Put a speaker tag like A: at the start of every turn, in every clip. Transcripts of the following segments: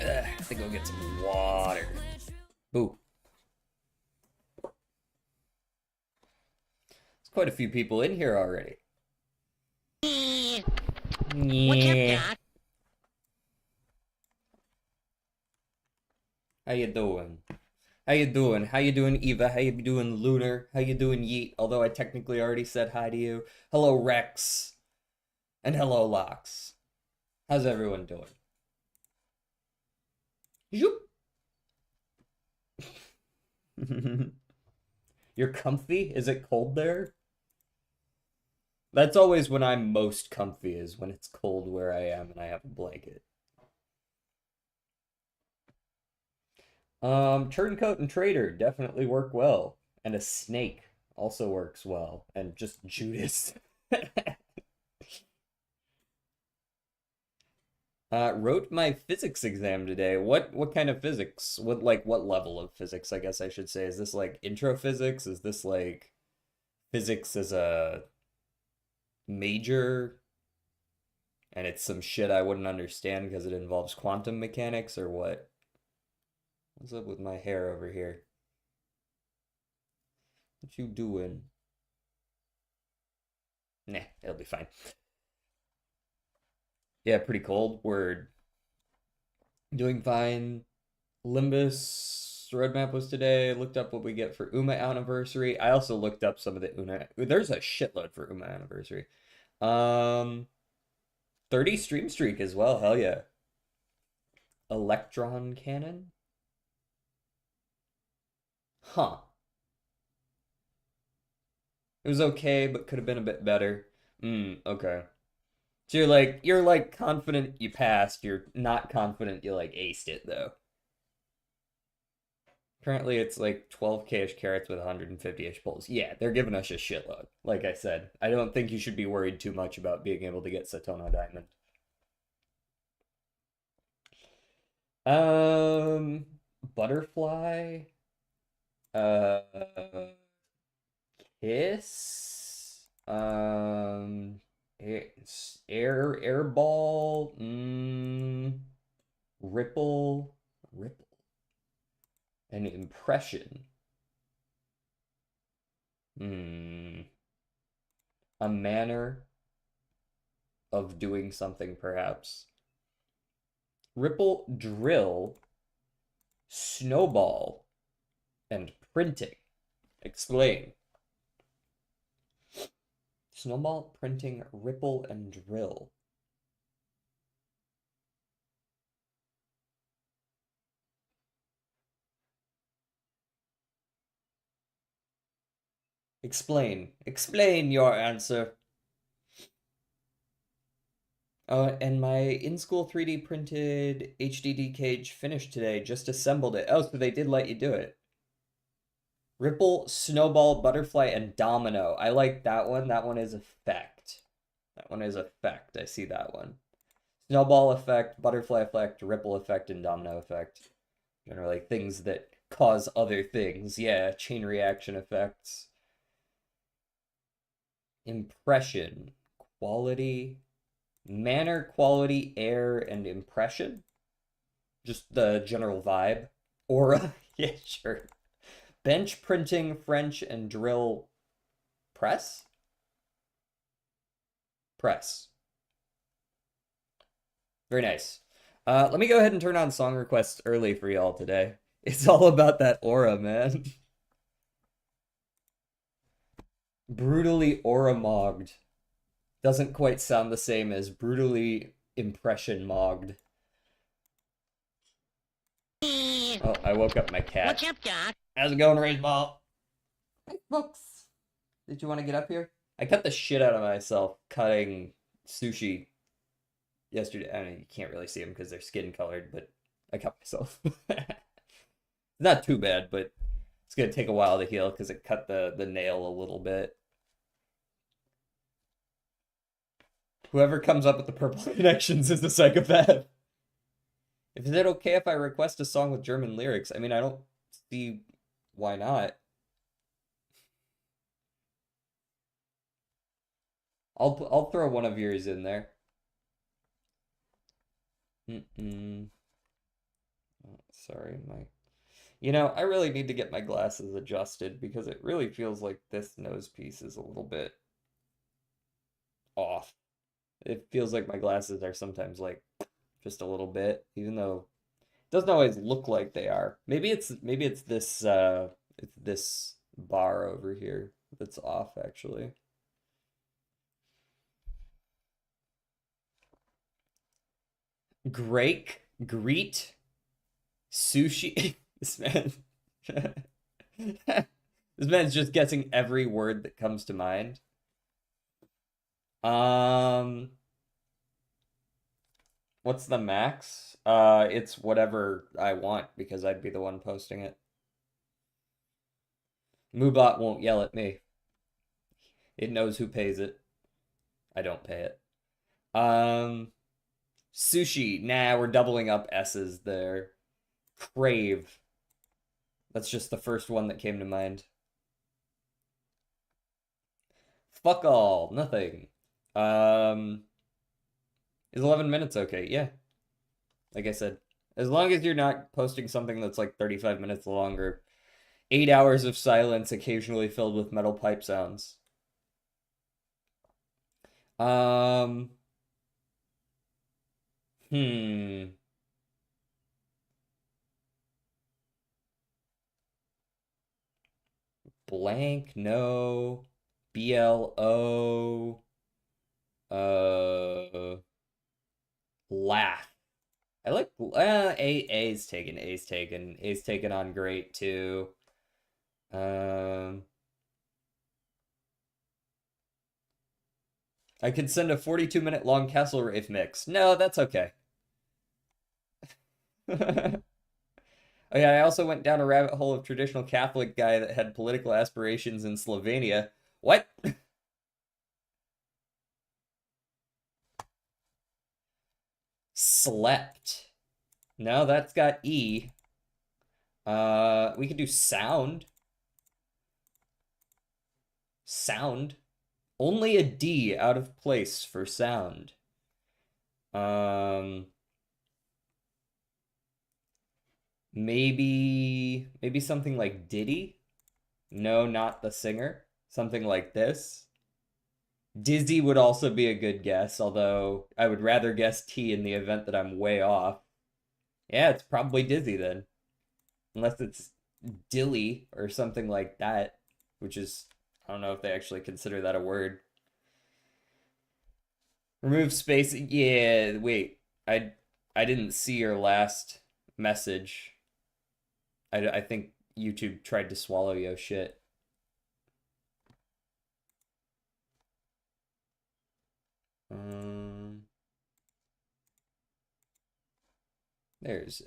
A: I have to go get some water. Boo. There's quite a few people in here already. Yeah. How you doing? How you doing? How you doing, Eva? How you doing, Lunar? How you doing, Yeet? Although I technically already said hi to you. Hello, Rex. And hello, Lox. How's everyone doing? Yoop. You're comfy? Is it cold there? That's always when I'm most comfy, is when it's cold where I am and I have a blanket. Turncoat and Trader definitely work well. And a snake also works well. And just Judas. Wrote my physics exam today. What kind of physics? What level of physics, I guess I should say? Is this like intro physics? Is this like physics as a major? And it's some shit I wouldn't understand because it involves quantum mechanics or what? What's up with my hair over here? What you doing? Nah, it'll be fine. Yeah, pretty cold. We're doing fine. Limbus roadmap was today. Looked up what we get for Uma anniversary. I also looked up some of the Una. There's a shitload for Uma anniversary. 30 stream streak as well. Hell yeah. Electron cannon? Huh. It was okay, but could have been a bit better. Okay. So you're like confident you passed. You're not confident you like aced it though. Currently it's like 12k-ish carrots with 150-ish pulls. Yeah, they're giving us a shitload. Like I said, I don't think you should be worried too much about being able to get Satono Diamond. Butterfly. Kiss. Airball. Ripple. An impression. Hmm. A manner of doing something, perhaps. Ripple, drill, snowball, and printing. Explain. Snowball, printing, ripple, and drill. Explain. Explain your answer. And my in-school 3D printed HDD cage finished today. Just assembled it. Oh, so they did let you do it. Ripple, snowball, butterfly, and domino. I like that one. That one is effect. That one is effect. I see that one. Snowball effect, butterfly effect, ripple effect, and domino effect. Generally, things that cause other things. Yeah, chain reaction effects. Impression, quality, manner, quality, air, and impression. Just the general vibe. Aura. Yeah, sure. Bench printing, French, and drill press? Press. Very nice. Let me go ahead and turn on song requests early for y'all today. It's all about that aura, man. Brutally aura mogged. Doesn't quite sound the same as brutally impression mogged. Oh, I woke up my cat.
B: What's up, Doc?
A: How's it going, Raise Ball? Hey, folks. Did you want to get up here? I cut the shit out of myself cutting sushi yesterday. I mean, you can't really see them because they're skin colored, but I cut myself. Not too bad, but it's gonna take a while to heal because it cut the nail a little bit. Whoever comes up with the purple connections is the psychopath. Is it okay if I request a song with German lyrics? I mean, I don't see why not. I'll throw one of yours in there. Oh, sorry, my. You know, I really need to get my glasses adjusted because it really feels like this nose piece is a little bit off. It feels like my glasses are sometimes like just a little bit, even though it doesn't always look like they are. Maybe it's this bar over here that's off actually. Greet, sushi. This man, this man's just guessing every word that comes to mind. Um, what's the max? It's whatever I want because I'd be the one posting it. Moobot won't yell at me. It knows who pays it. I don't pay it. Sushi. Nah, we're doubling up S's there. Crave. That's just the first one that came to mind. Fuck all. Nothing. Is 11 minutes okay? Yeah. Like I said, as long as you're not posting something that's like 35 minutes long or 8 hours of silence occasionally filled with metal pipe sounds. Um, hmm. Blank, no. BLO. Uh, laugh. I like A's taken. A's taken. A's taken on great too. Um, I could send a 42-minute long Castle Rave mix. No, that's okay. Oh yeah, I also went down a rabbit hole of traditional Catholic guy that had political aspirations in Slovenia. What? Slept. No, that's got E. We could do sound. Sound. Only a D out of place for sound. Um, Maybe something like Diddy? No, not the singer. Something like this. Dizzy would also be a good guess, although I would rather guess T in the event that I'm way off. Yeah, it's probably Dizzy then. Unless it's Dilly or something like that, which is, I don't know if they actually consider that a word. Remove space. Yeah, wait. I I didn't see your last message. I think YouTube tried to swallow yo shit. Um, there's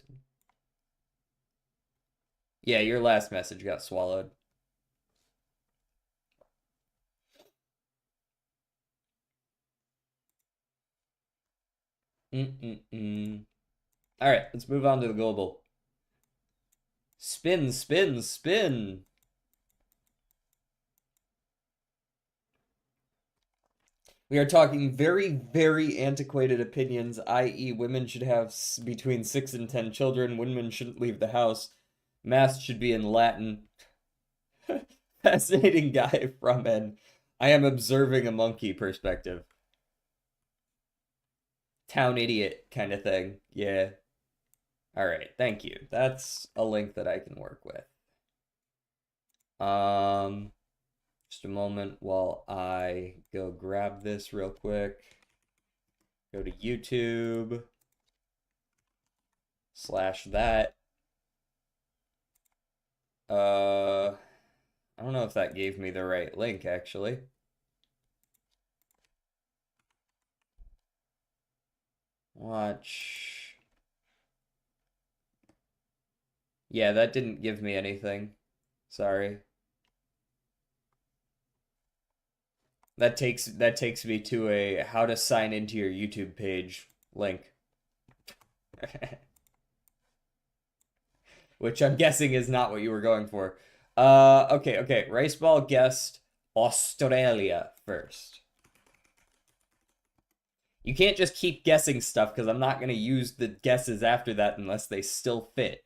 A: yeah, your last message got swallowed. Mm-mm-mm. All right, let's move on to the global. Spin, spin, spin. We are talking very, very antiquated opinions, i.e., women should have between 6 and 10 children, women shouldn't leave the house, mass should be in Latin. Fascinating guy from an I am observing a monkey perspective. Town idiot kind of thing. Yeah. All right, thank you. That's a link that I can work with. Um, just a moment while I go grab this real quick. Go to YouTube slash that. I don't know if that gave me the right link actually. Watch. Yeah, that didn't give me anything. Sorry. That takes me to a how to sign into your YouTube page link. Which I'm guessing is not what you were going for. Okay. Riceball guessed Australia first. You can't just keep guessing stuff because I'm not going to use the guesses after that unless they still fit.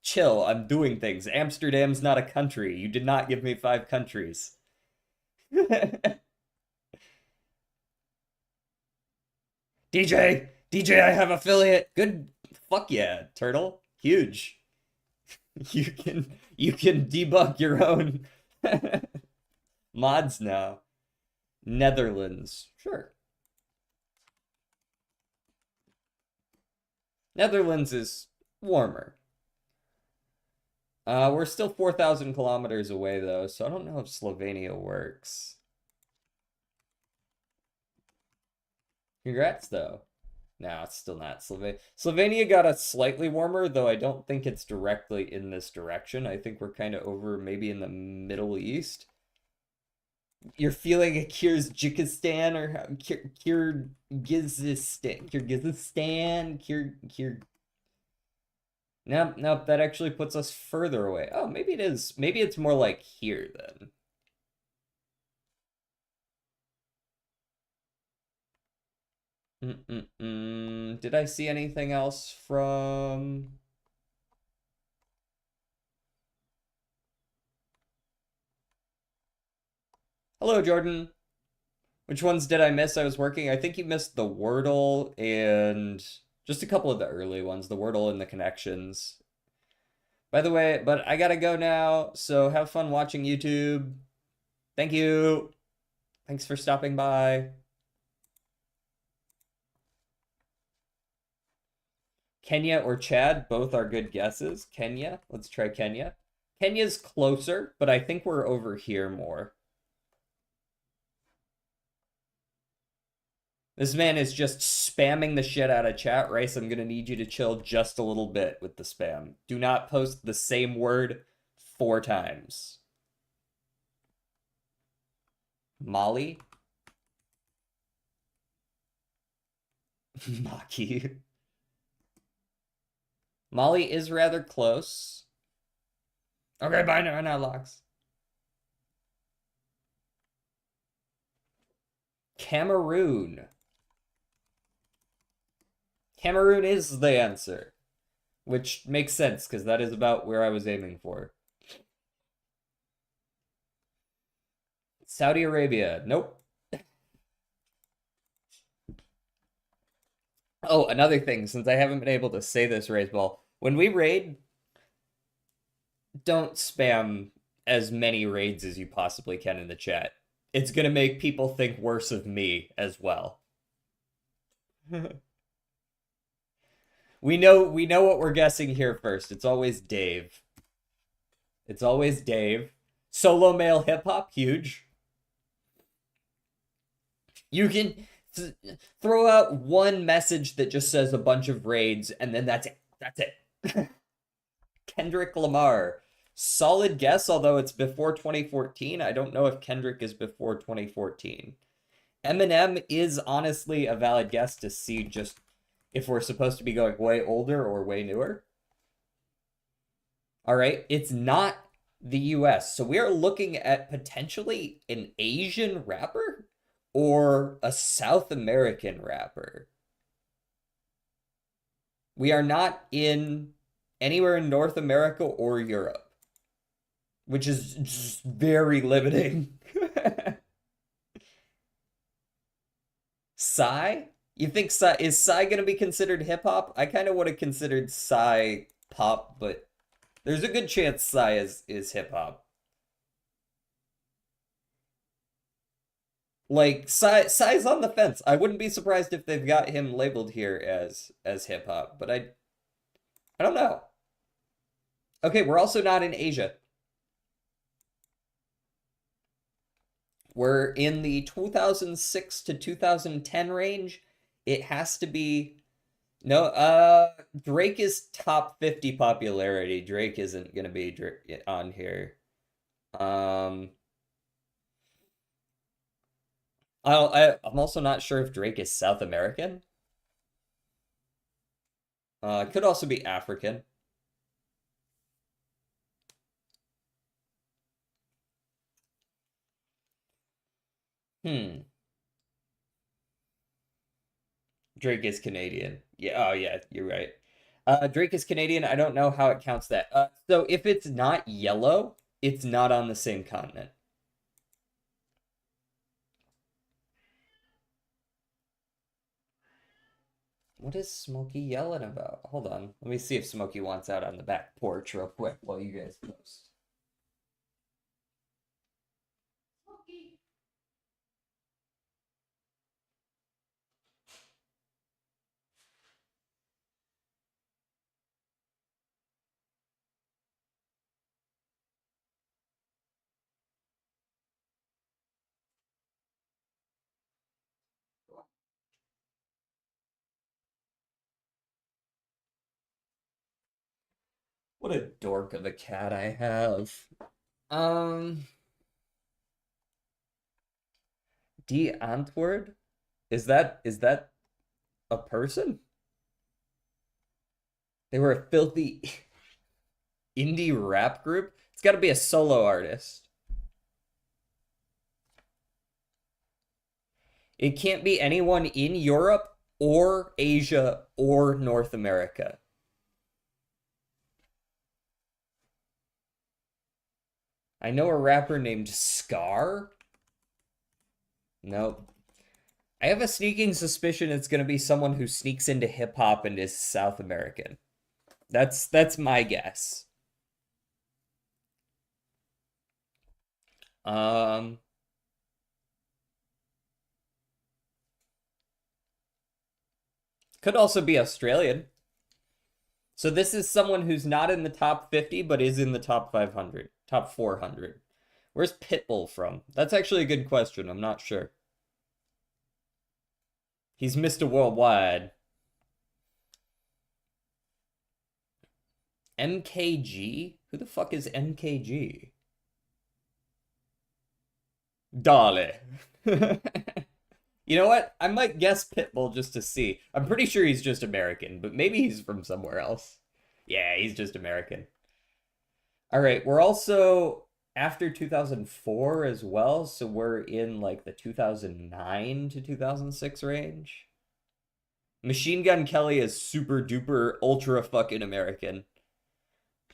A: Chill, I'm doing things. Amsterdam's not a country. You did not give me 5 countries. DJ, I have affiliate. Good. Fuck yeah, turtle. Huge. You can debug your own mods now. Netherlands. Sure. Netherlands is warmer. We're still 4,000 kilometers away though, so I don't know if Slovenia works. Congrats though. No, it's still not Slovenia. Slovenia got us slightly warmer, though I don't think it's directly in this direction. I think we're kind of over maybe in the Middle East. You're feeling a Kyrgyzstan or Kyrgyzstan. Nope, that actually puts us further away. Oh, maybe it is. Maybe it's more like here then. Did I see anything else from... Hello, Jordan. Which ones did I miss? I was working. I think you missed the Wordle and just a couple of the early ones, the Wordle and the connections. By the way, but I gotta go now, so have fun watching YouTube. Thank you. Thanks for stopping by. Kenya or Chad, both are good guesses. Kenya, let's try Kenya. Kenya's closer, but I think we're over here more. This man is just spamming the shit out of chat. Rice, I'm gonna need you to chill just a little bit with the spam. Do not post the same word 4 times. Molly? Maki. Molly is rather close. Okay, bye now, Locks. Cameroon. Cameroon is the answer. which makes sense because that is about where I was aiming for. Saudi Arabia. Nope. Oh, another thing, since I haven't been able to say this, raise ball. When we raid, don't spam as many raids as you possibly can in the chat. It's gonna make people think worse of me as well. We know what we're guessing here first. It's always Dave. It's always Dave. Solo male hip hop, huge. You can throw out one message that just says a bunch of raids, and then that's it. That's it. Kendrick Lamar. Solid guess, although it's before 2014. I don't know if Kendrick is before 2014. Eminem is honestly a valid guess to see just if we're supposed to be going way older or way newer. All right, it's not the US. So we are looking at potentially an Asian rapper or a South American rapper. We are not in anywhere in North America or Europe, which is just very limiting. Psy? You think Psy is Psy gonna be considered hip hop? I kind of would have considered Psy pop, but there's a good chance Psy is hip hop. Like Psy's on the fence. I wouldn't be surprised if they've got him labeled here as hip hop, but I don't know. Okay, we're also not in Asia. We're in the 2006 to 2010 range. It has to be no, Drake is top 50 popularity. Drake isn't gonna be on here. Um I'm also not sure if Drake is South American. Could also be African. Hmm. Drake is Canadian. Yeah, oh yeah, you're right. Drake is Canadian. I don't know how it counts that. So if it's not yellow, it's not on the same continent. What is Smokey yelling about? Hold on. Let me see if Smokey wants out on the back porch real quick while you guys post. What a dork of a cat I have. Um, D Antwoord? Is that a person? They were a filthy indie rap group? It's got to be a solo artist. It can't be anyone in Europe or Asia or North America. I know a rapper named Scar. Nope. I have a sneaking suspicion it's going to be someone who sneaks into hip hop and is South American. That's my guess. Um could also be Australian. So this is someone who's not in the top 50 but is in the top 500, top 400. Where's Pitbull from? That's actually a good question. I'm not sure. He's Mr. Worldwide. MKG? Who the fuck is MKG? Dolly. You know what? I might guess Pitbull just to see. I'm pretty sure he's just American, but maybe he's from somewhere else. Yeah, he's just American. All right, we're also after 2004 as well, so we're in like the 2009 to 2006 range. Machine Gun Kelly is super duper ultra fucking American.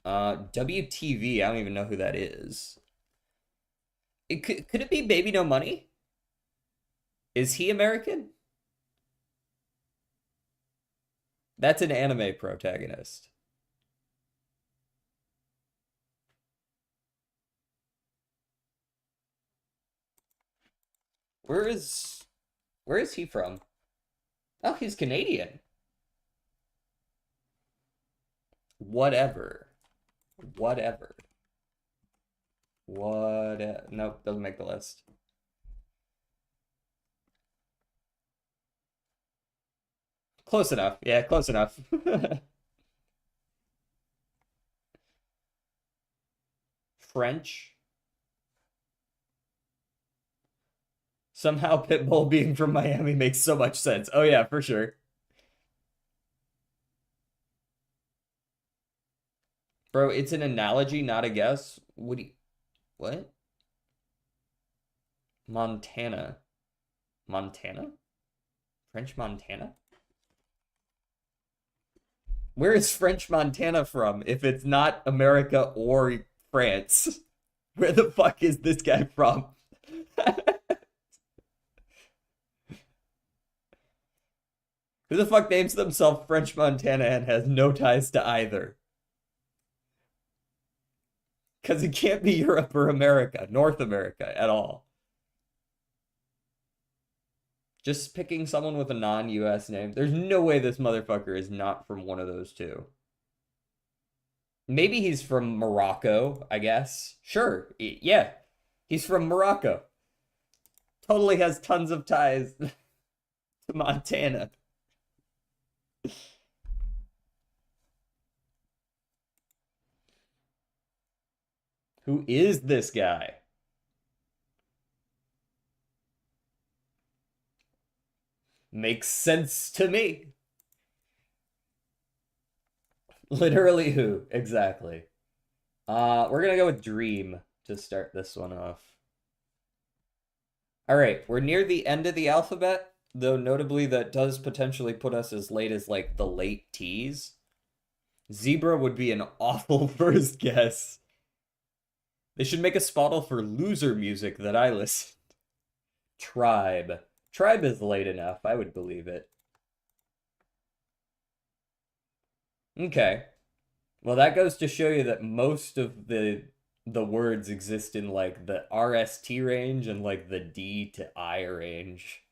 A: WTV, I don't even know who that is. Could it be Baby No Money? Is he American? That's an anime protagonist. Where is where is he from? Oh, he's Canadian. Whatever. Whatever. What? Nope, doesn't make the list. Close enough. Yeah, close enough. French. Somehow Pitbull being from Miami makes so much sense. Oh yeah, for sure. Bro, it's an analogy, not a guess. What? Montana. Montana? French Montana? Where is French Montana from if it's not America or France? Where the fuck is this guy from? Who the fuck names themselves French Montana and has no ties to either? Because it can't be Europe or America, North America at all. Just picking someone with a non-US name. There's no way this motherfucker is not from one of those two. Maybe he's from Morocco, I guess. Sure. Yeah. He's from Morocco. Totally has tons of ties to Montana. Who is this guy? Makes sense to me. Literally who? Exactly. We're gonna go with Dream to start this one off. All right, we're near the end of the alphabet, though notably that does potentially put us as late as like the late T's. Zebra would be an awful first guess. They should make a spottle for loser music that I listen. Tribe. Tribe is late enough, I would believe it. Okay. Well, that goes to show you that most of the words exist in like the RST range and like the D to I range.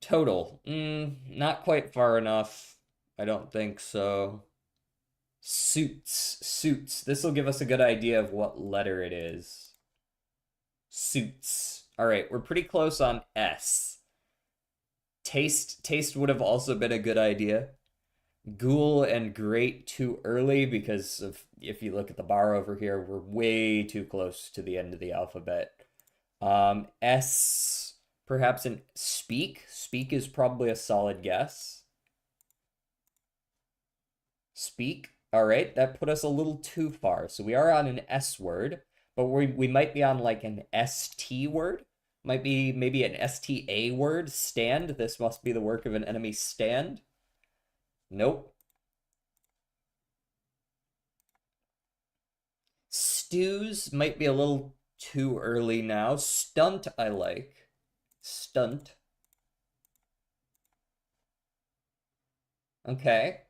A: Total. Not quite far enough. I don't think so. Suits. Suits. This will give us a good idea of what letter it is. Suits. All right, we're pretty close on S. Taste. Taste would have also been a good idea. Ghoul and great too early because of if you look at the bar over here, we're way too close to the end of the alphabet. S, perhaps an speak. Speak is probably a solid guess. Speak. All right, that put us a little too far. So we are on an S word, but we might be on like an ST word. Might be maybe an STA word. Stand. This must be the work of an enemy stand. Nope. Stews might be a little too early now. Stunt, I like. Stunt. Okay.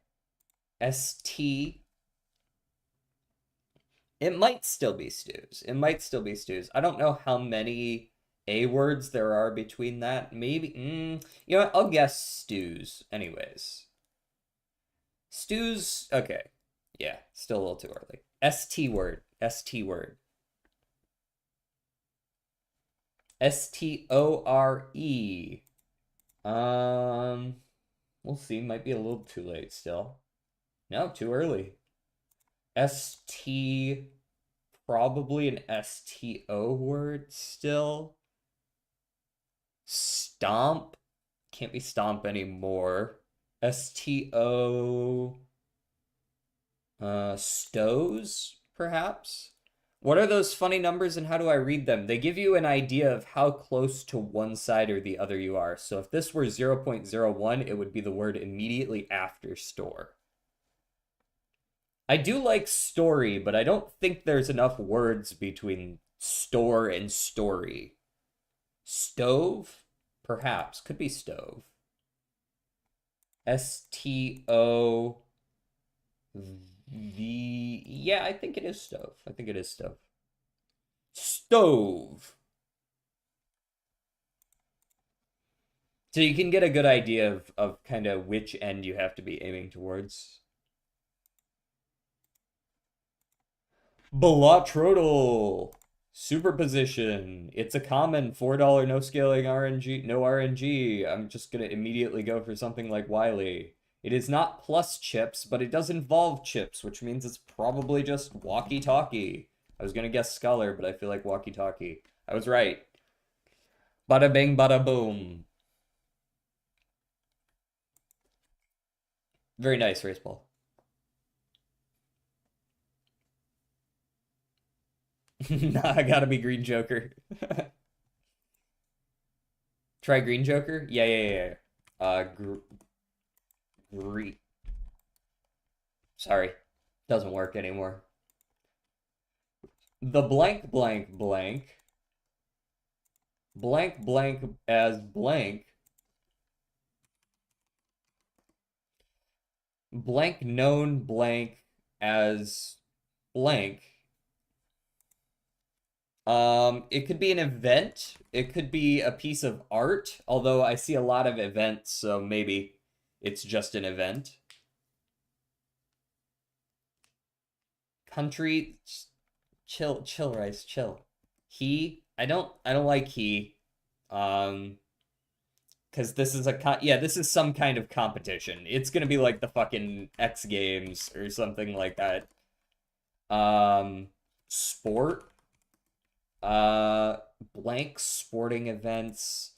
A: ST. It might still be stews. It might still be stews. I don't know how many A words there are between that. Maybe, you know what? I'll guess stews anyways. Stews, okay. Yeah, still a little too early. ST word. ST word. STORE. We'll see. Might be a little too late still. No, too early. ST, probably an STO word still. Stomp. Can't be stomp anymore. STO. Stows, perhaps? What are those funny numbers and how do I read them? They give you an idea of how close to one side or the other you are. So if this were 0.01, it would be the word immediately after store. I do like story, but I don't think there's enough words between store and story. Stove? Perhaps. Could be stove. S-T-O-V. Yeah, I think it is stove. I think it is stove. Stove. So you can get a good idea of kind of which end you have to be aiming towards. Balatrodal. Superposition. It's a common $4 no scaling RNG, no RNG. I'm just gonna immediately go for something like Wily. It is not plus chips, but it does involve chips, which means it's probably just walkie-talkie. I was gonna guess Scholar, but I feel like walkie-talkie. I was right. Bada bing, bada boom. Very nice, Raceball. Nah, I gotta be Green Joker. Try Green Joker? Yeah, yeah, yeah. Green. Sorry, doesn't work anymore. The blank blank blank blank blank as blank blank known blank as blank. It could be an event. It could be a piece of art, although I see a lot of events, so maybe it's just an event. Country, chill, chill, Rice, chill. I don't like he. Um, because this is yeah, this is some kind of competition. It's gonna be like the fucking X Games or something like that. Sport. Uh, blank sporting events.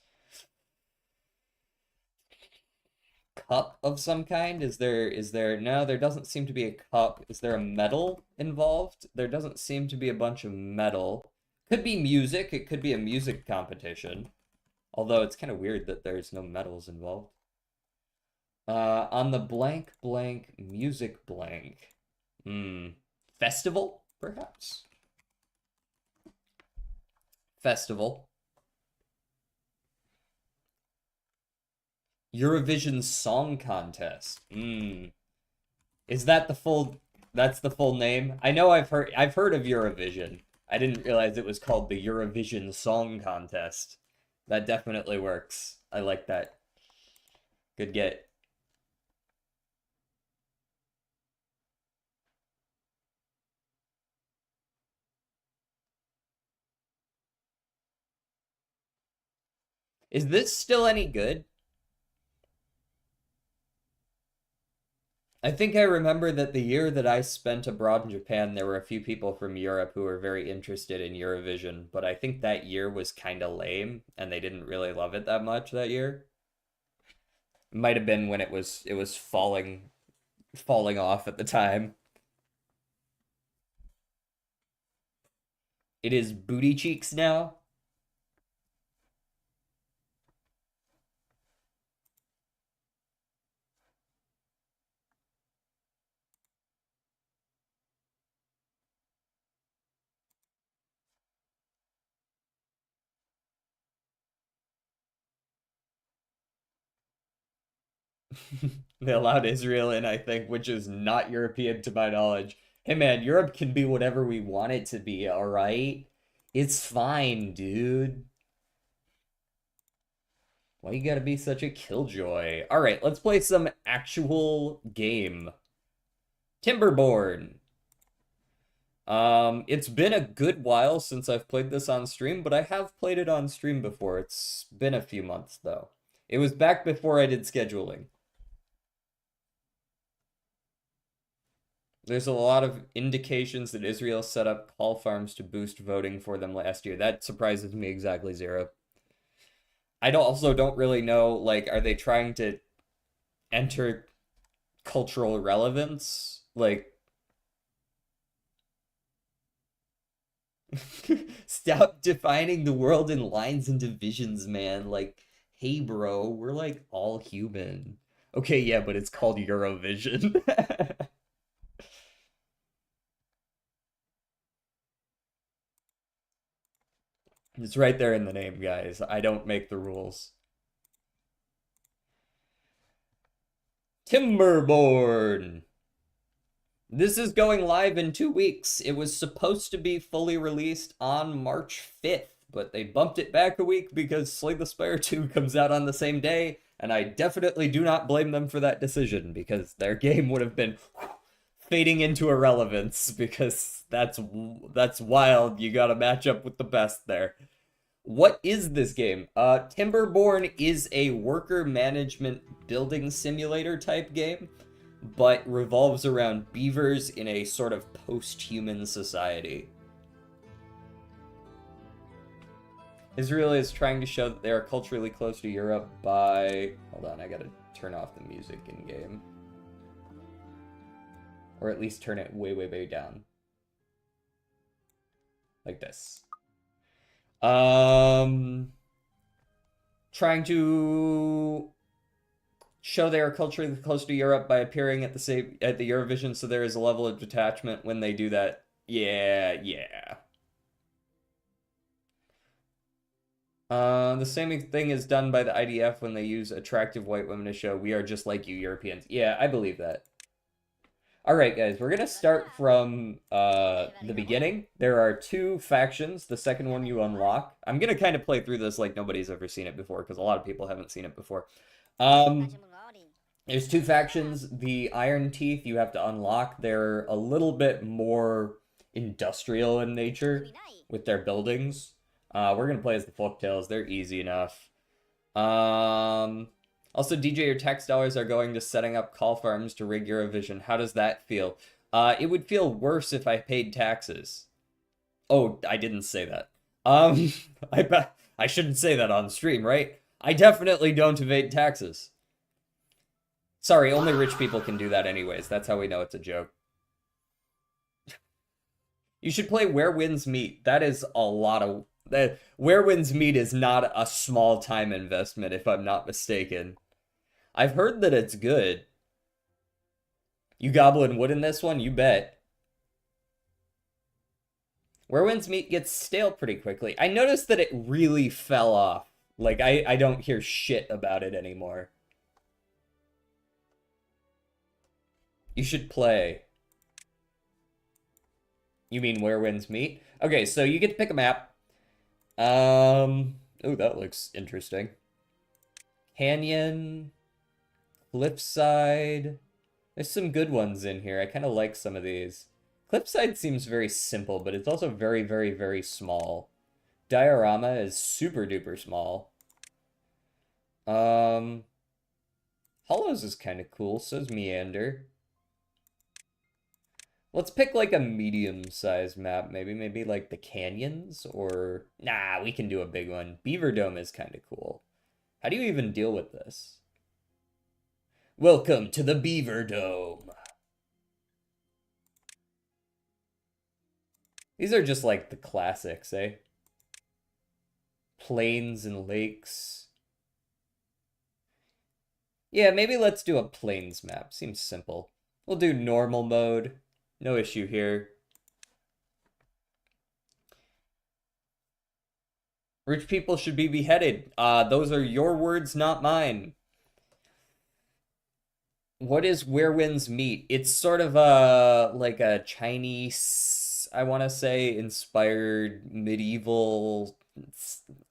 A: Cup of some kind? Is there no, there doesn't seem to be a cup. Is there a medal involved? There doesn't seem to be a bunch of metal. Could be music. It could be a music competition. Although it's kind of weird that there's no medals involved. On the blank blank music blank. Hmm. Festival, perhaps? Festival. Eurovision Song Contest. Hmm. Is that the full that's the full name? I know I've heard of Eurovision. I didn't realize it was called the Eurovision Song Contest. That definitely works. I like that. Good get. Is this still any good? I think I remember that the year that I spent abroad in Japan, there were a few people from Europe who were very interested in Eurovision, but I think that year was kind of lame and they didn't really love it that much that year. It might have been when it was falling off at the time. It is booty cheeks now. They allowed Israel in, I think, which is not European to my knowledge. Hey man, Europe can be whatever we want it to be, all right? It's fine, dude. Why you gotta be such a killjoy? All right, let's play some actual game. Timberborn. It's been a good while since I've played this on stream, but I have played it on stream before. It's been a few months though. It was back before I did scheduling. There's a lot of indications that Israel set up call farms to boost voting for them last year. That surprises me exactly zero. I also don't really know, like, are they trying to enter cultural relevance? Like, Stop defining the world in lines and divisions, man. Like, hey, bro, we're like all human. Okay, yeah, but it's called Eurovision. It's right there in the name, guys. I don't make the rules. Timberborn. This is going live in 2 weeks. It was supposed to be fully released on March 5th, but they bumped it back a week because Slay the Spire 2 comes out on the same day, and I definitely do not blame them for that decision because their game would have been fading into irrelevance because that's wild. You got to match up with the best there. What is this game? Timberborn is a worker management building simulator type game, but revolves around beavers in a sort of post-human society. Israel is trying to show that they are culturally close to Europe by... Hold on, I gotta turn off the music in game. Or at least turn it way, way, way down. Like this. Trying to show they are culturally close to Europe by appearing at the Eurovision, so there is a level of detachment when they do that. Yeah, yeah. The same thing is done by the IDF when they use attractive white women to show we are just like you Europeans. Yeah, I believe that. All right, guys, we're gonna start from the beginning. There are two factions. The second one you unlock. I'm gonna kind of play through this like nobody's ever seen it before because a lot of people haven't seen it before. There's two factions. The Iron Teeth you have to unlock. They're a little bit more industrial in nature with their buildings. We're gonna play as the Folktales. They're easy enough. Also, DJ, your tax dollars are going to setting up call farms to rig Eurovision. How does that feel? It would feel worse if I paid taxes. Oh, I didn't say that. I shouldn't say that on stream, right? I definitely don't evade taxes. Sorry, only rich people can do that anyways. That's how we know it's a joke. You should play Where Winds Meet. That is a lot of... Where Winds Meet is not a small time investment, if I'm not mistaken. I've heard that it's good. You gobbling wood in this one? You bet. Where Winds Meet gets stale pretty quickly. I noticed that it really fell off. Like, I don't hear shit about it anymore. You should play. You mean Where Winds Meet? Okay, so you get to pick a map. Oh, that looks interesting. Canyon, Cliffside. There's some good ones in here. I kind of like some of these. Cliffside seems very simple, but it's also very, very, very small. Diorama is super duper small. Hollows is kind of cool. So's Meander. Let's pick like a medium-sized map, maybe like the canyons, or... Nah, we can do a big one. Beaver Dome is kind of cool. How do you even deal with this? Welcome to the Beaver Dome. These are just like the classics, eh? Plains and lakes. Yeah, maybe let's do a plains map. Seems simple. We'll do normal mode. No issue here. Rich people should be beheaded. Those are your words, not mine. What is Where Winds Meet? It's sort of like a Chinese, I want to say, inspired medieval,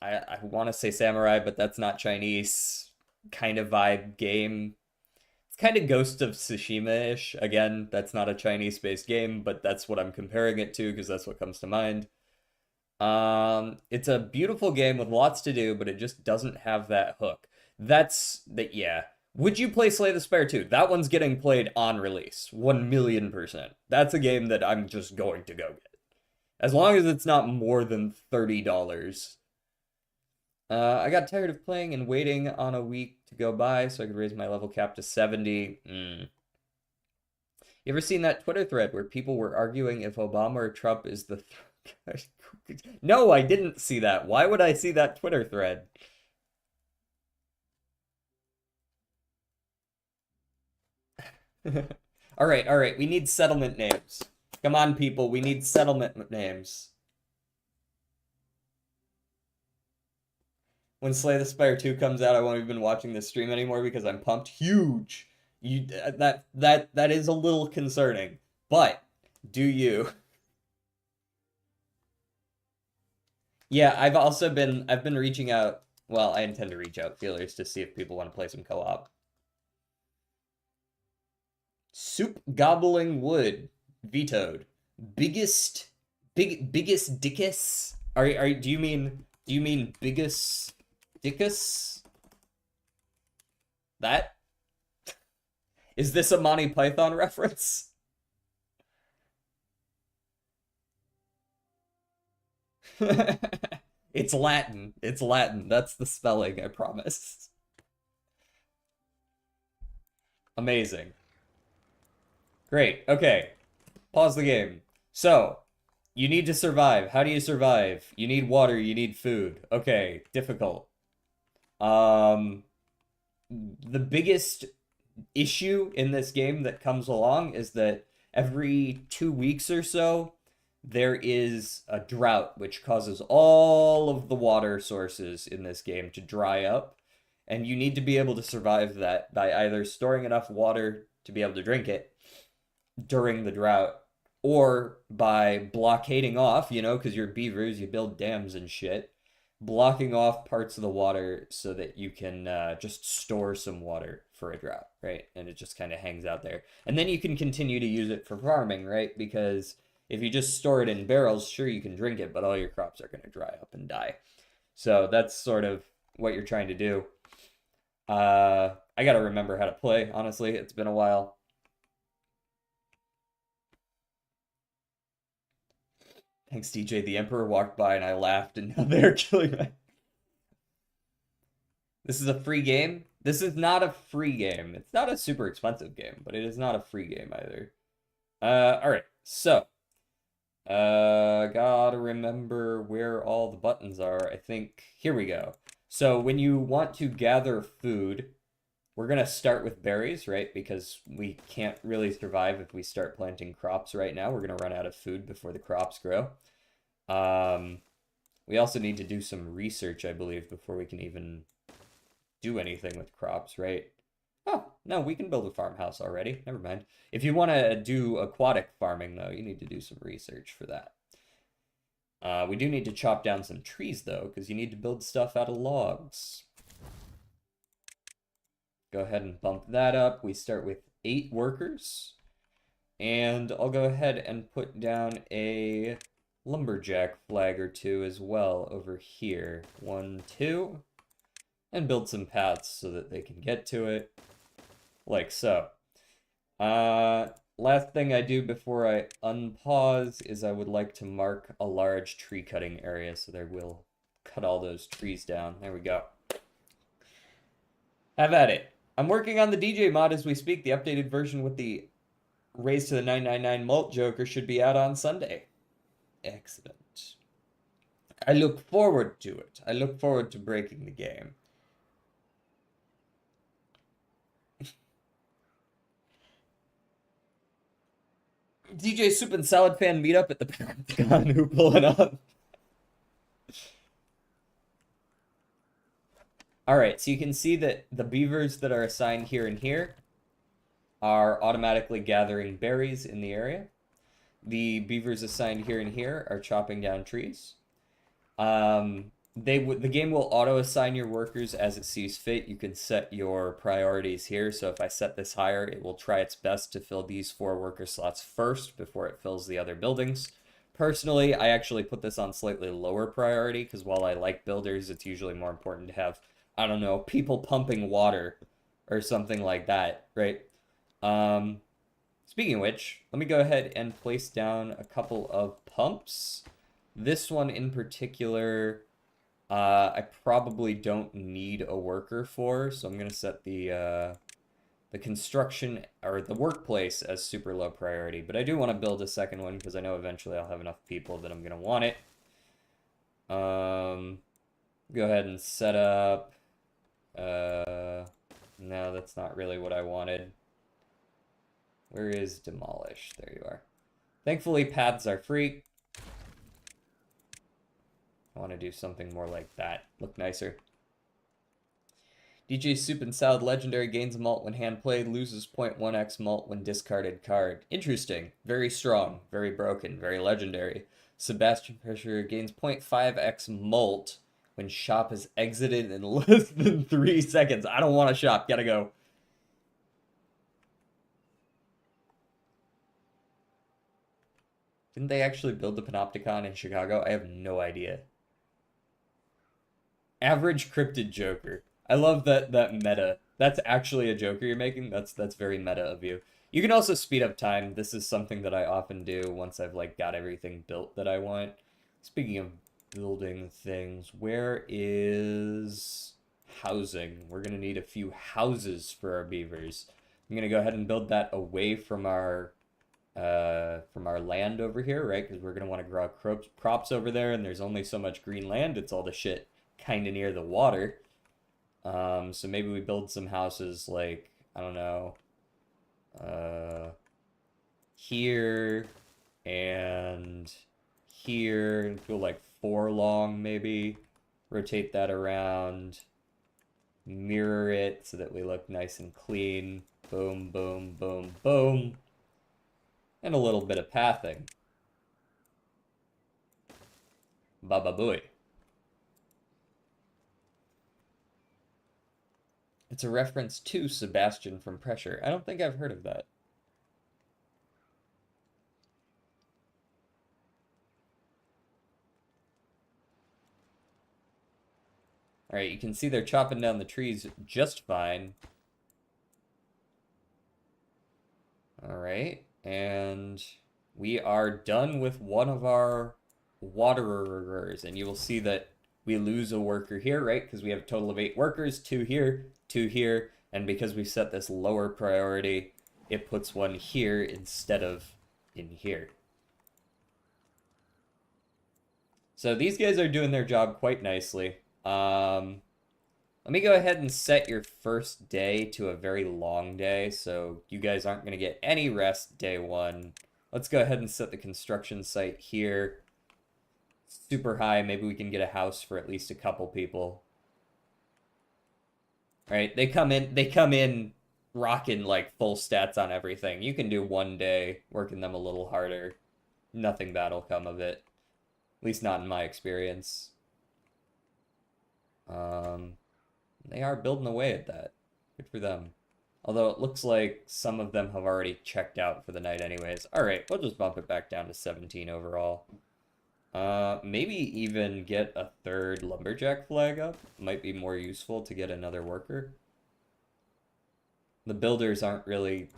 A: I want to say samurai, but that's not Chinese, kind of vibe game. Kind of Ghost of Tsushima-ish. Again, that's not a Chinese-based game, but that's what I'm comparing it to because that's what comes to mind. It's a beautiful game with lots to do, but it just doesn't have that hook. Yeah. Would you play Slay the Spire 2? That one's getting played on release. 1,000,000%. That's a game that I'm just going to go get. As long as it's not more than $30. I got tired of playing and waiting on a week to go by so I could raise my level cap to 70. You ever seen that Twitter thread where people were arguing if Obama or Trump is the No, I didn't see that. Why would I see that Twitter thread? All right. We need settlement names. Come on, people. We need settlement names. When Slay the Spire 2 comes out, I won't even watching this stream anymore because I'm pumped. Huge. That is a little concerning. But do you? Yeah, I've been reaching out. Well, I intend to reach out feelers to see if people want to play some co-op. Soup gobbling wood vetoed. Biggest dickus? Do you mean biggest dickus? That? Is this a Monty Python reference? It's Latin. It's Latin. That's the spelling, I promise. Amazing. Great. Okay. Pause the game. So, you need to survive. How do you survive? You need water, you need food. Okay, difficult. The biggest issue in this game that comes along is that every 2 weeks or so, there is a drought, which causes all of the water sources in this game to dry up. And you need to be able to survive that by either storing enough water to be able to drink it during the drought, or by blockading off, because you're beavers, you build dams and shit, blocking off parts of the water so that you can just store some water for a drought, right? And it just kind of hangs out there. And then you can continue to use it for farming, right? Because if you just store it in barrels, sure, you can drink it, but all your crops are going to dry up and die. So that's sort of what you're trying to do. I got to remember how to play, honestly. It's been a while. Thanks, DJ. The Emperor walked by and I laughed, and now they're killing me. This is a free game? This is not a free game. It's not a super expensive game, but it is not a free game either. Alright, so. Gotta remember where all the buttons are. I think, here we go. So when you want to gather food, we're gonna start with berries, right? Because we can't really survive if we start planting crops right now. We're gonna run out of food before the crops grow. We also need to do some research, I believe, before we can even do anything with crops, right? Oh, no, we can build a farmhouse already. Never mind. If you want to do aquatic farming, though, you need to do some research for that. We do need to chop down some trees, though, because you need to build stuff out of logs. Go ahead and bump that up. We start with 8 workers. And I'll go ahead and put down a lumberjack flag or 2 as well over here. 1, 2. And build some paths so that they can get to it. Like so. Last thing I do before I unpause is I would like to mark a large tree cutting area, so there we'll cut all those trees down. There we go. Have at it. I'm working on the DJ mod as we speak. The updated version with the raise to the 999 mult joker should be out on Sunday. Excellent. I look forward to it. I look forward to breaking the game. DJ Soup and Salad fan meetup at the Pentagon. Who pulling up? Alright, so you can see that the beavers that are assigned here and here are automatically gathering berries in the area. The beavers assigned here and here are chopping down trees. The game will auto-assign your workers as it sees fit. You can set your priorities here. So if I set this higher, it will try its best to fill these 4 worker slots first before it fills the other buildings. Personally, I actually put this on slightly lower priority because while I like builders, it's usually more important to have, I don't know, people pumping water or something like that, right? Speaking of which, let me go ahead and place down a couple of pumps. This one in particular, I probably don't need a worker for, so I'm going to set the the construction or the workplace as super low priority. But I do want to build a second one because I know eventually I'll have enough people that I'm going to want it. Go ahead and set up. No, that's not really what I wanted. Where is demolish? There you are. Thankfully, paths are free. I want to do something more like that. Look nicer. DJ Soup and Salad Legendary gains malt when hand played, loses 0.1x malt when discarded card. Interesting. Very strong. Very broken. Very legendary. Sebastian Pressure gains 0.5x malt when shop is exited in less than 3 seconds. I don't want to shop. Gotta go. Didn't they actually build the Panopticon in Chicago? I have no idea. Average cryptid Joker. I love that meta. That's actually a Joker you're making. That's very meta of you. You can also speed up time. This is something that I often do once I've like got everything built that I want. Speaking of building things, where is housing? We're gonna need a few houses for our beavers. I'm gonna go ahead and build that away from our land over here, right? Because we're gonna want to grow crops over there, and there's only so much green land. It's all the shit kind of near the water. So maybe we build some houses like, I don't know, here and here, go like 4 long maybe, rotate that around, mirror it so that we look nice and clean, boom, boom, boom, boom, and a little bit of pathing. Baba booey. It's a reference to Sebastian from Pressure. I don't think I've heard of that. Alright, you can see they're chopping down the trees just fine. Alright, and we are done with one of our waterers, and you will see that we lose a worker here, right? Because we have a total of 8 workers, 2 here, 2 here, and because we set this lower priority, it puts one here instead of in here. So these guys are doing their job quite nicely. Let me go ahead and set your first day to a very long day, so you guys aren't going to get any rest day 1. Let's go ahead and set the construction site here. Super high, maybe we can get a house for at least a couple people. Right, they come in rocking like full stats on everything. You can do 1 day, working them a little harder. Nothing bad will come of it. At least not in my experience. They are building away at that. Good for them. Although it looks like some of them have already checked out for the night anyways. Alright, we'll just bump it back down to 17 overall. Maybe even get a 3rd lumberjack flag up. Might be more useful to get another worker. The builders aren't really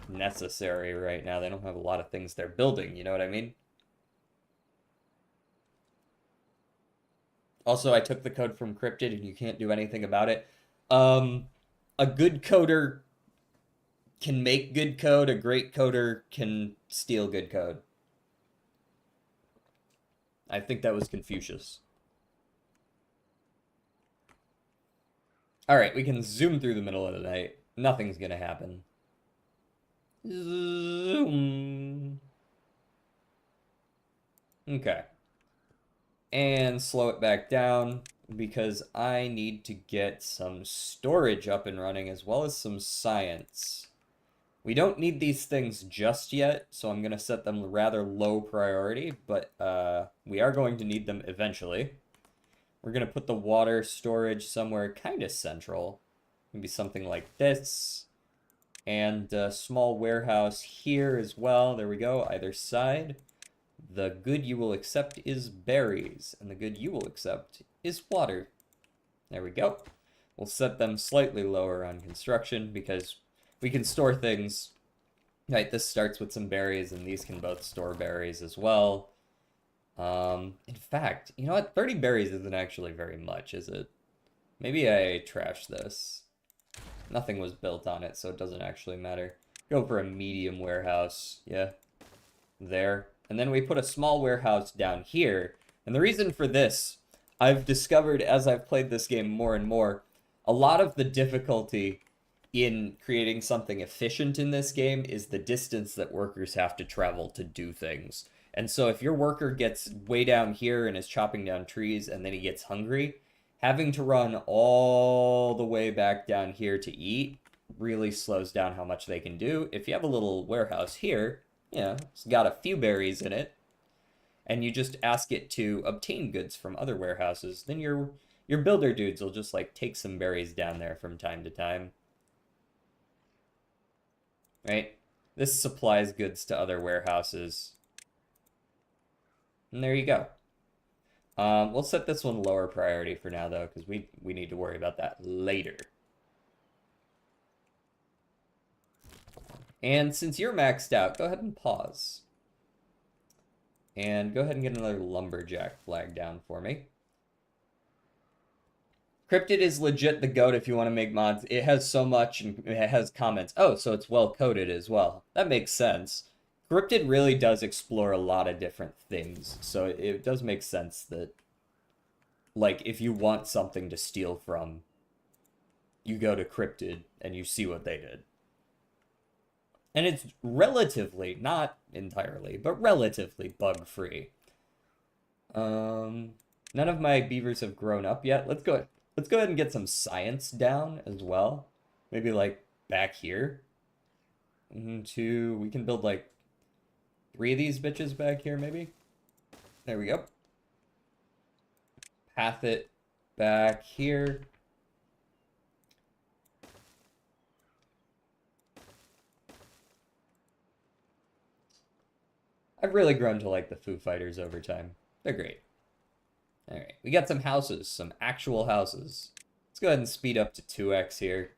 A: necessary right now. They don't have a lot of things they're building, you know what I mean? Also, I took the code from Cryptid and you can't do anything about it. A good coder can make good code. A great coder can steal good code. I think that was Confucius. Alright, we can zoom through the middle of the night. Nothing's gonna happen. Zoom. Okay. And slow it back down because I need to get some storage up and running as well as some science. We don't need these things just yet, so I'm going to set them rather low priority, but we are going to need them eventually. We're going to put the water storage somewhere kind of central. Maybe something like this. And a small warehouse here as well. There we go, either side. The good you will accept is berries, and the good you will accept is water. There we go. We'll set them slightly lower on construction because we can store things. Right, this starts with some berries, and these can both store berries as well. In fact, you know what? 30 berries isn't actually very much, is it? Maybe I trash this. Nothing was built on it, so it doesn't actually matter. Go for a medium warehouse. Yeah. There. And then we put a small warehouse down here. And the reason for this, I've discovered as I've played this game more and more, a lot of the difficulty in creating something efficient in this game is the distance that workers have to travel to do things. And so if your worker gets way down here and is chopping down trees and then he gets hungry, having to run all the way back down here to eat really slows down how much they can do. If you have a little warehouse here, it's got a few berries in it, and you just ask it to obtain goods from other warehouses, then your builder dudes will just like take some berries down there from time to time. Right? This supplies goods to other warehouses. And there you go. We'll set this one lower priority for now, though, because we need to worry about that later. And since you're maxed out, go ahead and pause. And go ahead and get another lumberjack flag down for me. Cryptid is legit the GOAT if you want to make mods. It has so much, and it has comments. Oh, so it's well-coded as well. That makes sense. Cryptid really does explore a lot of different things, so it does make sense that, like, if you want something to steal from, you go to Cryptid and you see what they did. And it's relatively, not entirely, but relatively bug-free. None of my beavers have grown up yet. Let's go ahead and get some science down as well. Maybe like back here. We can build like 3 of these bitches back here, maybe. There we go. Path it back here. I've really grown to like the Foo Fighters over time. They're great. Alright, we got some houses, some actual houses. Let's go ahead and speed up to 2x here.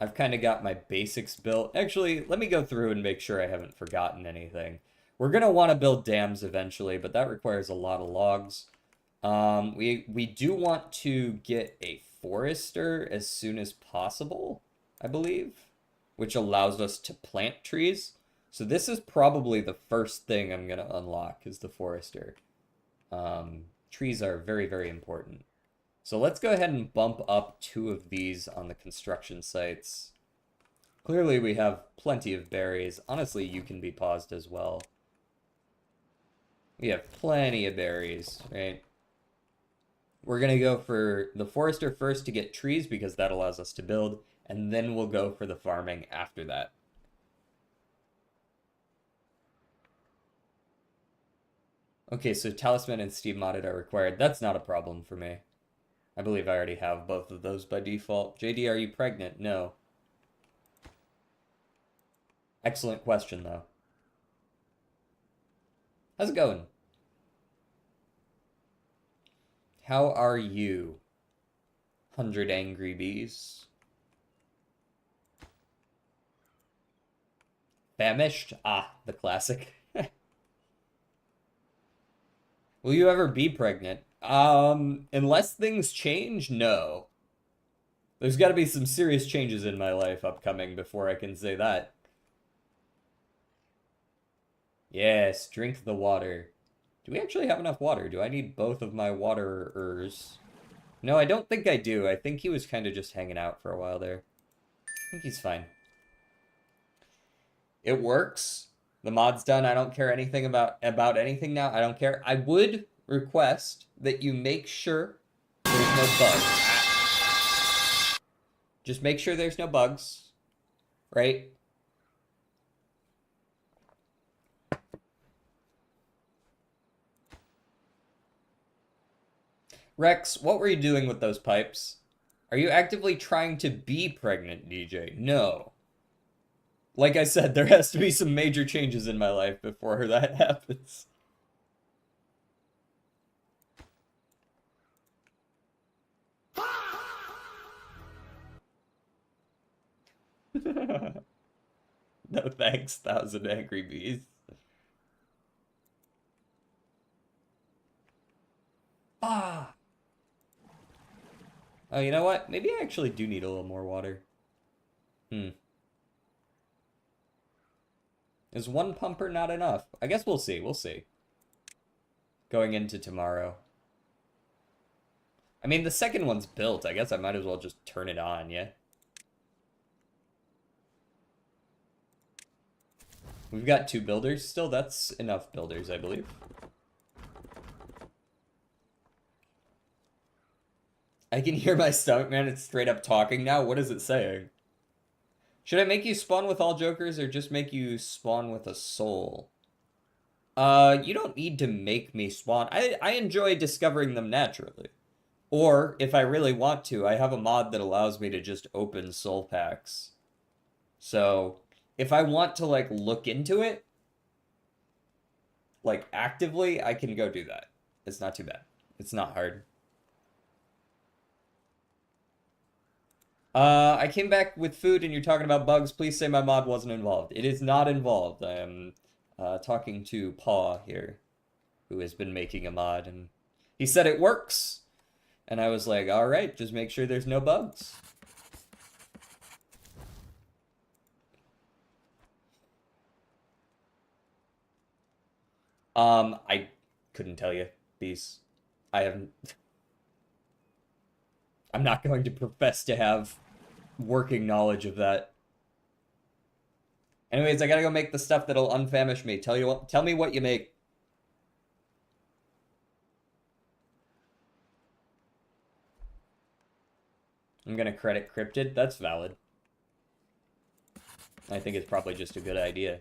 A: I've kind of got my basics built. Actually, let me go through and make sure I haven't forgotten anything. We're going to want to build dams eventually, but that requires a lot of logs. We do want to get a forester as soon as possible, I believe, which allows us to plant trees. So this is probably the first thing I'm going to unlock is the forester. Trees are very, very important. So let's go ahead and bump up 2 of these on the construction sites. Clearly we have plenty of berries. Honestly, you can be paused as well. We have plenty of berries, right? We're going to go for the forester first to get trees because that allows us to build, and then we'll go for the farming after that. Okay, so Talisman and Steam Modded are required. That's not a problem for me. I believe I already have both of those by default. JD, are you pregnant? No. Excellent question, though. How's it going? How are you? 100 Angry Bees. Famished? Ah, the classic. Will you ever be pregnant? Unless things change, no. There's got to be some serious changes in my life upcoming before I can say that. Yes, drink the water. Do we actually have enough water? Do I need both of my waterers? No, I don't think I do. I think he was kind of just hanging out for a while there. I think he's fine. It works. The mod's done. I don't care anything about anything now. I don't care. I would request that you make sure there's no bugs. Just make sure there's no bugs, right? Rex, what were you doing with those pipes? Are you actively trying to be pregnant, DJ? No. Like I said, there has to be some major changes in my life before that happens. No thanks, 1,000 Angry Bees. Ah! Oh, you know what? Maybe I actually do need a little more water. Hmm. Is one pumper not enough? I guess we'll see. We'll see. Going into tomorrow. I mean, the second one's built. I guess I might as well just turn it on, yeah? We've got 2 builders still. That's enough builders, I believe. I can hear my stomach, man. It's straight up talking now. What is it saying? Should I make you spawn with all jokers or just make you spawn with a soul? You don't need to make me spawn. I enjoy discovering them naturally. Or, if I really want to, I have a mod that allows me to just open soul packs. So, if I want to, like, look into it, like, actively, I can go do that. It's not too bad. It's not hard. I came back with food and you're talking about bugs. Please say my mod wasn't involved. It is not involved. I am talking to Paw here, who has been making a mod, and he said it works. And I was like, all right, just make sure there's no bugs. I couldn't tell you, Beast. I haven't. I'm not going to profess to have working knowledge of that. Anyways, I gotta go make the stuff that'll unfamish me. Tell me what you make. I'm gonna credit cryptid. That's valid. I think it's probably just a good idea.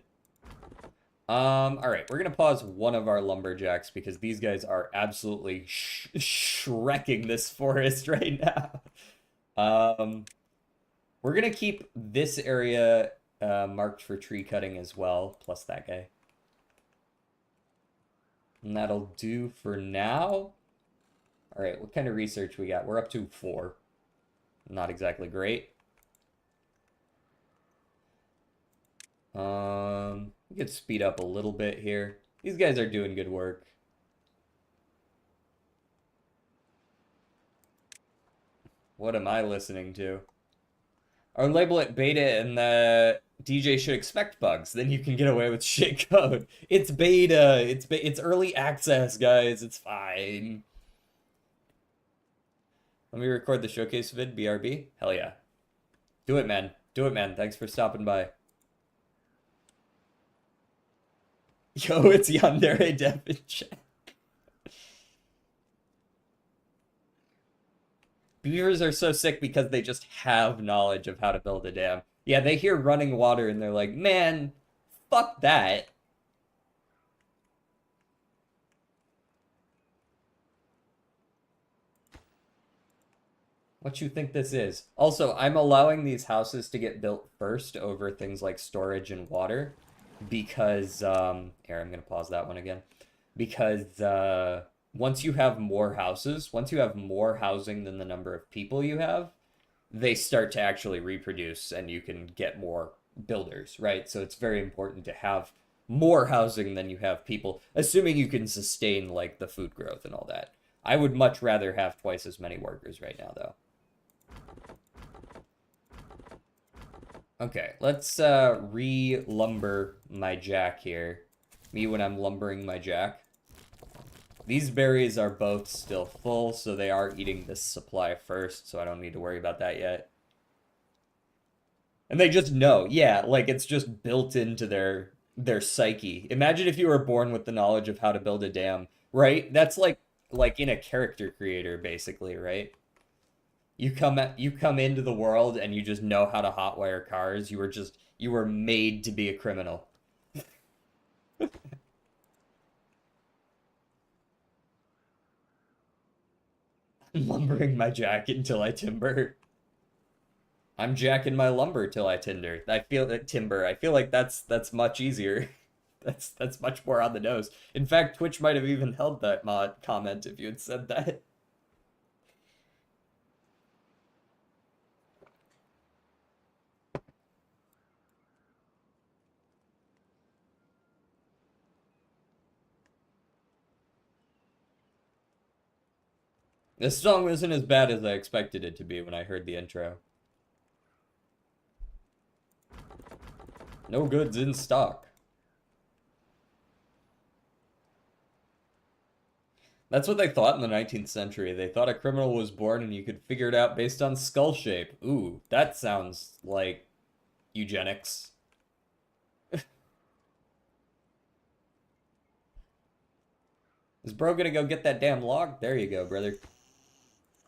A: Alright, we're gonna pause one of our lumberjacks because these guys are absolutely shrekking this forest right now. We're gonna keep this area marked for tree cutting as well, plus that guy. And that'll do for now. Alright, what kind of research we got? We're up to 4. Not exactly great. We could speed up a little bit here. These guys are doing good work. What am I listening to? Or label it beta and the DJ should expect bugs. Then you can get away with shit code. It's beta. It's early access, guys. It's fine. Let me record the showcase vid, BRB. Hell yeah. Do it, man. Do it, man. Thanks for stopping by. Yo, it's Yandere Dev in chat. Beavers are so sick because they just have knowledge of how to build a dam. Yeah, they hear running water and they're like, man, fuck that. What you think this is? Also, I'm allowing these houses to get built first over things like storage and water because, here, I'm gonna pause that one again. Because, once you have more houses, once you have more housing than the number of people you have, they start to actually reproduce and you can get more builders, right? So it's very important to have more housing than you have people, assuming you can sustain, like, the food growth and all that. I would much rather have twice as many workers right now, though. Okay, let's re-lumber my jack here. Me when I'm lumbering my jack. These berries are both still full, so they are eating this supply first, so I don't need to worry about that yet. And they just know, yeah, like it's just built into their psyche. Imagine if you were born with the knowledge of how to build a dam, right? That's like in a character creator, basically, right? You come into the world and you just know how to hotwire cars. You were made to be a criminal. I'm lumbering my jack until I timber. I'm jacking my lumber till I tinder. I feel that timber. I feel like that's much easier. That's much more on the nose. In fact, Twitch might have even held that mod comment if you had said that. This song wasn't as bad as I expected it to be when I heard the intro. No goods in stock. That's what they thought in the 19th century. They thought a criminal was born and you could figure it out based on skull shape. Ooh, that sounds like eugenics. Is bro gonna go get that damn log? There you go, brother.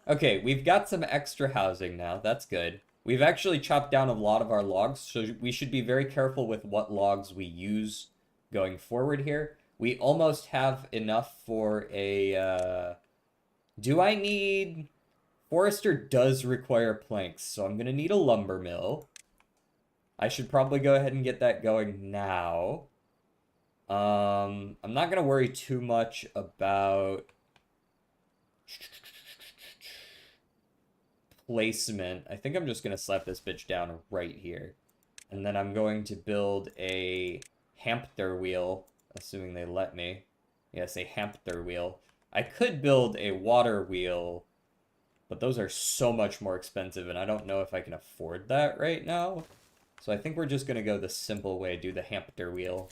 A: Okay, we've got some extra housing now. That's good. We've actually chopped down a lot of our logs, so we should be very careful with what logs we use going forward here. We almost have enough for a, do I need... Forester does require planks, so I'm gonna need a lumber mill. I should probably go ahead and get that going now. I'm not gonna worry too much about placement. I think I'm just gonna slap this bitch down right here. And then I'm going to build a hamster wheel, assuming they let me. Yes, a hamster wheel. I could build a water wheel, but those are so much more expensive, and I don't know if I can afford that right now. So I think we're just gonna go the simple way, do the hamster wheel.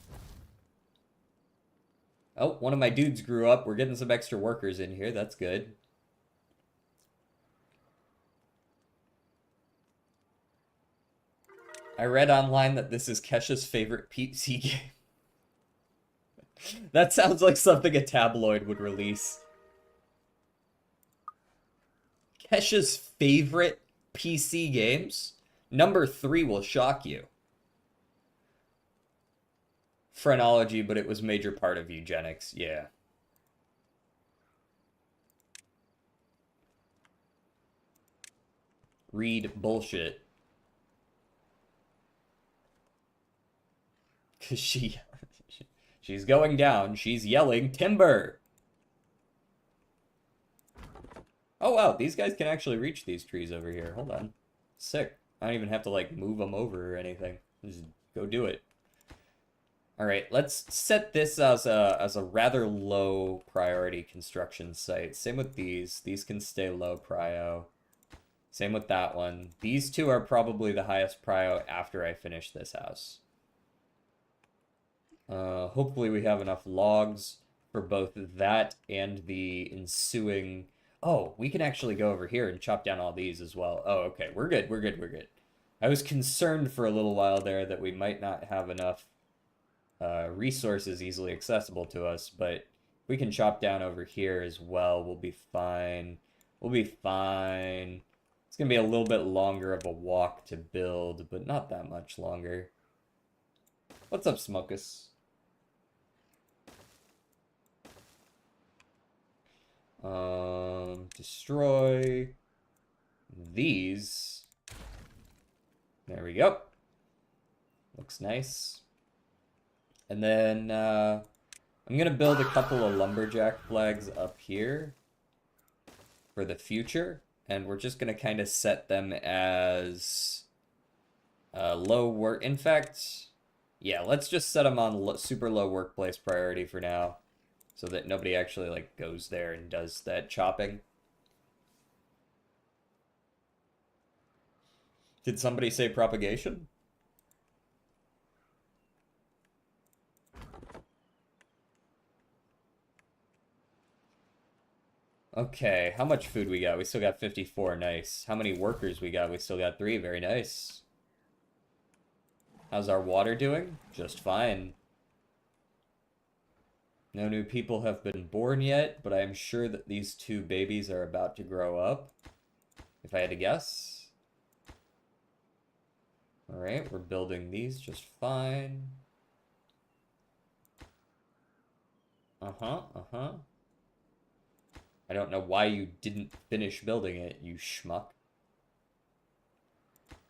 A: Oh, one of my dudes grew up. We're getting some extra workers in here. That's good. I read online that this is Kesha's favorite PC game. That sounds like something a tabloid would release. Kesha's favorite PC games? Number 3 will shock you. Phrenology, but it was major part of eugenics, yeah. Read bullshit. Cause she's going down, she's yelling, timber! Oh wow, these guys can actually reach these trees over here, hold on. Sick. I don't even have to like move them over or anything. Just go do it. Alright, let's set this as a rather low priority construction site. Same with these. These can stay low prio. Same with that one. These two are probably the highest prio after I finish this house. Hopefully we have enough logs for both that and the ensuing... Oh, we can actually go over here and chop down all these as well. Oh, okay. We're good. We're good. We're good. I was concerned for a little while there that we might not have enough resources easily accessible to us, but we can chop down over here as well. We'll be fine. We'll be fine. It's gonna be a little bit longer of a walk to build, but not that much longer. What's up, Smokus? Destroy these. There we go. Looks nice. And then I'm gonna build a couple of lumberjack flags up here for the future, and we're just gonna kind of set them as low work. In fact, yeah, let's just set them on super low workplace priority for now, so that nobody actually like goes there and does that chopping. Did somebody say propagation? Okay, how much food we got? We still got 54, nice. How many workers we got? We still got 3, very nice. How's our water doing? Just fine. No new people have been born yet, but I am sure that these 2 babies are about to grow up, if I had to guess. Alright, we're building these just fine. Uh-huh, uh-huh. I don't know why you didn't finish building it, you schmuck.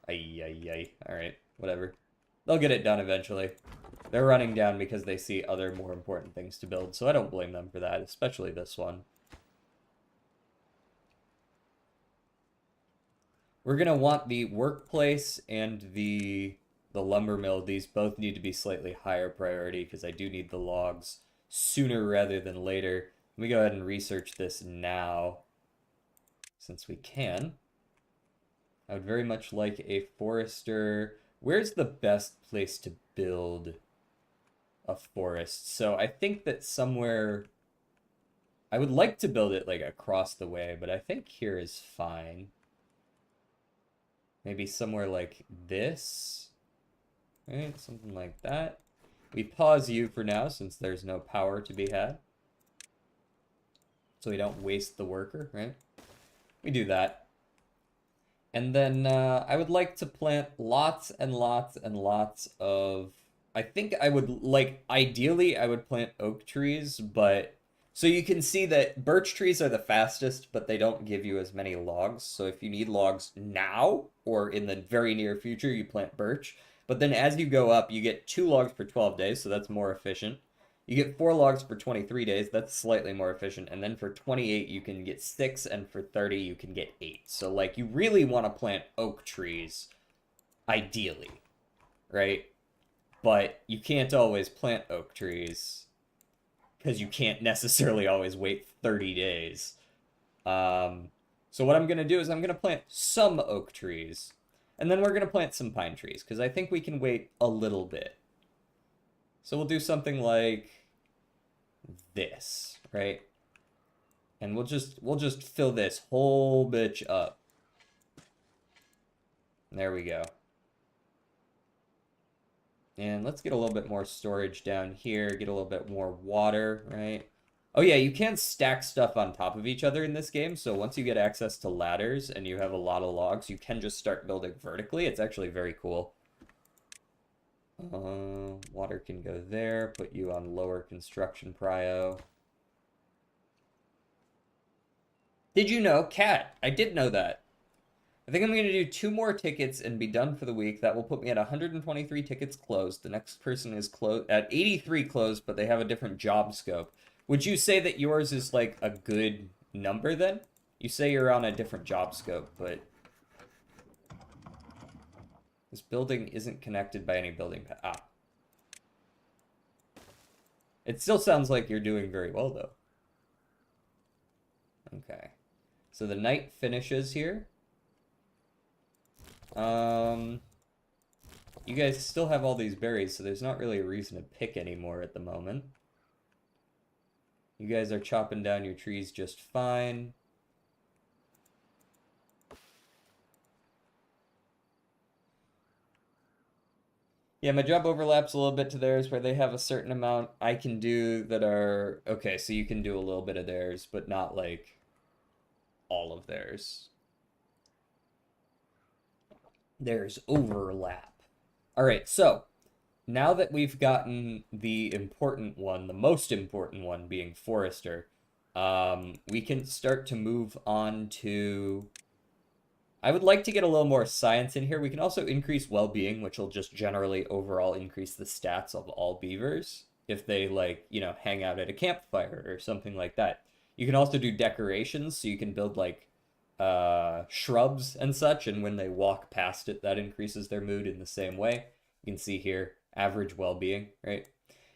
A: Ay. Alright, whatever. They'll get it done eventually. They're running down because they see other more important things to build, so I don't blame them for that, especially this one. We're gonna want the workplace and the lumber mill. These both need to be slightly higher priority because I do need the logs sooner rather than later. Let me go ahead and research this now, since we can. I would very much like a forester Where's the best place to build a forest? So I think that somewhere... I would like to build it, like, across the way, but I think here is fine. Maybe somewhere like this. Right? Something like that. We pause you for now, since there's no power to be had. So we don't waste the worker, right? We do that. And then I would like to plant lots and lots and lots of... I think I would, like, ideally I would plant oak trees, but... So you can see that birch trees are the fastest, but they don't give you as many logs. So if you need logs now, or in the very near future, you plant birch. But then as you go up, you get 2 logs per 12 days, so that's more efficient. You get 4 logs for 23 days, that's slightly more efficient. And then for 28, you can get 6, and for 30, you can get 8. So, like, you really want to plant oak trees, ideally, right? But you can't always plant oak trees, because you can't necessarily always wait 30 days. So what I'm going to do is I'm going to plant some oak trees, and then we're going to plant some pine trees, because I think we can wait a little bit. So we'll do something like this, right? And we'll just fill this whole bitch up. There we go. And let's get a little bit more storage down here, get a little bit more water, right? Oh yeah, you can stack stuff on top of each other in this game, so once you get access to ladders and you have a lot of logs, you can just start building vertically. It's actually very cool. Water can go there, put you on lower construction prio. Did you know? Cat, I did know that. I think I'm going to do 2 more tickets and be done for the week. That will put me at 123 tickets closed. The next person is at 83 closed, but they have a different job scope. Would you say that yours is like a good number then? You say you're on a different job scope, but this building isn't connected by any building path. Ah. It still sounds like you're doing very well, though. Okay. So the night finishes here. You guys still have all these berries, so there's not really a reason to pick anymore at the moment. You guys are chopping down your trees just fine. Yeah, my job overlaps a little bit to theirs, where they have a certain amount I can do that are... Okay, so you can do a little bit of theirs, but not, like, all of theirs. There's overlap. All right, so now that we've gotten the important one, the most important one being Forester, we can start to move on to... I would like to get a little more science in here. We can also increase well-being, which will just generally overall increase the stats of all beavers if they, like, you know, hang out at a campfire or something like that. You can also do decorations, so you can build, like, shrubs and such, and when they walk past it, that increases their mood in the same way. You can see here, average well-being, right?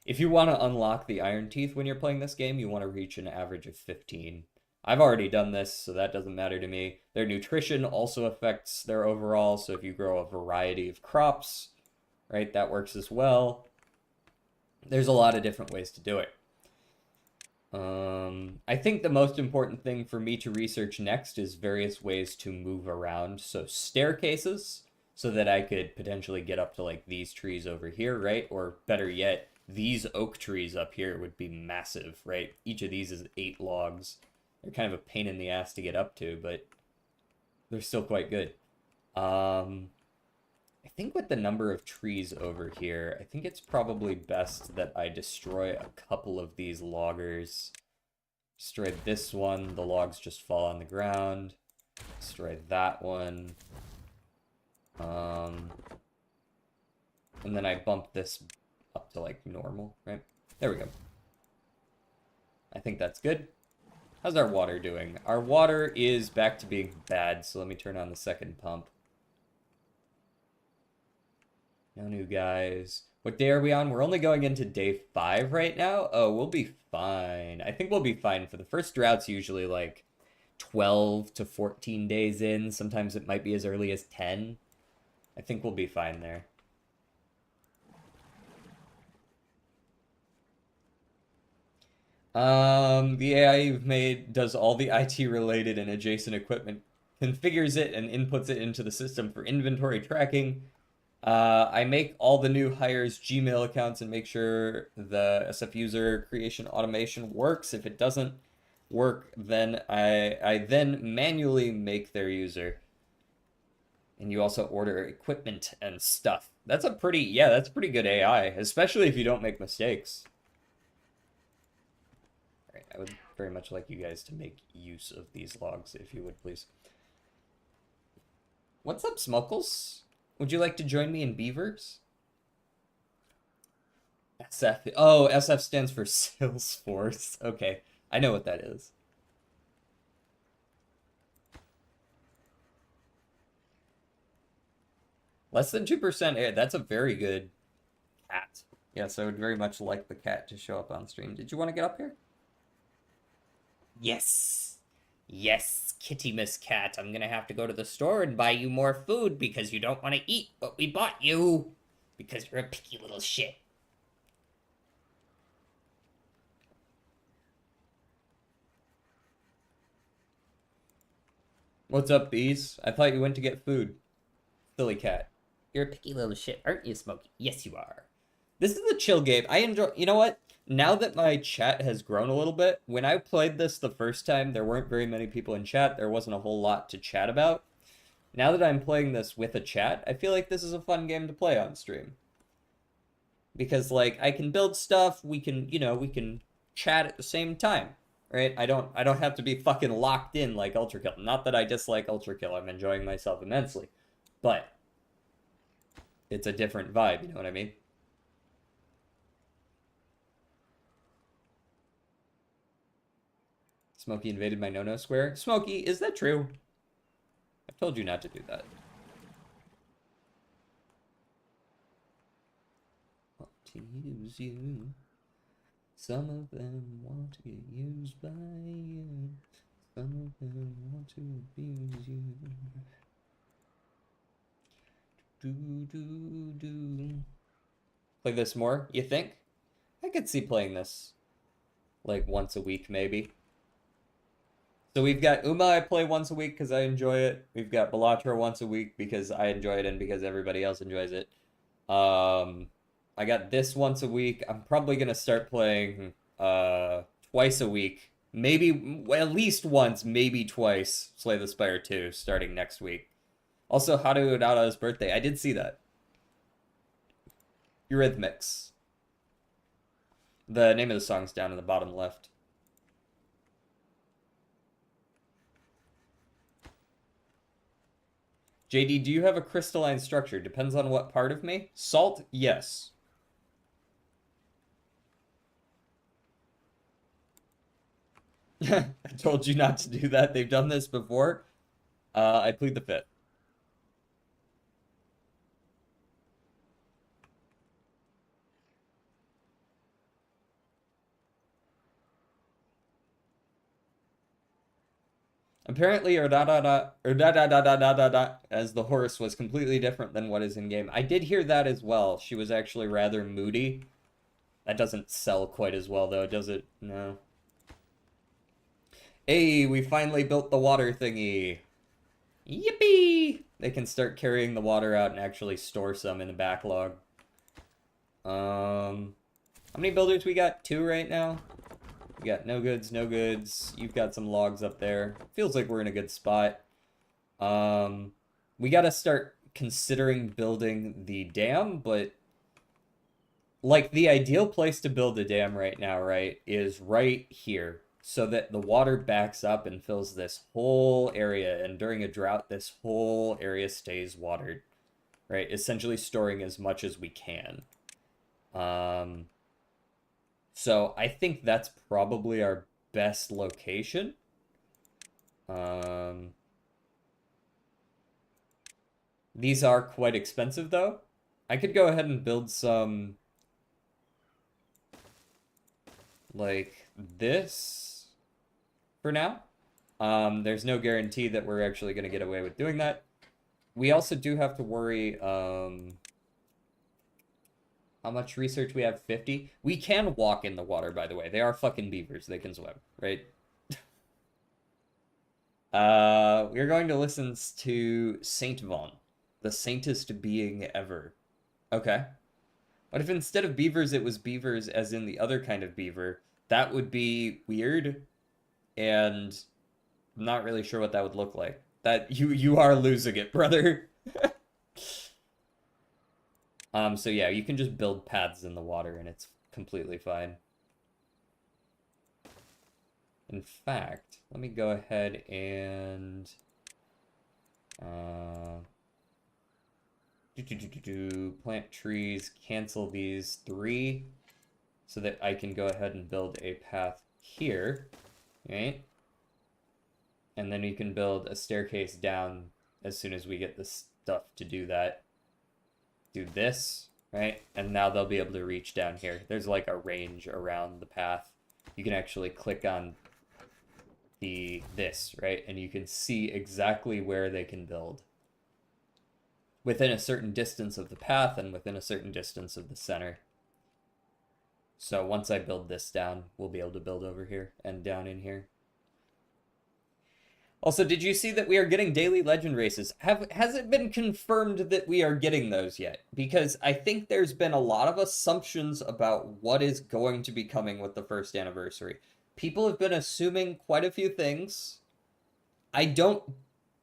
A: If you want to unlock the Iron Teeth when you're playing this game, you want to reach an average of 15. I've already done this, so that doesn't matter to me. Their nutrition also affects their overall, so if you grow a variety of crops, right, that works as well. There's a lot of different ways to do it. I think the most important thing for me to research next is various ways to move around. So staircases, so that I could potentially get up to, like, these trees over here, right? Or better yet, these oak trees up here would be massive, right? Each of these is 8 logs. They're kind of a pain in the ass to get up to, but they're still quite good. I think with the number of trees over here, I think it's probably best that I destroy a couple of these loggers. Destroy this one, the logs just fall on the ground. Destroy that one. And then I bump this up to, like, normal, right? There we go. I think that's good. How's our water doing? Our water is back to being bad, so let me turn on the second pump. No new guys. What day are we on? We're only going into day 5 right now. Oh, we'll be fine. I think we'll be fine. For the first drought's usually like 12 to 14 days in. Sometimes it might be as early as 10. I think we'll be fine there. The AI you've made does all the IT related and adjacent equipment, configures it and inputs it into the system for inventory tracking. I make all the new hires Gmail accounts and make sure the SF user creation automation works. If it doesn't work, then I then manually make their user. And you also order equipment and stuff. That's a pretty good AI, especially if you don't make mistakes. All right, I would very much like you guys to make use of these logs, if you would, please. What's up, Smuckles? Would you like to join me in Beavers? SF. Oh, SF stands for Salesforce. Okay, I know what that is. Less than 2% air. That's a very good cat. Yes, I would very much like the cat to show up on stream. Did you want to get up here? Yes. Yes, Kitty Miss Cat. I'm gonna have to go to the store and buy you more food because you don't want to eat what we bought you. Because you're a picky little shit. What's up, bees? I thought you went to get food. Silly cat. You're a picky little shit, aren't you, Smokey? Yes, you are. This is a chill game. I enjoy... You know what? Now that my chat has grown a little bit, when I played this the first time, there weren't very many people in chat. There wasn't a whole lot to chat about. Now that I'm playing this with a chat, I feel like this is a fun game to play on stream. Because, like, I can build stuff, we can, you know, we can chat at the same time, right? I don't have to be fucking locked in like Ultra Kill. Not that I dislike Ultra Kill. I'm enjoying myself immensely. But it's a different vibe, you know what I mean? Smokey invaded my no-no square. Smokey, is that true? I've told you not to do that. Want to use you. Some of them want to get used by you. Some of them want to abuse you. Do. Play this more, you think? I could see playing this like once a week, maybe. So we've got Uma I play once a week because I enjoy it. We've got Belatra once a week because I enjoy it and because everybody else enjoys it. I got this once a week. I'm probably gonna start playing twice a week. Maybe at least once, maybe twice, Slay the Spire 2 starting next week. Also, Haru Udada's birthday. I did see that. Eurythmics. The name of the song's down in the bottom left. JD, do you have a crystalline structure? Depends on what part of me. Salt, yes. I told you not to do that. They've done this before. I plead the fifth. Apparently, as the horse was completely different than what is in game. I did hear that as well. She was actually rather moody. That doesn't sell quite as well, though, does it? No. Hey, we finally built the water thingy. Yippee! They can start carrying the water out and actually store some in the backlog. How many builders we got? 2 right now? We got no goods, no goods. You've got some logs up there. Feels like we're in a good spot. We gotta start considering building the dam, but like the ideal place to build a dam right now, right, is right here, so that the water backs up and fills this whole area, and during a drought, this whole area stays watered, right? Essentially storing as much as we can. So I think that's probably our best location. These are quite expensive, though. I could go ahead and build some, like, this for now. There's no guarantee that we're actually going to get away with doing that. We also do have to worry How much research we have? 50? We can walk in the water, by the way. They are fucking beavers. They can swim, right? We're going to listen to Saint Von, the saintest being ever. Okay. What if instead of beavers, it was beavers as in the other kind of beaver? That would be weird, and I'm not really sure what that would look like. That you are losing it, brother. So yeah, you can just build paths in the water and it's completely fine. In fact, let me go ahead and plant trees, cancel these 3 so that I can go ahead and build a path here, right? And then you can build a staircase down as soon as we get the stuff to do that. Do this, right? And now they'll be able to reach down here. There's like a range around the path. You can actually click on this, right? And you can see exactly where they can build. Within a certain distance of the path and within a certain distance of the center. So once I build this down, we'll be able to build over here and down in here. Also, did you see that we are getting daily legend races? Has it been confirmed that we are getting those yet? Because I think there's been a lot of assumptions about what is going to be coming with the first anniversary. People have been assuming quite a few things. I don't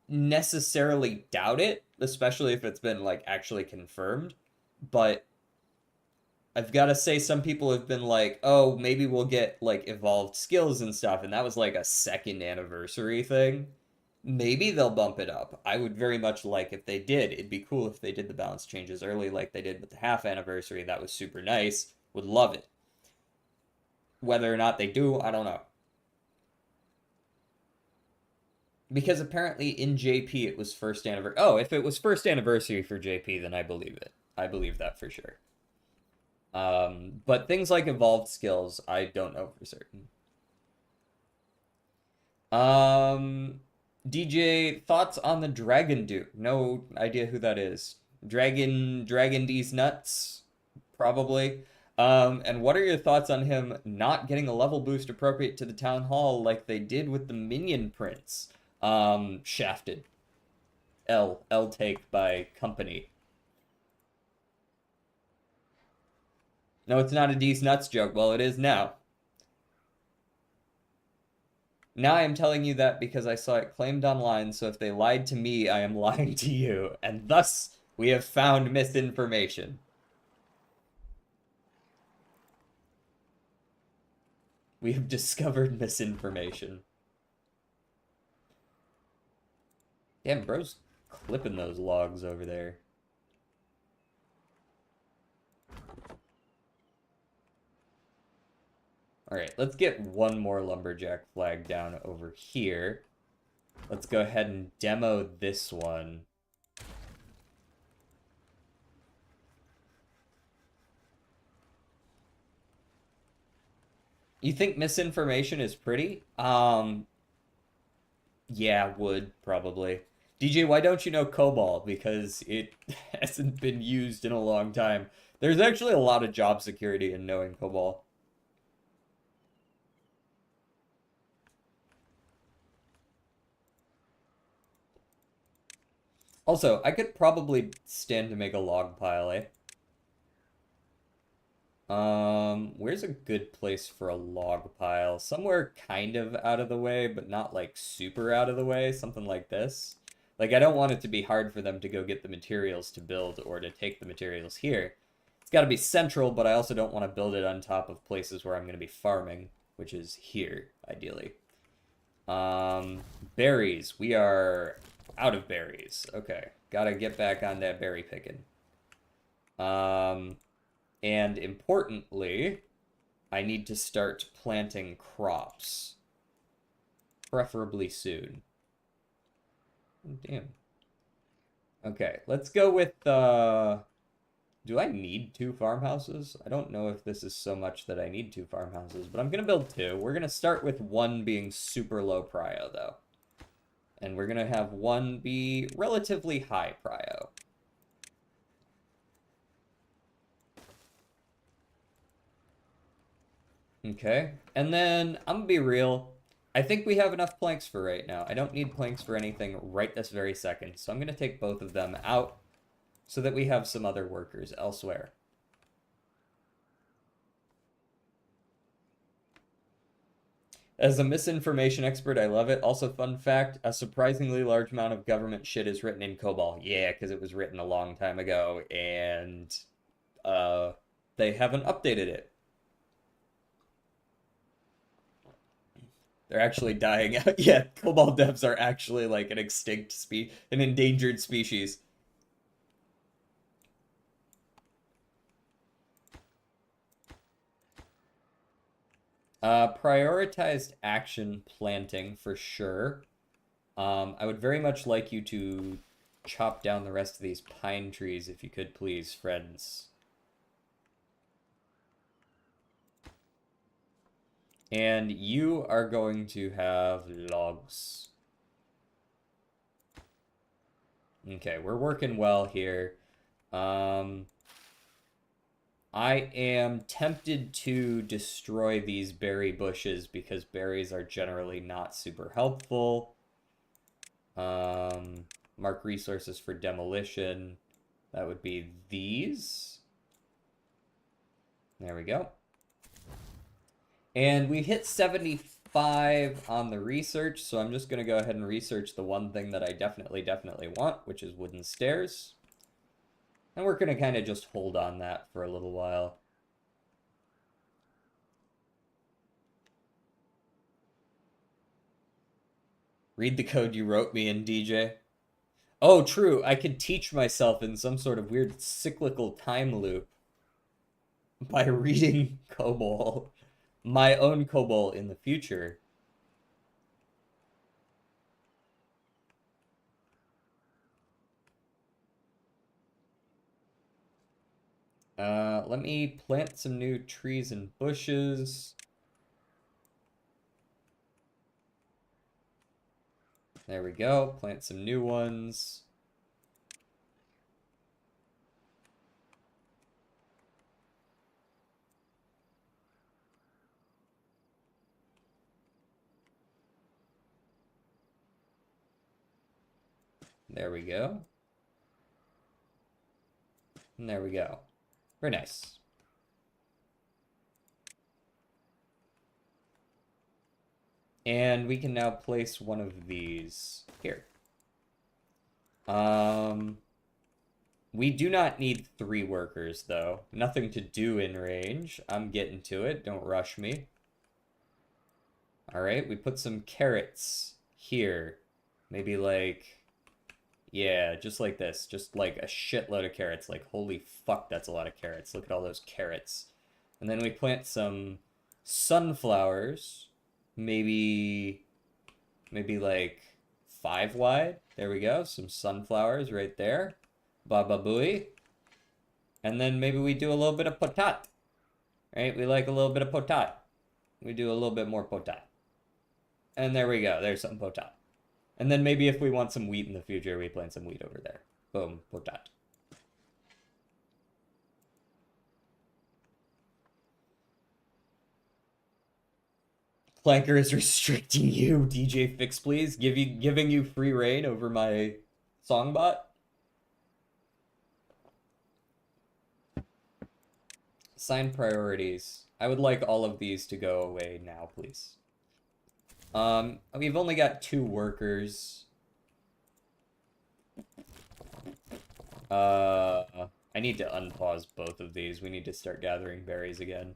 A: necessarily doubt it, especially if it's been like actually confirmed, but I've got to say some people have been like, oh, maybe we'll get like evolved skills and stuff, and that was like a second anniversary thing. Maybe they'll bump it up. I would very much like if they did. It'd be cool if they did the balance changes early like they did with the half anniversary. That was super nice. Would love it. Whether or not they do, I don't know. Because apparently in JP it was first anniversary. Oh, if it was first anniversary for JP, then I believe it. I believe that for sure. But things like evolved skills, I don't know for certain. DJ, thoughts on the Dragon Duke? No idea who that is. Dragon D's nuts? Probably. And what are your thoughts on him not getting a level boost appropriate to the town hall like they did with the Minion Prince? Shafted. L take by company. No, it's not a D's nuts joke. Well, it is now. Now I am telling you that because I saw it claimed online, so if they lied to me, I am lying to you. And thus, we have found misinformation. We have discovered misinformation. Damn, bro's clipping those logs over there. Alright, let's get one more lumberjack flag down over here. Let's go ahead and demo this one. You think misinformation is pretty? Yeah, would, probably. DJ, why don't you know COBOL? Because it hasn't been used in a long time. There's actually a lot of job security in knowing COBOL. Also, I could probably stand to make a log pile, eh? Where's a good place for a log pile? Somewhere kind of out of the way, but not like super out of the way, something like this. Like, I don't want it to be hard for them to go get the materials to build or to take the materials here. It's got to be central, but I also don't want to build it on top of places where I'm going to be farming, which is here, ideally. Berries. We are out of berries. Okay. Gotta get back on that berry picking. And importantly, I need to start planting crops. Preferably soon. Damn. Okay, let's go with, do I need 2 farmhouses? I don't know if this is so much that I need 2 farmhouses, but I'm gonna build 2. We're gonna start with 1 being super low prio, though. And we're gonna have 1 be relatively high prio. Okay. And then, I'm gonna be real. I think we have enough planks for right now. I don't need planks for anything right this very second. So I'm gonna take both of them out so that we have some other workers elsewhere. As a misinformation expert, I love it. Also, fun fact, a surprisingly large amount of government shit is written in COBOL. Yeah, because it was written a long time ago, and uh, they haven't updated it. They're actually dying out. Yeah, COBOL devs are actually like an extinct an endangered species. Prioritized action planting for sure. I would very much like you to chop down the rest of these pine trees if you could, please, friends. And you are going to have logs. Okay, we're working well here. I am tempted to destroy these berry bushes because berries are generally not super helpful. Mark resources for demolition. That would be these. There we go. And we hit 75 on the research, so I'm just going to go ahead and research the one thing that I definitely want, which is wooden stairs. And we're going to kind of just hold on that for a little while. Read the code you wrote me in, DJ. Oh, true. I could teach myself in some sort of weird cyclical time loop by reading COBOL. My own COBOL in the future. Let me plant some new trees and bushes. There we go. Plant some new ones. There we go. And there we go. Very nice. And we can now place one of these here. We do not need 3 workers, though. Nothing to do in range. I'm getting to it. Don't rush me. Alright, we put some carrots here. Maybe like... Yeah, just like this. Just like a shitload of carrots. Like, holy fuck, that's a lot of carrots. Look at all those carrots. And then we plant some sunflowers. Maybe like 5 wide. There we go. Some sunflowers right there. Baba booey. And then maybe we do a little bit of potat. Right? We like a little bit of potat. We do a little bit more potat. And there we go. There's some potat. And then maybe if we want some wheat in the future, we plant some wheat over there. Boom, potat. Planker is restricting you, DJ Fix, please. Giving you free reign over my songbot. Assign priorities. I would like all of these to go away now, please. We've only got 2 workers. I need to unpause both of these. We need to start gathering berries again.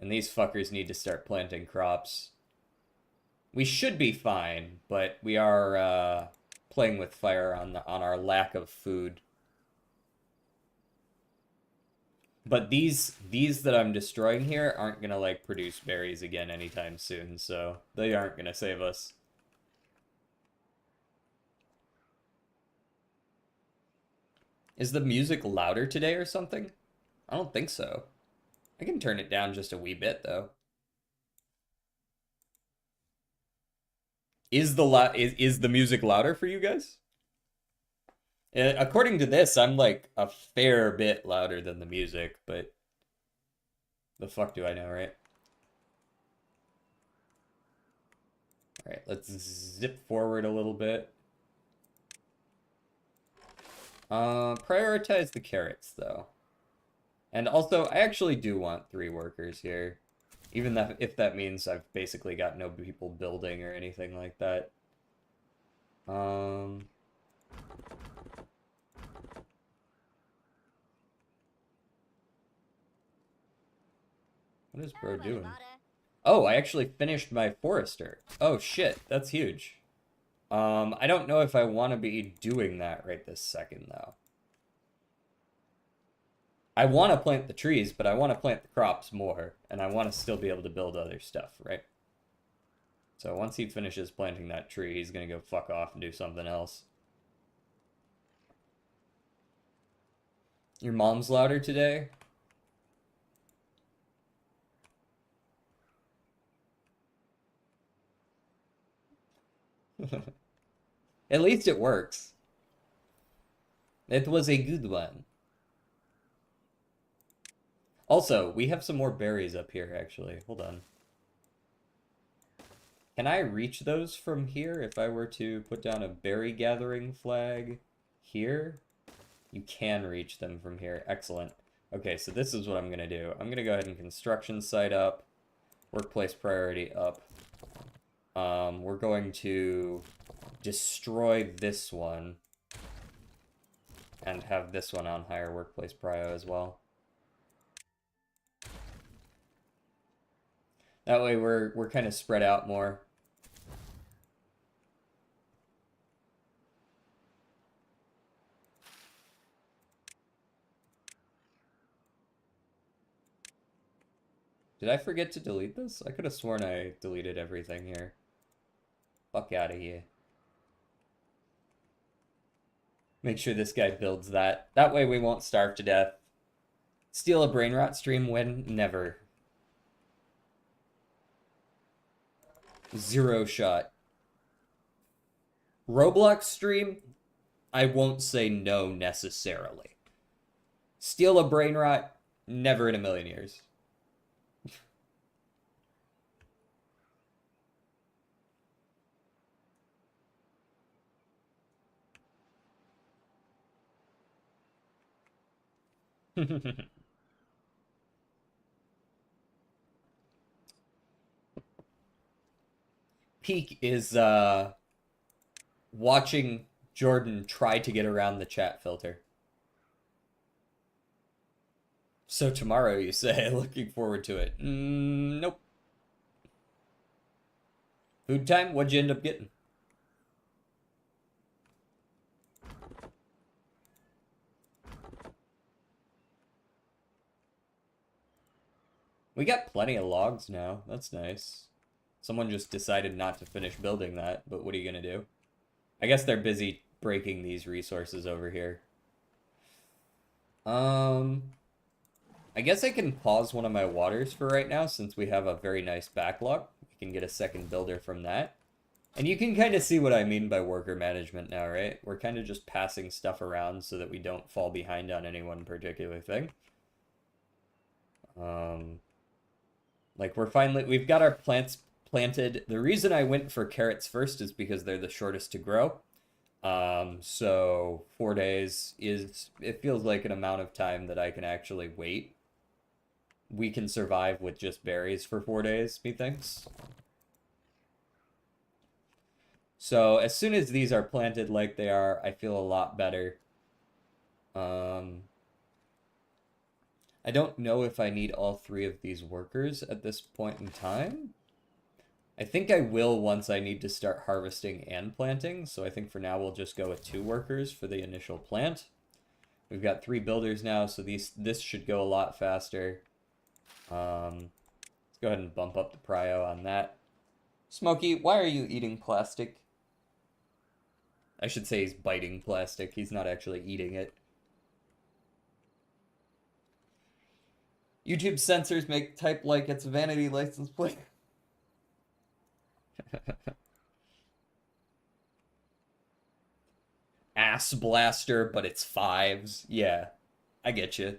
A: And these fuckers need to start planting crops. We should be fine, but we are playing with fire on our lack of food. But these that I'm destroying here aren't gonna like produce berries again anytime soon, so they aren't gonna save us. Is the music louder today or something? I don't think so. I can turn it down just a wee bit though. Is the music louder for you guys? According to this, I'm like a fair bit louder than the music, but the fuck do I know, right? Alright, let's zip forward a little bit. Prioritize the carrots, though. And also, I actually do want 3 workers here. Even if that means I've basically got no people building or anything like that. What is bro doing? Oh, I actually finished my forester. Oh shit, that's huge. I don't know if I want to be doing that right this second, though. I want to plant the trees, but I want to plant the crops more, and I want to still be able to build other stuff, right? So once he finishes planting that tree, he's going to go fuck off and do something else. Your mom's louder today? At least it works. It was a good one. Also, we have some more berries up here, actually. Hold on. Can I reach those from here if I were to put down a berry gathering flag here? You can reach them from here. Excellent. Okay, so this is what I'm going to do. I'm going to go ahead and construction site up, workplace priority up. We're going to destroy this one and have this one on higher workplace prio as well. That way we're kind of spread out more. Did I forget to delete this? I could have sworn I deleted everything here. Fuck out of here. Make sure this guy builds that. That way we won't starve to death. Steal a brain rot stream when? Never. 0 shot. Roblox stream? I won't say no necessarily. Steal a brain rot? Never in a million years. Peak is watching Jordan try to get around the chat filter. So tomorrow, you say? Looking forward to it. Nope. Food time? What'd you end up getting? We got plenty of logs now. That's nice. Someone just decided not to finish building that, but what are you gonna do? I guess they're busy breaking these resources over here. I guess I can pause one of my waters for right now since we have a very nice backlog. We can get a second builder from that. And you can kind of see what I mean by worker management now, right? We're kind of just passing stuff around so that we don't fall behind on any one particular thing. Like we've got our plants planted. The reason I went for carrots first is because they're the shortest to grow. So 4 days it feels like an amount of time that I can actually wait. We can survive with just berries for 4 days, methinks. So as soon as these are planted like they are, I feel a lot better. I don't know if I need all 3 of these workers at this point in time. I think I will once I need to start harvesting and planting, so I think for now we'll just go with 2 workers for the initial plant. We've got 3 builders now, so this should go a lot faster. Let's go ahead and bump up the prio on that. Smokey, why are you eating plastic? I should say he's biting plastic. He's not actually eating it. YouTube censors make type like it's vanity license plate. Ass blaster, but it's 5s. Yeah, I get you.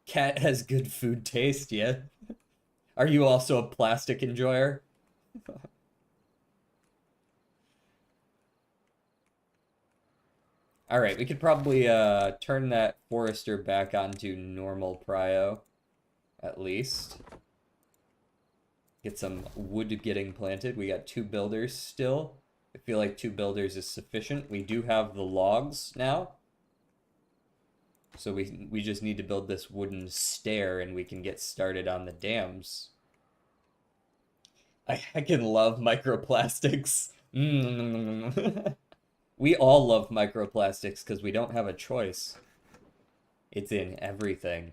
A: Cat has good food taste, yeah. Are you also a plastic enjoyer? All right, we could probably turn that forester back onto normal prio, at least. Get some wood getting planted. We got 2 builders still. I feel like 2 builders is sufficient. We do have the logs now. So we just need to build this wooden stair and we can get started on the dams. I can love microplastics. We all love microplastics because we don't have a choice. It's in everything.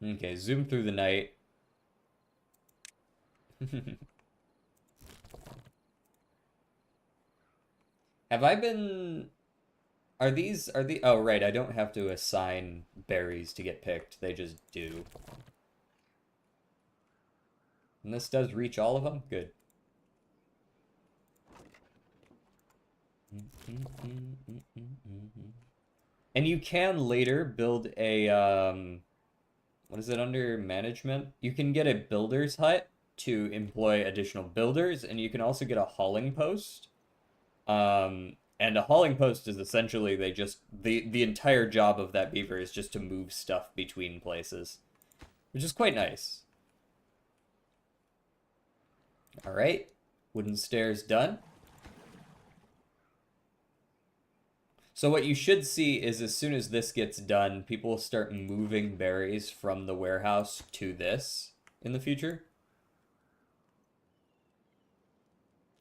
A: Okay, zoom through the night. Have I been... Are the... Oh, right, I don't have to assign berries to get picked. They just do. And this does reach all of them? Good. And you can later build a, what is it under management? You can get a builder's hut to employ additional builders, and you can also get a hauling post. And a hauling post is essentially the entire job of that beaver is just to move stuff between places, which is quite nice. All right, wooden stairs done. So what you should see is as soon as this gets done, people will start moving berries from the warehouse to this in the future.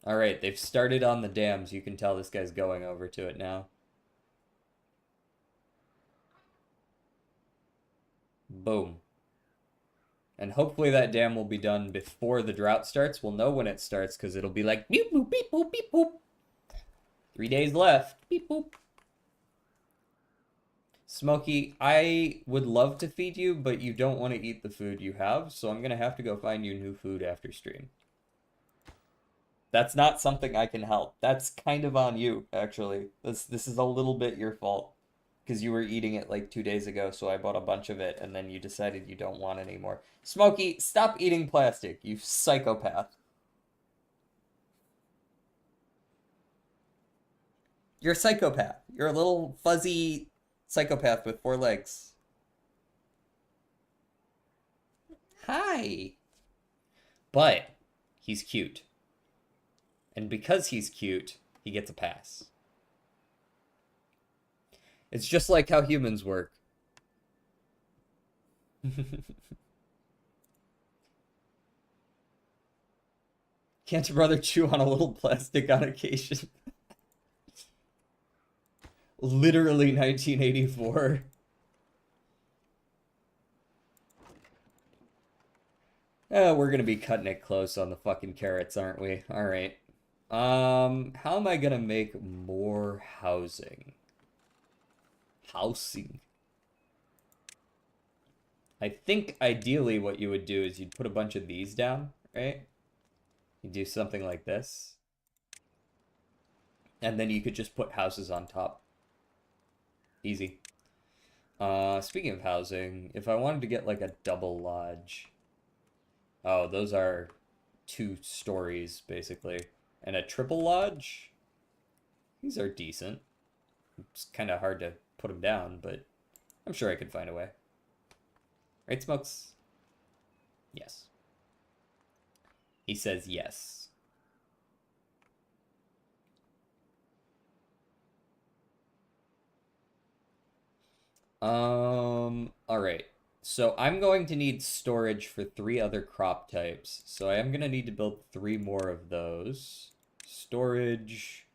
A: All right, they've started on the dams. You can tell this guy's going over to it now. Boom. And hopefully that dam will be done before the drought starts. We'll know when it starts because it'll be like beep boop beep boop beep boop. 3 days left. Beep boop. Smokey, I would love to feed you, but you don't want to eat the food you have, so I'm gonna have to go find you new food after stream. That's not something I can help. That's kind of on you, actually. This is a little bit your fault. Because you were eating it like 2 days ago, so I bought a bunch of it, and then you decided you don't want any more. Smokey, stop eating plastic, you psychopath. You're a psychopath. You're a little fuzzy psychopath with 4 legs. Hi. But he's cute. And because he's cute, he gets a pass. It's just like how humans work. Can't your brother chew on a little plastic on occasion? Literally 1984. We're gonna be cutting it close on the fucking carrots, aren't we? Alright. How am I gonna make more housing? Housing. I think ideally what you would do is you'd put a bunch of these down, right? You do something like this. And then you could just put houses on top. Easy. Speaking of housing, if I wanted to get like a double lodge. Oh, those are 2 stories, basically. And a triple lodge? These are decent. It's kind of hard to put them down, but I'm sure I could find a way. Right, Smokes? Yes. He says yes. Alright. So I'm going to need storage for 3 other crop types. So I am going to need to build 3 more of those. Storage,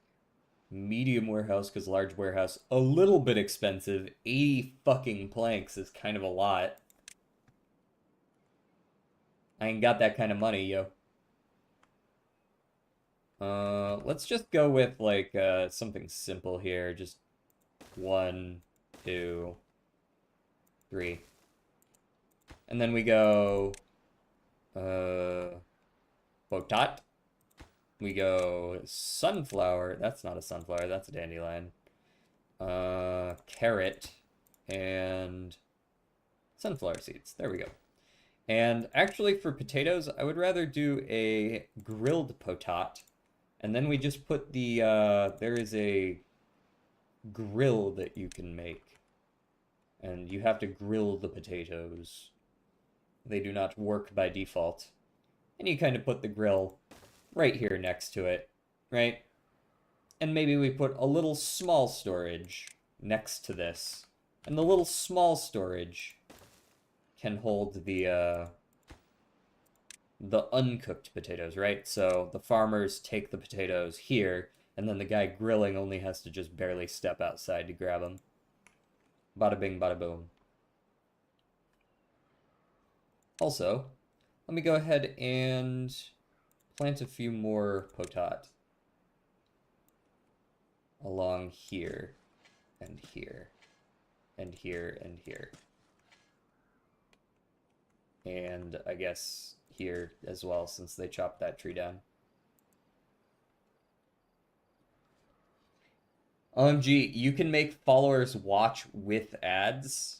A: medium warehouse, because large warehouse, a little bit expensive. 80 fucking planks is kind of a lot. I ain't got that kind of money, yo. Let's just go with, like, something simple here. Just 1, 2, 3. And then we go, potat. We go sunflower. That's not a sunflower, that's a dandelion. Carrot and sunflower seeds. There we go. And actually for potatoes, I would rather do a grilled potat. And then we just put the, there is a grill that you can make. And you have to grill the potatoes. They do not work by default. And you kind of put the grill right here next to it, right? And maybe we put a little small storage next to this. And the little small storage can hold the uncooked potatoes, right? So the farmers take the potatoes here, and then the guy grilling only has to just barely step outside to grab them. Bada bing, bada boom. Also, let me go ahead and plant a few more potat along here, and here, and here, and here. And I guess here as well, since they chopped that tree down. OMG, you can make followers watch with ads?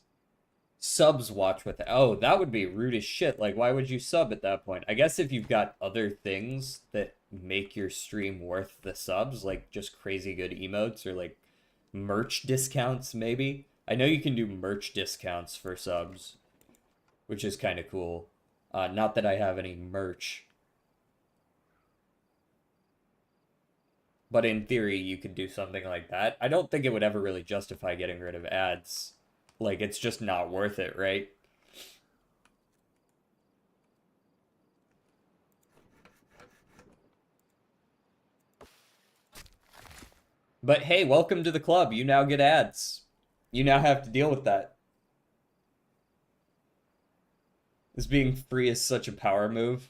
A: Subs watch with... Oh, that would be rude as shit. Like, why would you sub at that point? I guess if you've got other things that make your stream worth the subs, like just crazy good emotes or like merch discounts, maybe. I know you can do merch discounts for subs, which is kind of cool. Not that I have any merch. But in theory, you could do something like that. I don't think it would ever really justify getting rid of ads. Like, it's just not worth it, right? But hey, welcome to the club. You now get ads. You now have to deal with that. This being free is such a power move.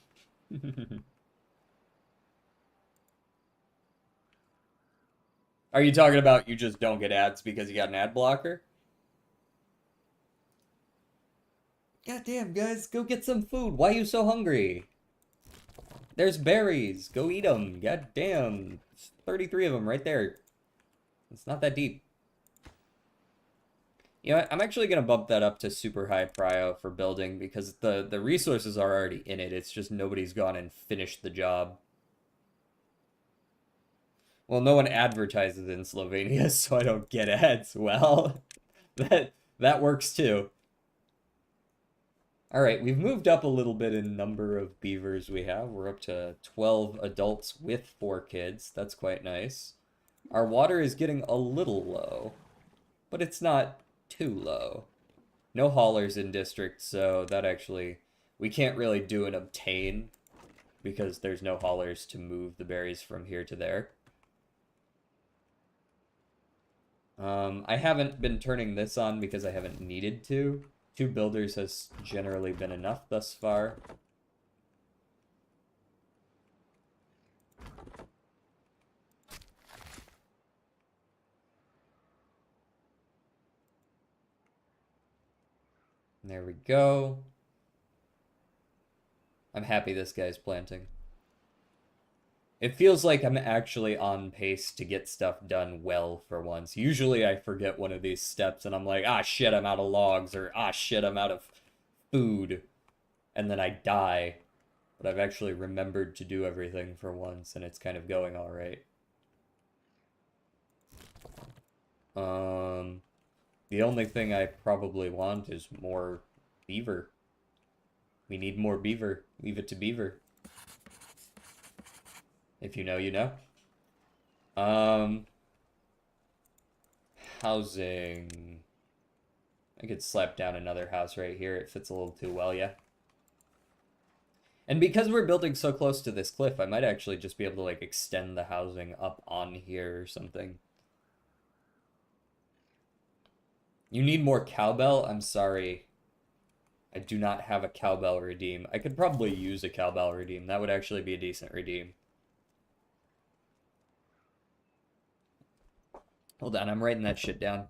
A: Are you talking about you just don't get ads because you got an ad blocker? God damn, guys, go get some food. Why are you so hungry? There's berries. Go eat them. God damn. There's 33 of them right there. It's not that deep. You know what? I'm actually going to bump that up to super high prio for building because the resources are already in it. It's just nobody's gone and finished the job. Well, no one advertises in Slovenia, so I don't get ads. Well, that works too. All right, we've moved up a little bit in number of beavers we have. We're up to 12 adults with 4 kids. That's quite nice. Our water is getting a little low, but it's not too low. No haulers in district, so that actually... We can't really do an obtain because there's no haulers to move the berries from here to there. I haven't been turning this on because I haven't needed to. 2 builders has generally been enough thus far. There we go. I'm happy this guy's planting. It feels like I'm actually on pace to get stuff done well for once. Usually I forget one of these steps and I'm like, ah shit, I'm out of logs, or ah shit, I'm out of food. And then I die. But I've actually remembered to do everything for once and it's kind of going alright. The only thing I probably want is more beaver. We need more beaver. Leave it to beaver. If you know, you know. Housing. I could slap down another house right here. It fits a little too well, yeah. And because we're building so close to this cliff, I might actually just be able to, like, extend the housing up on here or something. You need more cowbell? I'm sorry. I do not have a cowbell redeem. I could probably use a cowbell redeem. That would actually be a decent redeem. Hold on, I'm writing that shit down.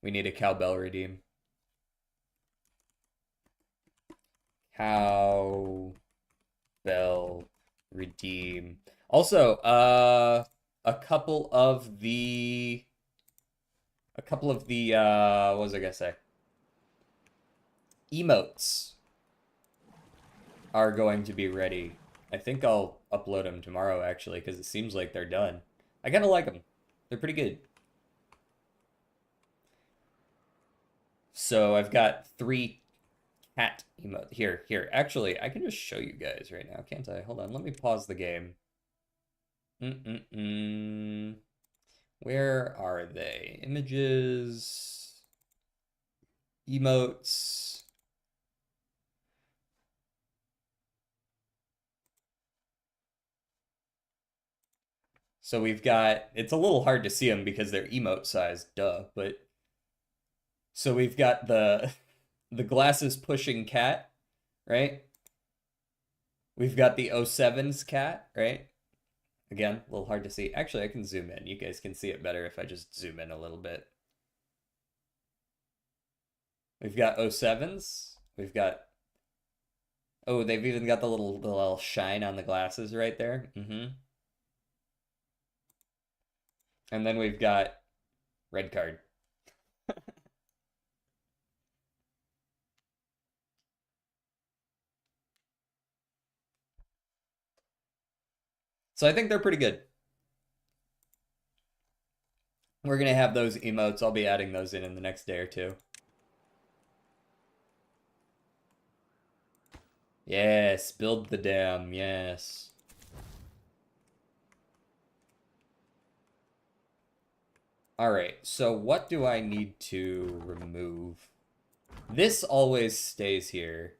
A: We need a cowbell redeem. Cowbell redeem. Also, a couple of the what was I gonna say? emotes are going to be ready. I think I'll upload them tomorrow, actually, because it seems like they're done. I kind of like them. They're pretty good. So I've got 3 cat emote. Here. Actually, I can just show you guys right now, can't I? Hold on, let me pause the game. Where are they? Images, emotes. So we've got, it's a little hard to see them because they're emote sized, duh, but so we've got the glasses pushing cat, right? We've got the '07's cat, right? Again, a little hard to see. Actually, I can zoom in. You guys can see it better if I just zoom in a little bit. We've got '07's. We've got, oh, they've even got the little shine on the glasses right there. And then we've got red card. So I think they're pretty good. We're gonna have those emotes. I'll be adding those in the next day or two. Yes, build the dam. Yes. All right. So what do I need to remove? This always stays here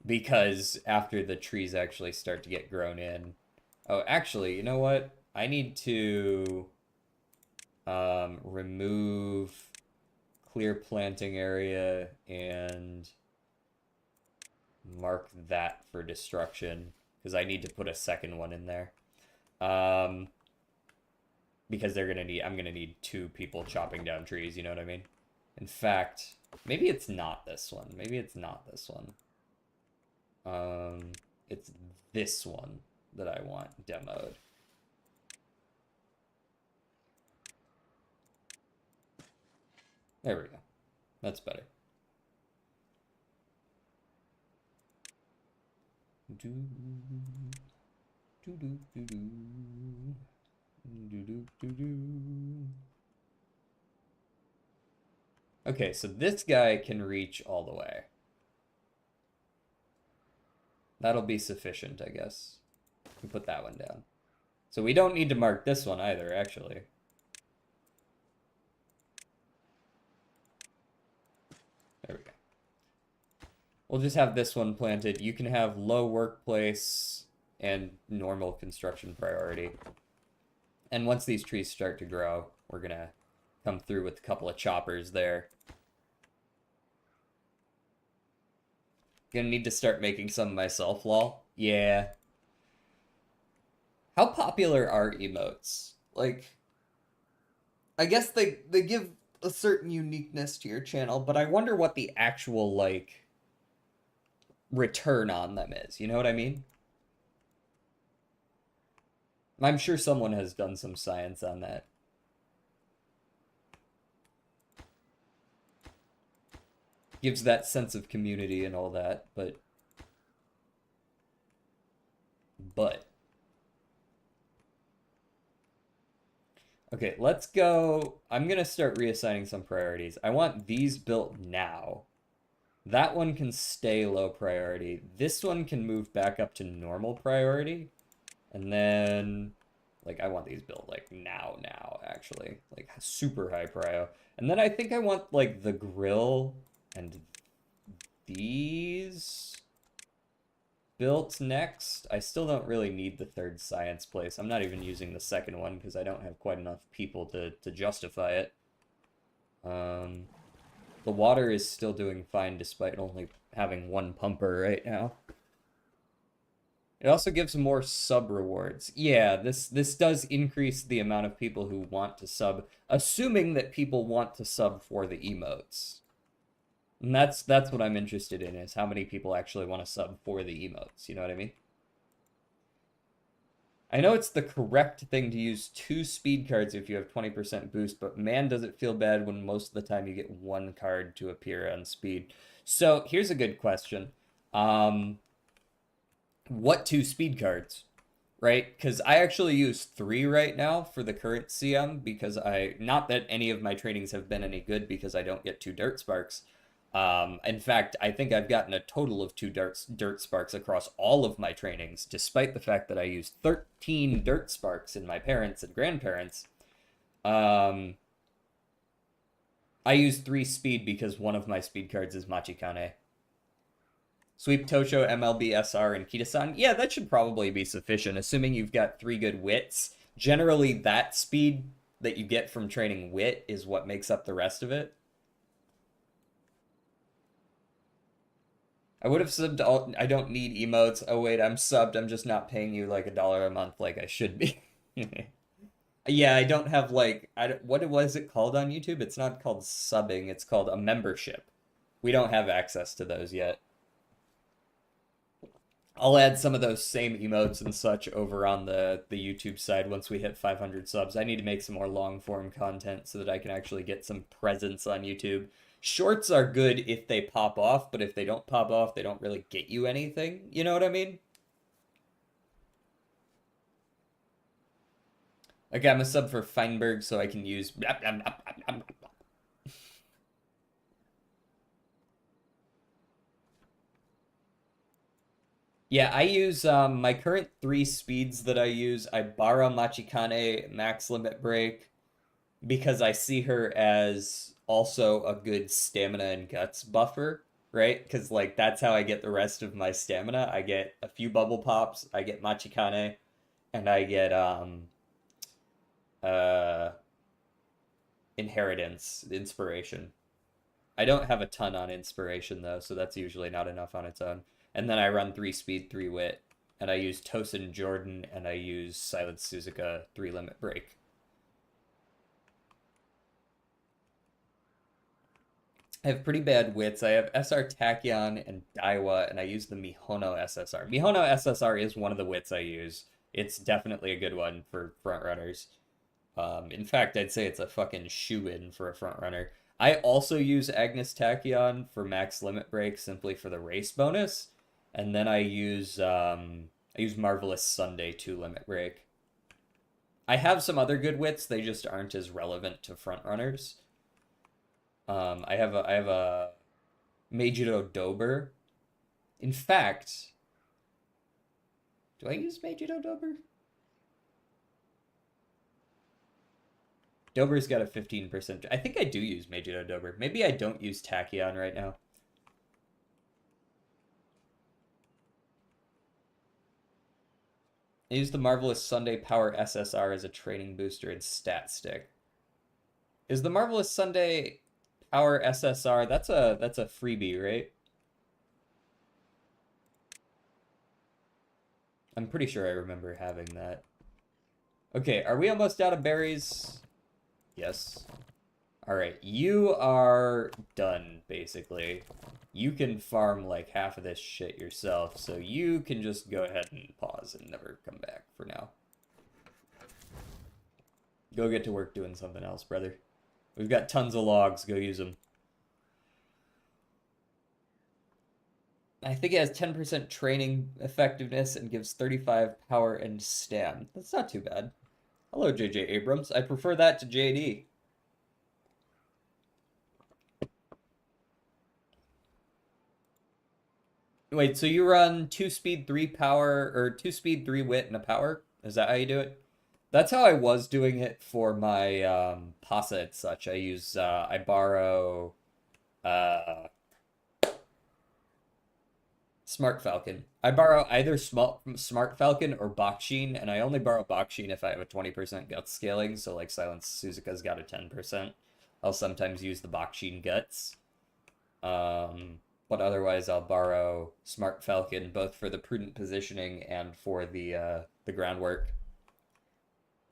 A: because after the trees actually start to get grown in. Oh, actually, you know what? I need to remove clear planting area and mark that for destruction because I need to put a second one in there. Because I'm gonna need 2 people chopping down trees, you know what I mean? In fact, maybe it's not this one. Maybe it's not this one. It's this one that I want demoed. There we go. That's better. Okay, so this guy can reach all the way. That'll be sufficient, I guess. We put that one down. So we don't need to mark this one either, actually. There we go. We'll just have this one planted. You can have low workplace and normal construction priority. And once these trees start to grow, we're gonna come through with a couple of choppers there. Gonna need to start making some myself, lol. Yeah. How popular are emotes? Like, I guess they give a certain uniqueness to your channel, but I wonder what the actual, like, return on them is. You know what I mean? I'm sure someone has done some science on that. Gives that sense of community and all that, but okay, let's go. I'm gonna start reassigning some priorities. I want these built now. That one can stay low priority. This one can move back up to normal priority. And then, like, I want these built, like, now, actually. Like, super high prio. And then I think I want, like, the grill and these built next. I still don't really need the 3rd science place. I'm not even using the 2nd one because I don't have quite enough people to justify it. The water is still doing fine despite only having 1 pumper right now. It also gives more sub rewards. Yeah, this does increase the amount of people who want to sub, assuming that people want to sub for the emotes. And that's what I'm interested in, is how many people actually want to sub for the emotes. You know what I mean? I know it's the correct thing to use 2 speed cards if you have 20% boost, but man, does it feel bad when most of the time you get 1 card to appear on speed. So here's a good question. Um, what 2 speed cards? Right? Because I actually use 3 right now for the current CM because not that any of my trainings have been any good because I don't get 2 dirt sparks. In fact, I think I've gotten a total of 2 dirt sparks across all of my trainings, despite the fact that I used 13 dirt sparks in my parents and grandparents. Um, I use 3 speed because one of my speed cards is Machikane. Sweep Tosho, MLB, SR, and Kitasan. Yeah, that should probably be sufficient, assuming you've got 3 good wits. Generally, that speed that you get from training wit is what makes up the rest of it. I would have subbed all. I don't need emotes. Oh, wait, I'm subbed. I'm just not paying you like $1 a month like I should be. Yeah, I don't have like. What was it called on YouTube? It's not called subbing, it's called a membership. We don't have access to those yet. I'll add some of those same emotes and such over on the YouTube side once we hit 500 subs. I need to make some more long form content so that I can actually get some presence on YouTube. Shorts are good if they pop off, but if they don't pop off, they don't really get you anything. You know what I mean? Like I'm a sub for Feinberg, so I can use. Yeah, I use my current 3 speeds that I use. I borrow Machikane Max Limit Break because I see her as also a good stamina and guts buffer, right? Because like that's how I get the rest of my stamina. I get a few bubble pops, I get Machikane, and I get uh inheritance, inspiration. I don't have a ton on inspiration though, so that's usually not enough on its own. And then I run 3 speed, 3 wit, and I use Tosin Jordan and I use Silence Suzuka 3 limit break. I have pretty bad wits. I have SR Tachyon and Daiwa, and I use the Mihono SSR. Mihono SSR is one of the wits I use. It's definitely a good one for front runners. In fact, I'd say it's a fucking shoe-in for a front runner. I also use Agnes Tachyon for max limit break simply for the race bonus, and then I use Marvelous Sunday 2 limit break. I have some other good wits, they just aren't as relevant to front runners. I have a Meijiro Dober. In fact, do I use Meijiro Dober? Dober's got a 15%. I think I do use Meijiro Dober. Maybe I don't use Tachyon right now. I use the Marvelous Sunday Power SSR as a training booster and stat stick. Is the Marvelous Sunday Power SSR, that's a freebie, right? I'm pretty sure I remember having that. Okay, are we almost out of berries? Yes. All right, you are done, basically. You can farm like half of this shit yourself, so you can just go ahead and pause and never come back for now. Go get to work doing something else, brother. We've got tons of logs, go use them. I think it has 10% training effectiveness and gives 35 power and stam. That's not too bad. Hello, JJ Abrams. I prefer that to JD. Wait, so you run 2 speed, 3 power, or 2 speed, 3 wit, and a power? Is that how you do it? That's how I was doing it for my Pasa and such. I borrow uh, Smart Falcon. I borrow either Smart Falcon or Bakshin, and I only borrow Bakshin if I have a 20% guts scaling, so like Silence Suzuka's got a 10%. I'll sometimes use the Bakshin guts. But otherwise I'll borrow Smart Falcon both for the prudent positioning and for the groundwork.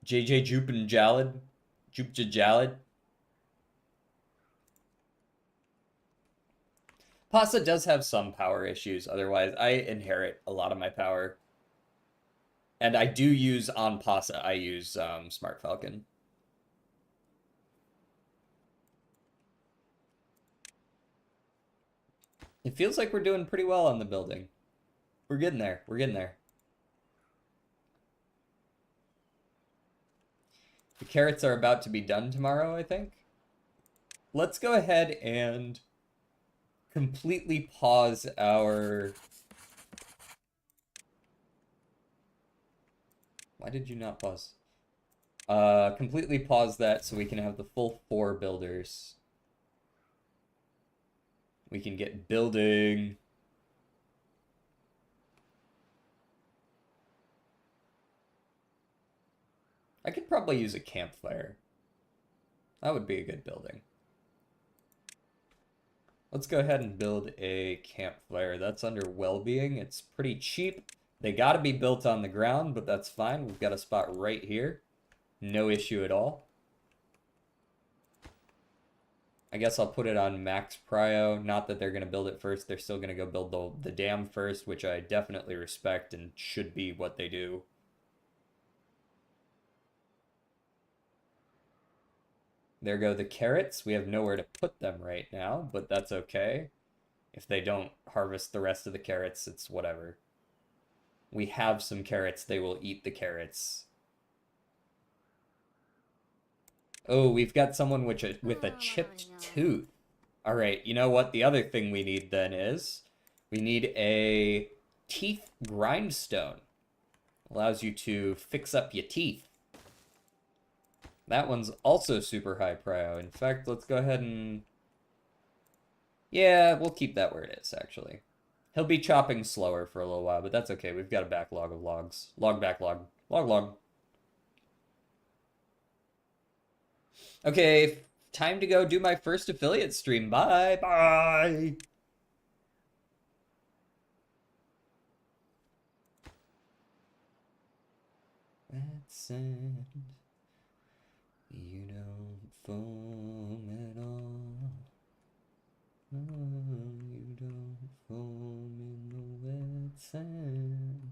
A: JJ Jupe and Jalad. Jupe Jalad. Pasa does have some power issues, otherwise I inherit a lot of my power. And I do use on Pasa, I use Smart Falcon. It feels like we're doing pretty well on the building. We're getting there. We're getting there. The carrots are about to be done tomorrow, I think. Let's go ahead and completely pause our... Why did you not pause? Completely pause that so we can have the full 4 builders. We can get building. I could probably use a campfire. That would be a good building. Let's go ahead and build a campfire. That's under well-being. It's pretty cheap. They gotta be built on the ground, but that's fine. We've got a spot right here. No issue at all. I guess I'll put it on max prio. Not that they're going to build it first. They're still going to go build the dam first, which I definitely respect and should be what they do. There go the carrots. We have nowhere to put them right now, but that's okay. If they don't harvest the rest of the carrots, it's whatever. We have some carrots. They will eat the carrots. Oh, we've got someone with a chipped tooth. All right, you know what? The other thing we need then is we need a teeth grindstone. Allows you to fix up your teeth. That one's also super high prio. In fact, let's go ahead and... Yeah, we'll keep that where it is, actually. He'll be chopping slower for a little while, but that's okay. We've got a backlog of logs. Log backlog. Log. Okay, time to go do my first affiliate stream. Bye. Bye. That's it. You don't foam at all. No, you don't foam in the wet sand.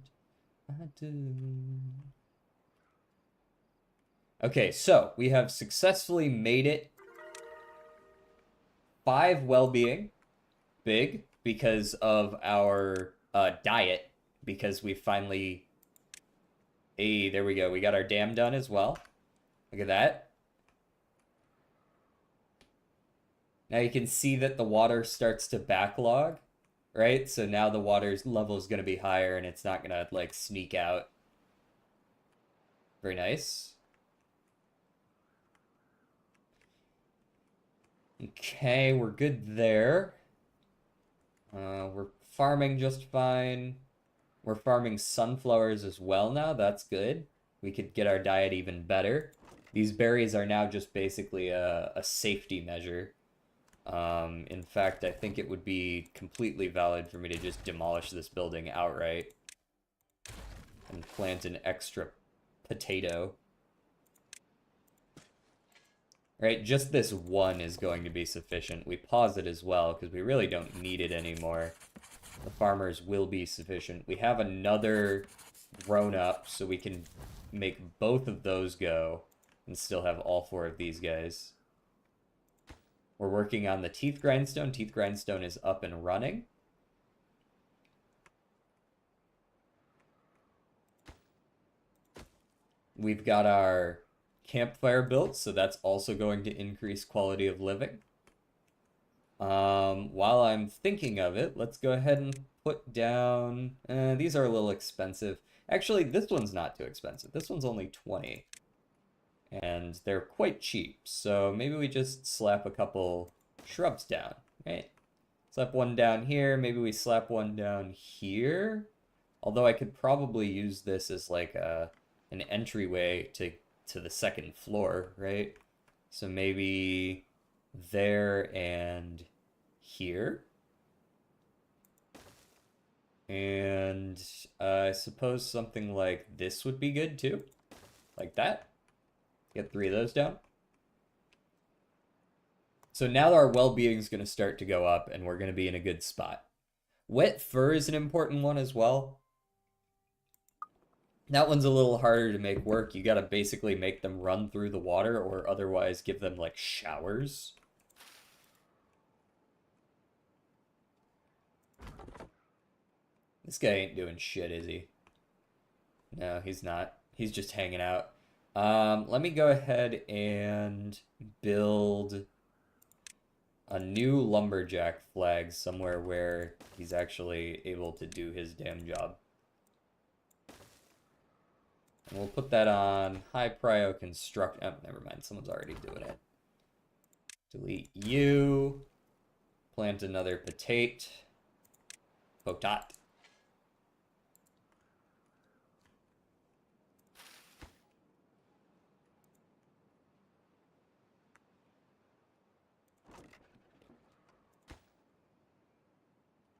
A: I do. Okay, so we have successfully made it 5 well-being. Big, because of our diet, because we finally... Hey, there we go. We got our dam done as well. Look at that. Now you can see that the water starts to backlog, right? So now the water's level is going to be higher and it's not going to, like, sneak out. Very nice. Okay, we're good there. We're farming just fine. We're farming sunflowers as well now. That's good. We could get our diet even better. These berries are now just basically a safety measure. In fact, I think it would be completely valid for me to just demolish this building outright and plant an extra potato. Right, just this one is going to be sufficient. We pause it as well because we really don't need it anymore. The farmers will be sufficient. We have another grown up, so we can make both of those go and still have all 4 of these guys. We're working on the teeth grindstone. Teeth grindstone is up and running. We've got our campfire built, so that's also going to increase quality of living. While I'm thinking of it, let's go ahead and put down... these are a little expensive. Actually, this one's not too expensive. This one's only 20. And they're quite cheap, so maybe we just slap a couple shrubs down, right? Slap one down here, maybe we slap one down here. Although I could probably use this as like an entryway to the second floor, right? So maybe there and here. And I suppose something like this would be good too. Like that. Get 3 of those down. So now our well-being is going to start to go up and we're going to be in a good spot. Wet fur is an important one as well. That one's a little harder to make work. You gotta basically make them run through the water or otherwise give them like showers. This guy ain't doing shit, is he? No, he's not. He's just hanging out. Let me go ahead and build a new lumberjack flag somewhere where he's actually able to do his damn job. And we'll put that on high prio construct. Oh, never mind. Someone's already doing it. Delete you. Plant another potato. Potat.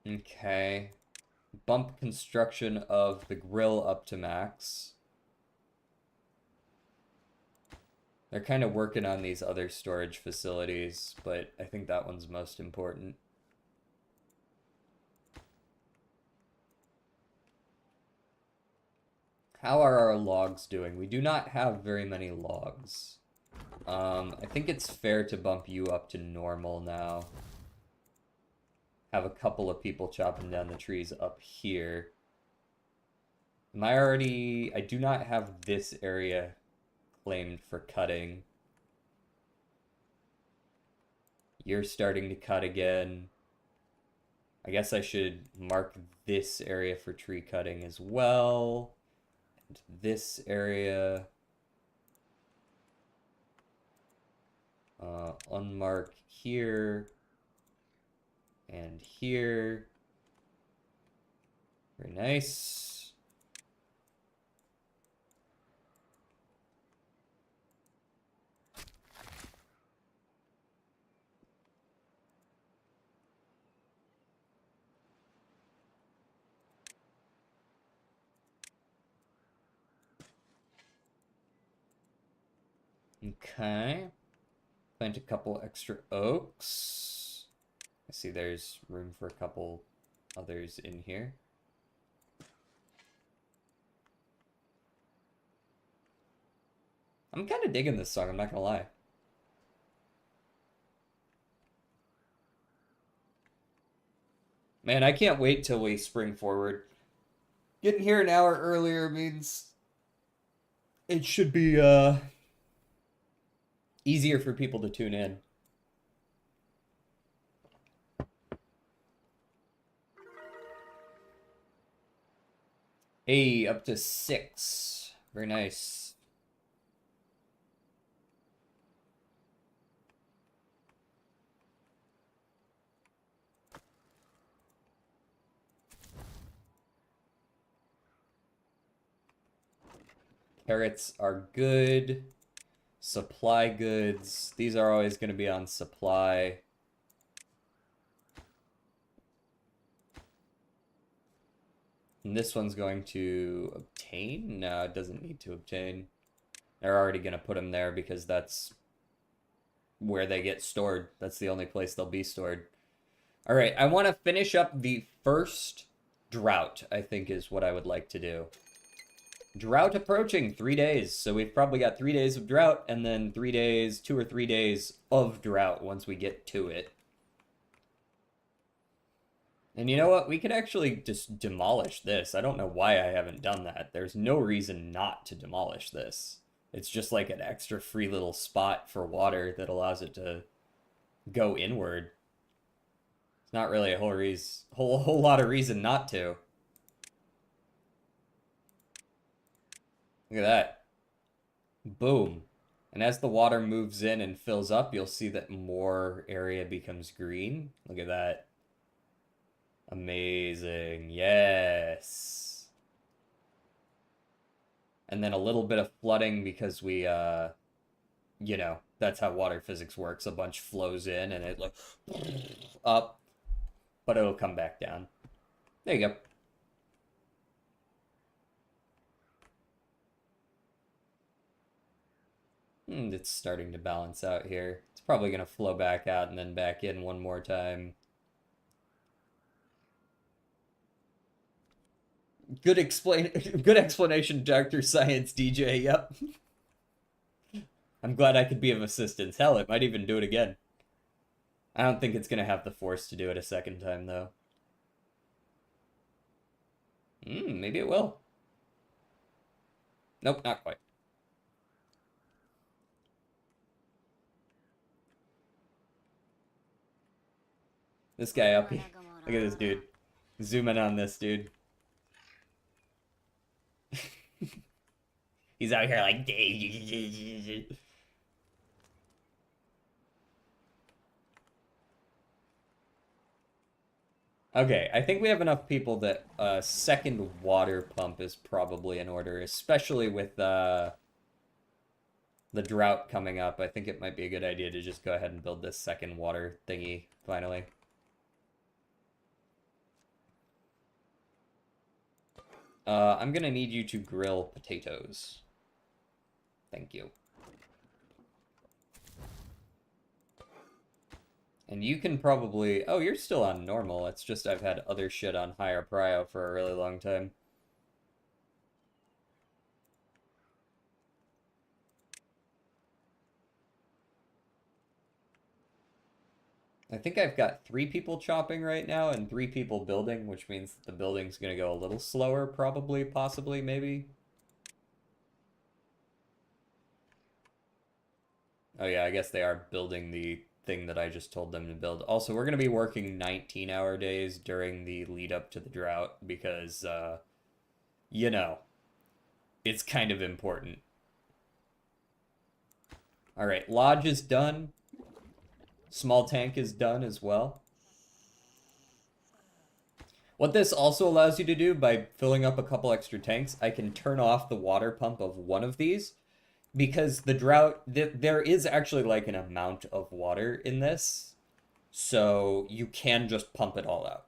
A: Okay. Bump construction of the grill up to max. They're kind of working on these other storage facilities, but I think that one's most important. How are our logs doing? We do not have very many logs. I think it's fair to bump you up to normal now. Have a couple of people chopping down the trees up here. Am I already... I do not have this area claimed for cutting. You're starting to cut again. I guess I should mark this area for tree cutting as well. And this area. Unmark here. And here. Very nice. Okay. Plant a couple extra oaks. I see there's room for a couple others in here. I'm kind of digging this song, I'm not gonna lie. Man, I can't wait till we spring forward. Getting here an hour earlier means it should be easier for people to tune in. Hey, up to 6. Very nice. Carrots are good. Supply goods. These are always going to be on supply. And this one's going to obtain? No, it doesn't need to obtain. They're already going to put them there because that's where they get stored. That's the only place they'll be stored. All right, I want to finish up the first drought, I think is what I would like to do. Drought approaching, 3 days. So we've probably got 3 days of drought and then 3 days, 2 or 3 days of drought once we get to it. And you know what? We could actually just demolish this. I don't know why I haven't done that. There's no reason not to demolish this. It's just like an extra free little spot for water that allows it to go inward. It's not really a whole lot of reason not to. Look at that. Boom. And as the water moves in and fills up, you'll see that more area becomes green. Look at that. Amazing. Yes. And then a little bit of flooding because we, you know, that's how water physics works. A bunch flows in and it like up, but it'll come back down. There you go. It's starting to balance out here. It's probably going to flow back out and then back in one more time. Good explanation, Dr. Science DJ. Yep. I'm glad I could be of assistance. Hell, it might even do it again. I don't think it's gonna have the force to do it a second time, though. Maybe it will. Nope, not quite. This guy up here. Look at this dude. Zoom in on this dude. He's out here like... Okay, I think we have enough people that a second water pump is probably in order, especially with the drought coming up. I think it might be a good idea to just go ahead and build this second water thingy, finally. I'm gonna need you to grill potatoes. Thank you. And you can probably... Oh, you're still on normal. It's just I've had other shit on higher prio for a really long time. I think I've got 3 people chopping right now and 3 people building, which means that the building's gonna go a little slower, probably, possibly, maybe. Oh yeah, I guess they are building the thing that I just told them to build. Also, we're going to be working 19-hour days during the lead up to the drought because, you know, it's kind of important. All right, lodge is done. Small tank is done as well. What this also allows you to do by filling up a couple extra tanks, I can turn off the water pump of one of these because the drought, there is actually like an amount of water in this, so you can just pump it all out.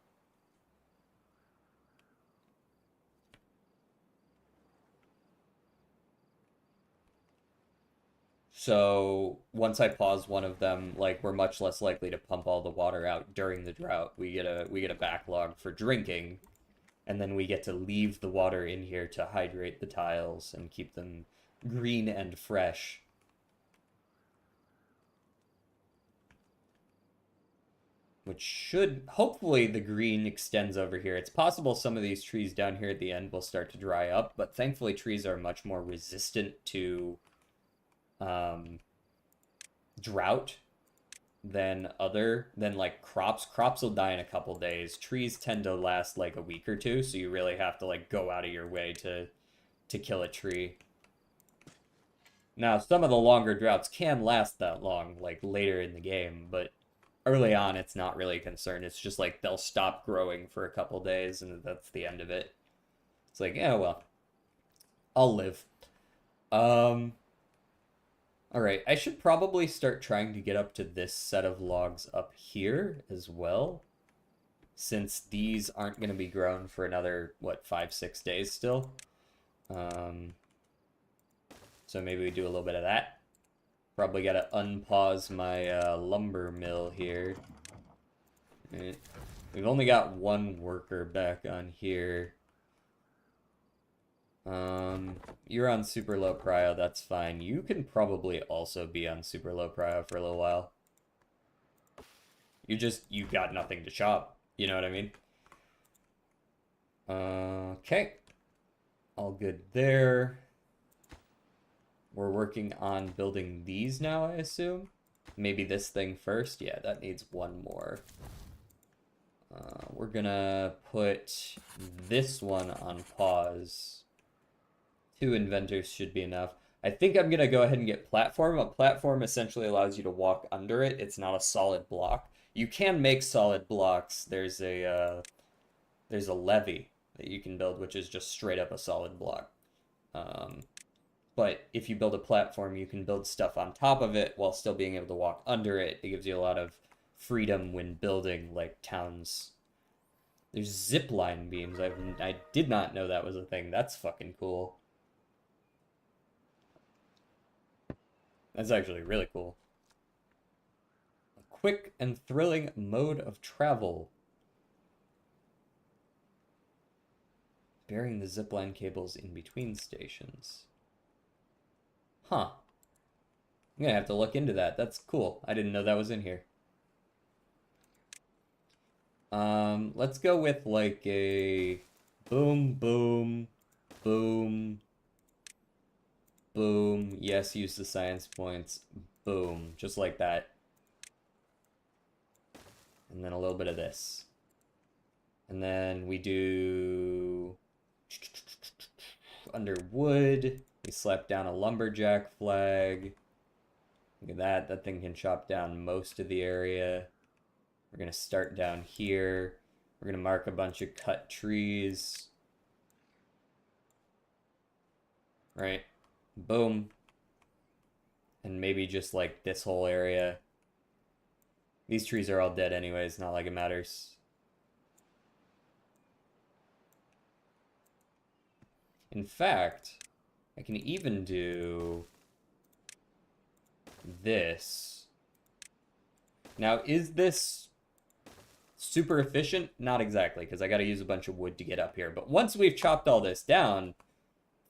A: So once I pause one of them, like we're much less likely to pump all the water out during the drought. We get a backlog for drinking, and then we get to leave the water in here to hydrate the tiles and keep them green and fresh. Which should, hopefully the green extends over here. It's possible some of these trees down here at the end will start to dry up, but thankfully trees are much more resistant to drought than like crops. Crops will die in a couple days. Trees tend to last like a week or two, so you really have to like go out of your way to kill a tree. Now, some of the longer droughts can last that long, like later in the game, but early on it's not really a concern. It's just like they'll stop growing for a couple days and that's the end of it. It's like, yeah, well, I'll live. All right, I should probably start trying to get up to this set of logs up here as well, since these aren't going to be grown for another, what, 5-6 days still. So maybe we do a little bit of that. Probably got to unpause my lumber mill here. Right. We've only got one worker back on here. You're on super low prio, that's fine. You can probably also be on super low prio for a little while. You got nothing to chop. You know what I mean? Okay. All good there. We're working on building these now, I assume. Maybe this thing first. Yeah, that needs one more. We're gonna put this one on pause. 2 inventors should be enough. I think I'm gonna go ahead and get platform. A platform essentially allows you to walk under it. It's not a solid block. You can make solid blocks. There's a levee that you can build, which is just straight up a solid block. But if you build a platform, you can build stuff on top of it while still being able to walk under it. It gives you a lot of freedom when building, like, towns. There's zipline beams. I did not know that was a thing. That's fucking cool. That's actually really cool. A quick and thrilling mode of travel. burying the zipline cables in between stations. Huh. I'm gonna have to look into that. That's cool. I didn't know that was in here. Let's go with like a boom, boom, boom, boom. Yes, use the science points. Boom. Just like that. And then a little bit of this. And then we do under wood. We slap down a lumberjack flag. Look at that. That thing can chop down most of the area. We're going to start down here. We're going to mark a bunch of cut trees. Right? Boom. And maybe just like this whole area. These trees are all dead anyways, not like it matters. In fact, I can even do this. Now, is this super efficient? Not exactly, because I got to use a bunch of wood to get up here. But once we've chopped all this down,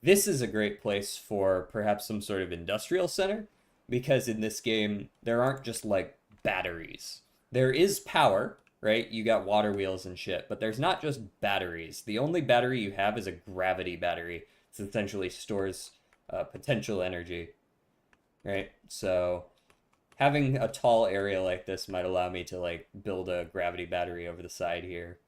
A: this is a great place for perhaps some sort of industrial center, because in this game, there aren't just like batteries. There is power, right? You got water wheels and shit, but there's not just batteries. The only battery you have is a gravity battery. It essentially stores potential energy, right? So having a tall area like this might allow me to like build a gravity battery over the side here.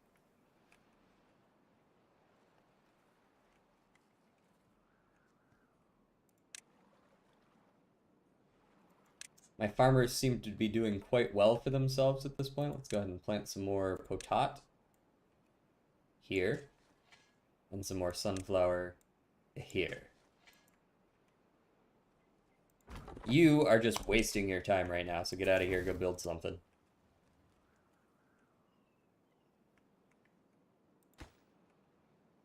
A: My farmers seem to be doing quite well for themselves at this point. Let's go ahead and plant some more potat here and some more sunflower here. You are just wasting your time right now, so get out of here, go build something.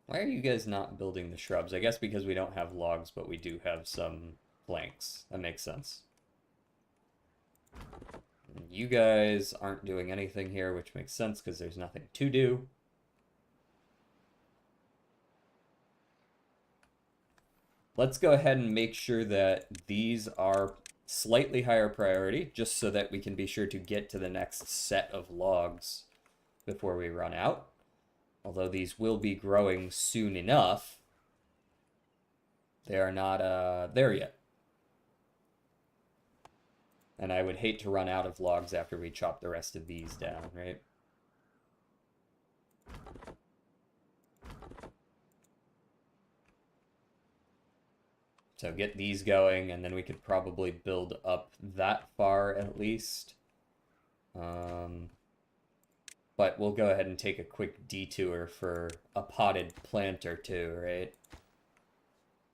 A: Why are you guys not building the shrubs? I guess because we don't have logs, but we do have some planks. That makes sense. You guys aren't doing anything here, which makes sense because there's nothing to do. Let's go ahead and make sure that these are slightly higher priority, just so that we can be sure to get to the next set of logs before we run out. Although these will be growing soon enough, they are not there yet. And I would hate to run out of logs after we chop the rest of these down, right? So get these going, and then we could probably build up that far at least. But we'll go ahead and take a quick detour for a potted plant or two, right?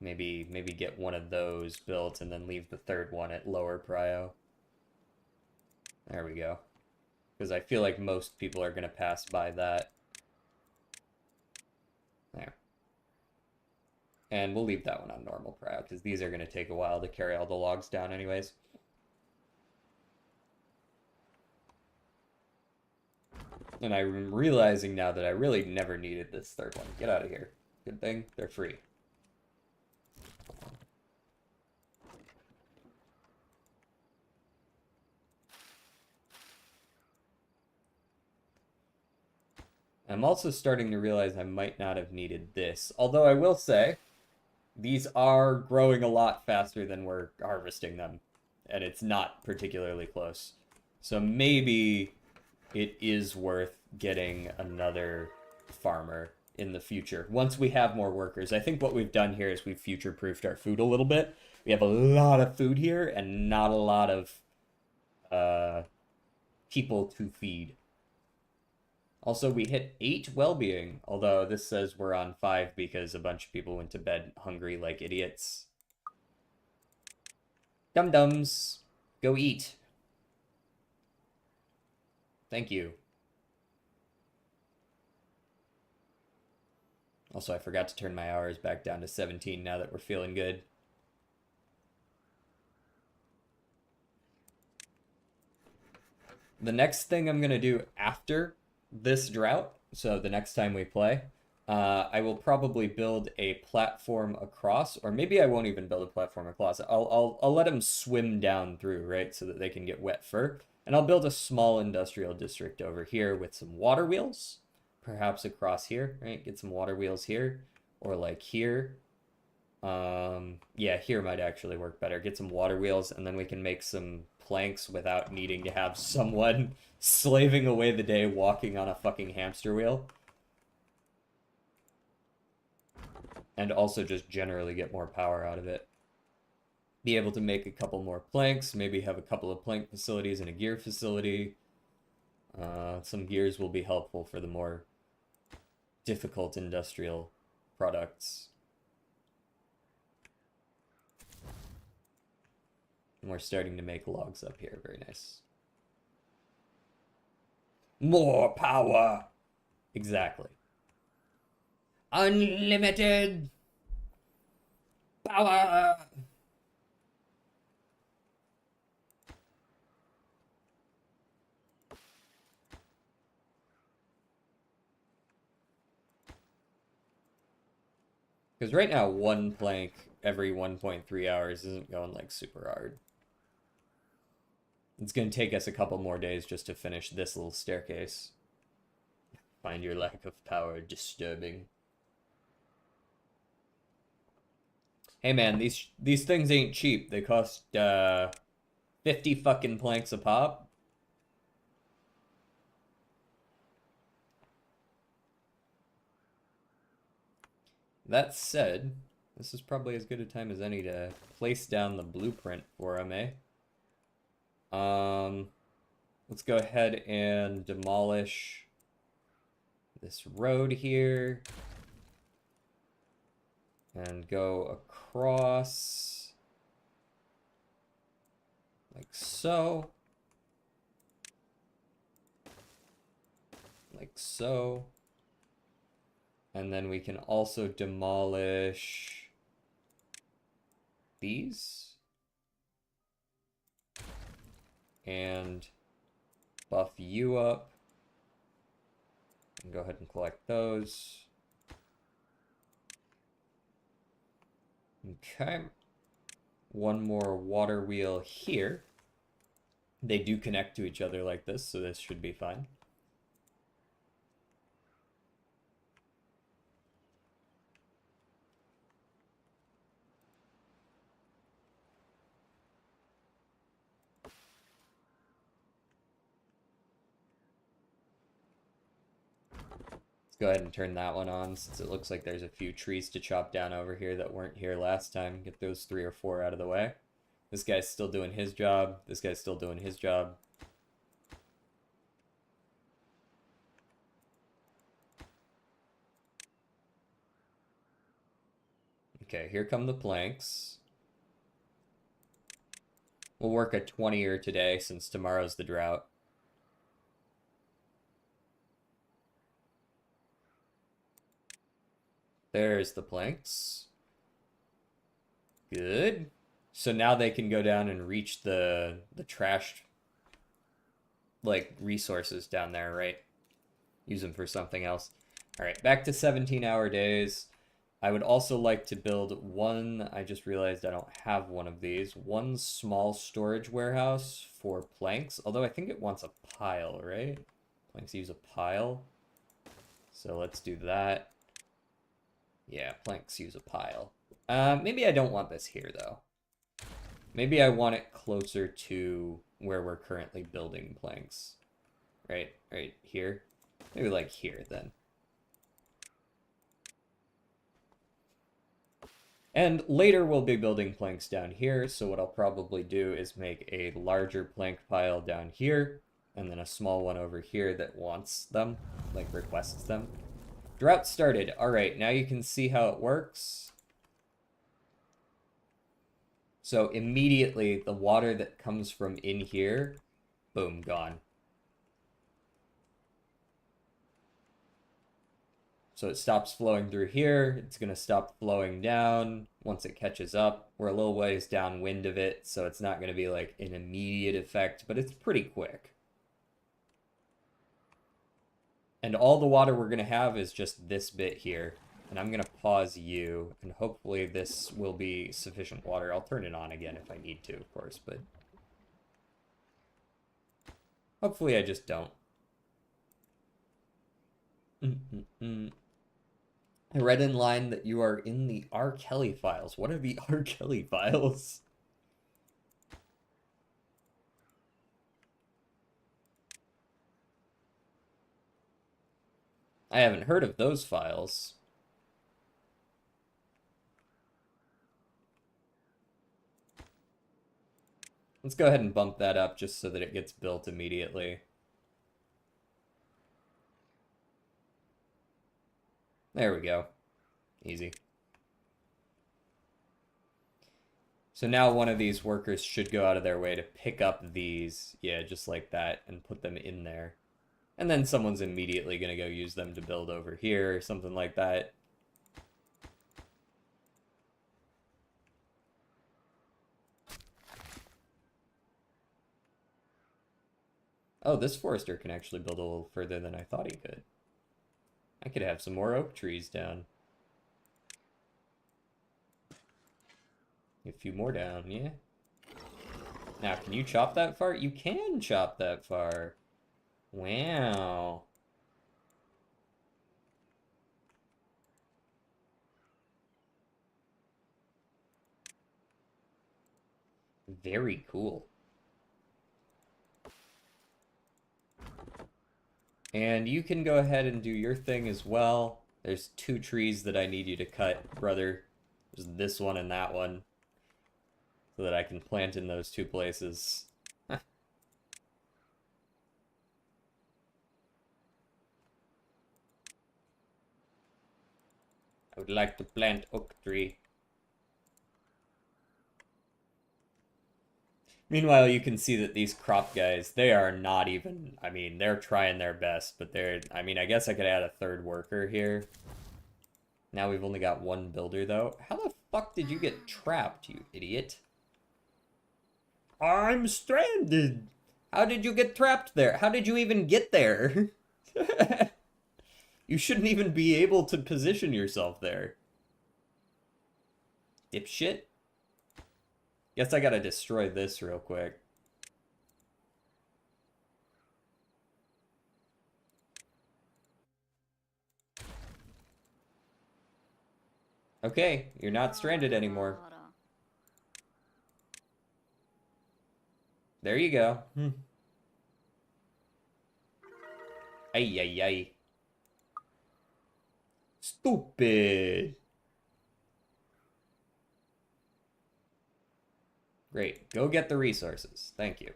A: Maybe get one of those built and then leave the third one at lower prio. There we go. Because I feel like most people are going to pass by that. There. And we'll leave that one on normal prio, because these are going to take a while to carry all the logs down anyways. And I'm realizing now that I really never needed this third one. Get out of here. Good thing they're free. I'm also starting to realize I might not have needed this. Although I will say, these are growing a lot faster than we're harvesting them. And it's not particularly close. So maybe it is worth getting another farmer in the future. Once we have more workers. I think what we've done here is we've future-proofed our food a little bit. We have a lot of food here and not a lot of people to feed. Also, we hit 8 well-being, although this says we're on 5 because a bunch of people went to bed hungry like idiots. Dum-dums, go eat. Thank you. Also, I forgot to turn my hours back down to 17 now that we're feeling good. The next thing I'm going to do after this drought, so the next time we play, I will probably build a platform across, or maybe I won't even build a platform across. I'll let them swim down through, right, so that they can get wet fur. And I'll build a small industrial district over here with some water wheels, perhaps across here, right? Get some water wheels here, or like here. Yeah, here might actually work better. Get some water wheels, and then we can make some planks without needing to have someone slaving away the day walking on a fucking hamster wheel. And also just generally get more power out of it. Be able to make a couple more planks, maybe have a couple of plank facilities and a gear facility. Some gears will be helpful for the more difficult industrial products. And we're starting to make logs up here. Very nice. More power! Exactly. Unlimited power! Because right now, one plank every 1.3 hours isn't going like super hard. It's going to take us a couple more days just to finish this little staircase. Find your lack of power disturbing. Hey man, these things ain't cheap. They cost 50 fucking planks a pop. That said, this is probably as good a time as any to place down the blueprint for them, eh? Let's go ahead and demolish this road here. And go across like so. Like so. And then we can also demolish these. And buff you up. And go ahead and collect those. Okay. One more water wheel here. They do connect to each other like this, so this should be fine. Let's go ahead and turn that one on, since it looks like there's a few trees to chop down over here that weren't here last time. Get those 3 or 4 out of the way. This guy's still doing his job. This guy's still doing his job. Okay, here come the planks. We'll work a 20-er today, since tomorrow's the drought. There's the planks. Good. So now they can go down and reach the trashed, like, resources down there, right? Use them for something else. All right, back to 17-hour days. I would also like to build one, I just realized I don't have one of these, one small storage warehouse for planks, although I think it wants a pile, right? Planks use a pile. So let's do that. Yeah, planks use a pile. Maybe I don't want this here, though. Maybe I want it closer to where we're currently building planks. Right here. Maybe like here, then. And later we'll be building planks down here, so what I'll probably do is make a larger plank pile down here, and then a small one over here that wants them, like requests them. Drought started. Alright, now you can see how it works. So immediately, the water that comes from in here, boom, gone. So it stops flowing through here. It's going to stop flowing down once it catches up. We're a little ways downwind of it, so it's not going to be like an immediate effect, but it's pretty quick. And all the water we're going to have is just this bit here. And I'm going to pause you, and hopefully this will be sufficient water. I'll turn it on again if I need to, of course, but hopefully I just don't. I read in line that you are in the R. Kelly files. What are the R. Kelly files? I haven't heard of those files. Let's go ahead and bump that up just so that it gets built immediately. There we go. Easy. So now one of these workers should go out of their way to pick up these, yeah, just like that, and put them in there. And then someone's immediately going to go use them to build over here, or something like that. Oh, this forester can actually build a little further than I thought he could. I could have some more oak trees down. A few more down, yeah. Now, can you chop that far? You can chop that far. Wow. Very cool. And you can go ahead and do your thing as well. There's 2 trees that I need you to cut, brother. There's this one and that one. So that I can plant in those 2 places. I would like to plant oak tree. Meanwhile, you can see that these crop guys, they are not even, I mean, they're trying their best, but they're, I mean, I guess I could add a 3rd worker here. Now we've only got 1 builder, though. How the fuck did you get trapped, you idiot? I'm stranded! How did you get trapped there? How did you even get there? You shouldn't even be able to position yourself there. Dipshit. Guess I gotta destroy this real quick. Okay, you're not stranded anymore. There you go. Ay, ay, ay. Stupid. Great. Go get the resources. Thank you.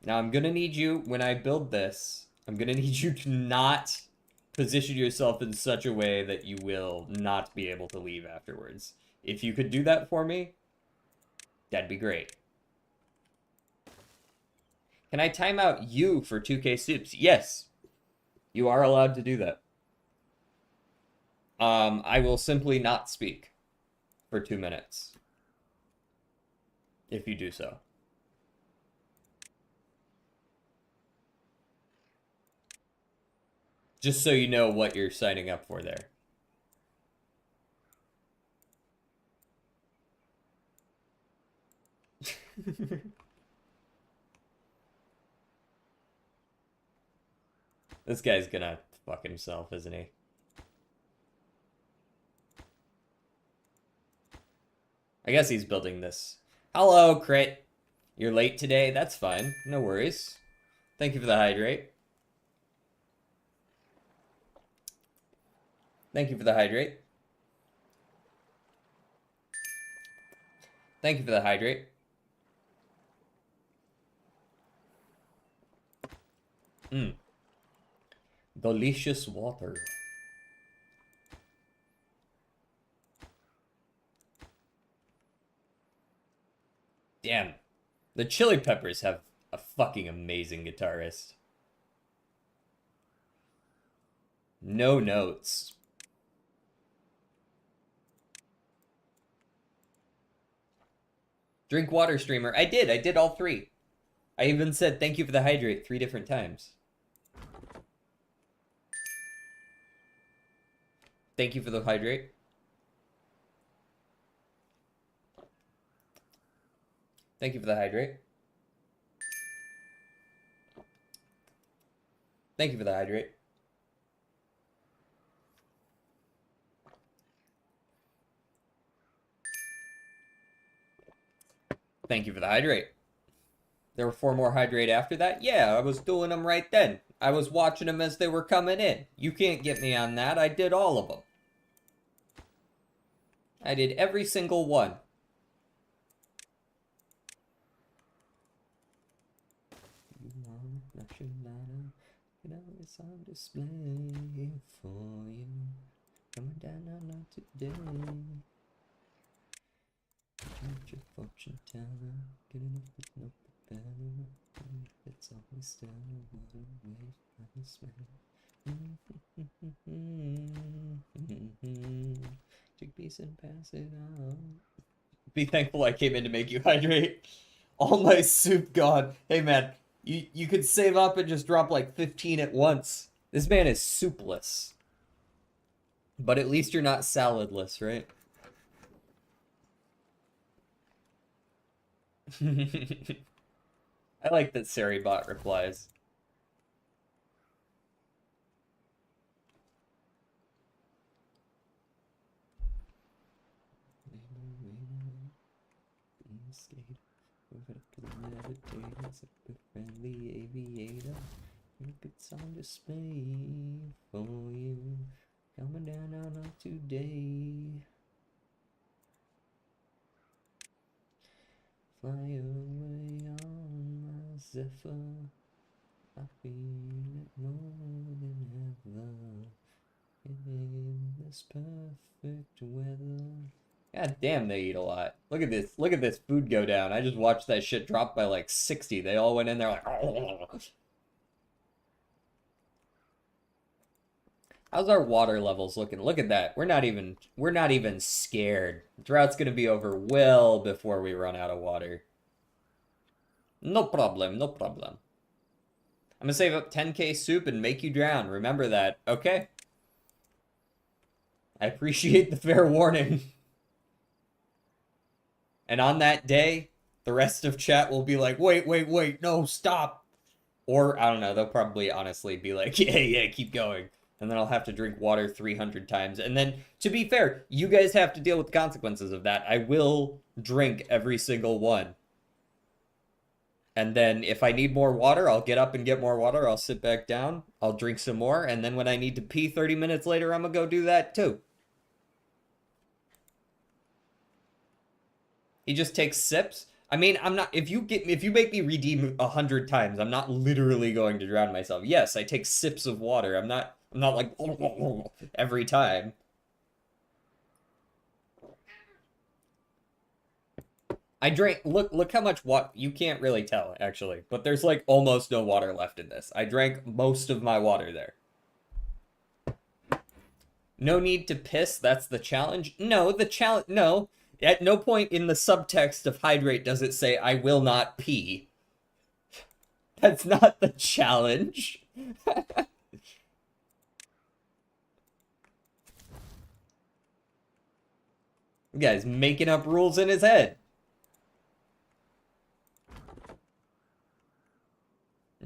A: Now I'm gonna need you, when I build this, I'm gonna need you to not position yourself in such a way that you will not be able to leave afterwards. If you could do that for me, that'd be great. Can I time out you for 2K soups? Yes. You are allowed to do that. I will simply not speak for 2 minutes. If you do so. Just so you know what you're signing up for there. This guy's gonna fuck himself, isn't he? I guess he's building this. Hello, Crit. You're late today? That's fine. No worries. Thank you for the hydrate. Thank you for the hydrate. Thank you for the hydrate. Delicious water. Damn. The Chili Peppers have a fucking amazing guitarist. No notes. Drink water, streamer. I did all 3. I even said thank you for the hydrate 3 different times. Thank you for the hydrate. Thank you for the hydrate. Thank you for the hydrate. Thank you for the hydrate. There were 4 more hydrate after that? Yeah, I was doing them right then. I was watching them as they were coming in. You can't get me on that. I did all of them. I did every single one. It's on display for you. Coming down on today. Your fortune teller, getting up with no better. It's always still what a way I spend. Take peace and pass it on. Be thankful I came in to make you hydrate. All my soup gone. Hey man, you could save up and just drop like 15 at once. This man is soupless. But at least you're not saladless, right? I like that Saribot replies. Friendly aviator, it's on display for you. Coming down on today. Fly away on my Zephyr. I feel it more than ever. In this perfect weather. God damn, they eat a lot. Look at this. Look at this food go down. I just watched that shit drop by like 60. They all went in there like, oh. How's our water levels looking? Look at that. We're not even scared. Drought's gonna be over well before we run out of water. No problem, no problem. I'm gonna save up 10k soup and make you drown. Remember that, okay? I appreciate the fair warning. And on that day, the rest of chat will be like, wait, no, stop. Or, I don't know, they'll probably honestly be like, yeah, keep going. And then I'll have to drink water 300 times. And then, to be fair, you guys have to deal with the consequences of that. I will drink every single one. And then if I need more water, I'll get up and get more water. I'll sit back down. I'll drink some more. And then when I need to pee 30 minutes later, I'm going to go do that too. He just takes sips. I mean, I'm not, if you make me redeem 100 times, I'm not literally going to drown myself. Yes, I take sips of water. I'm not like every time. I drank, look how much water, you can't really tell actually, but there's like almost no water left in this. I drank most of my water there. No need to piss, that's the challenge? No, no. At no point in the subtext of hydrate does it say, I will not pee. That's not the challenge. The guy's making up rules in his head.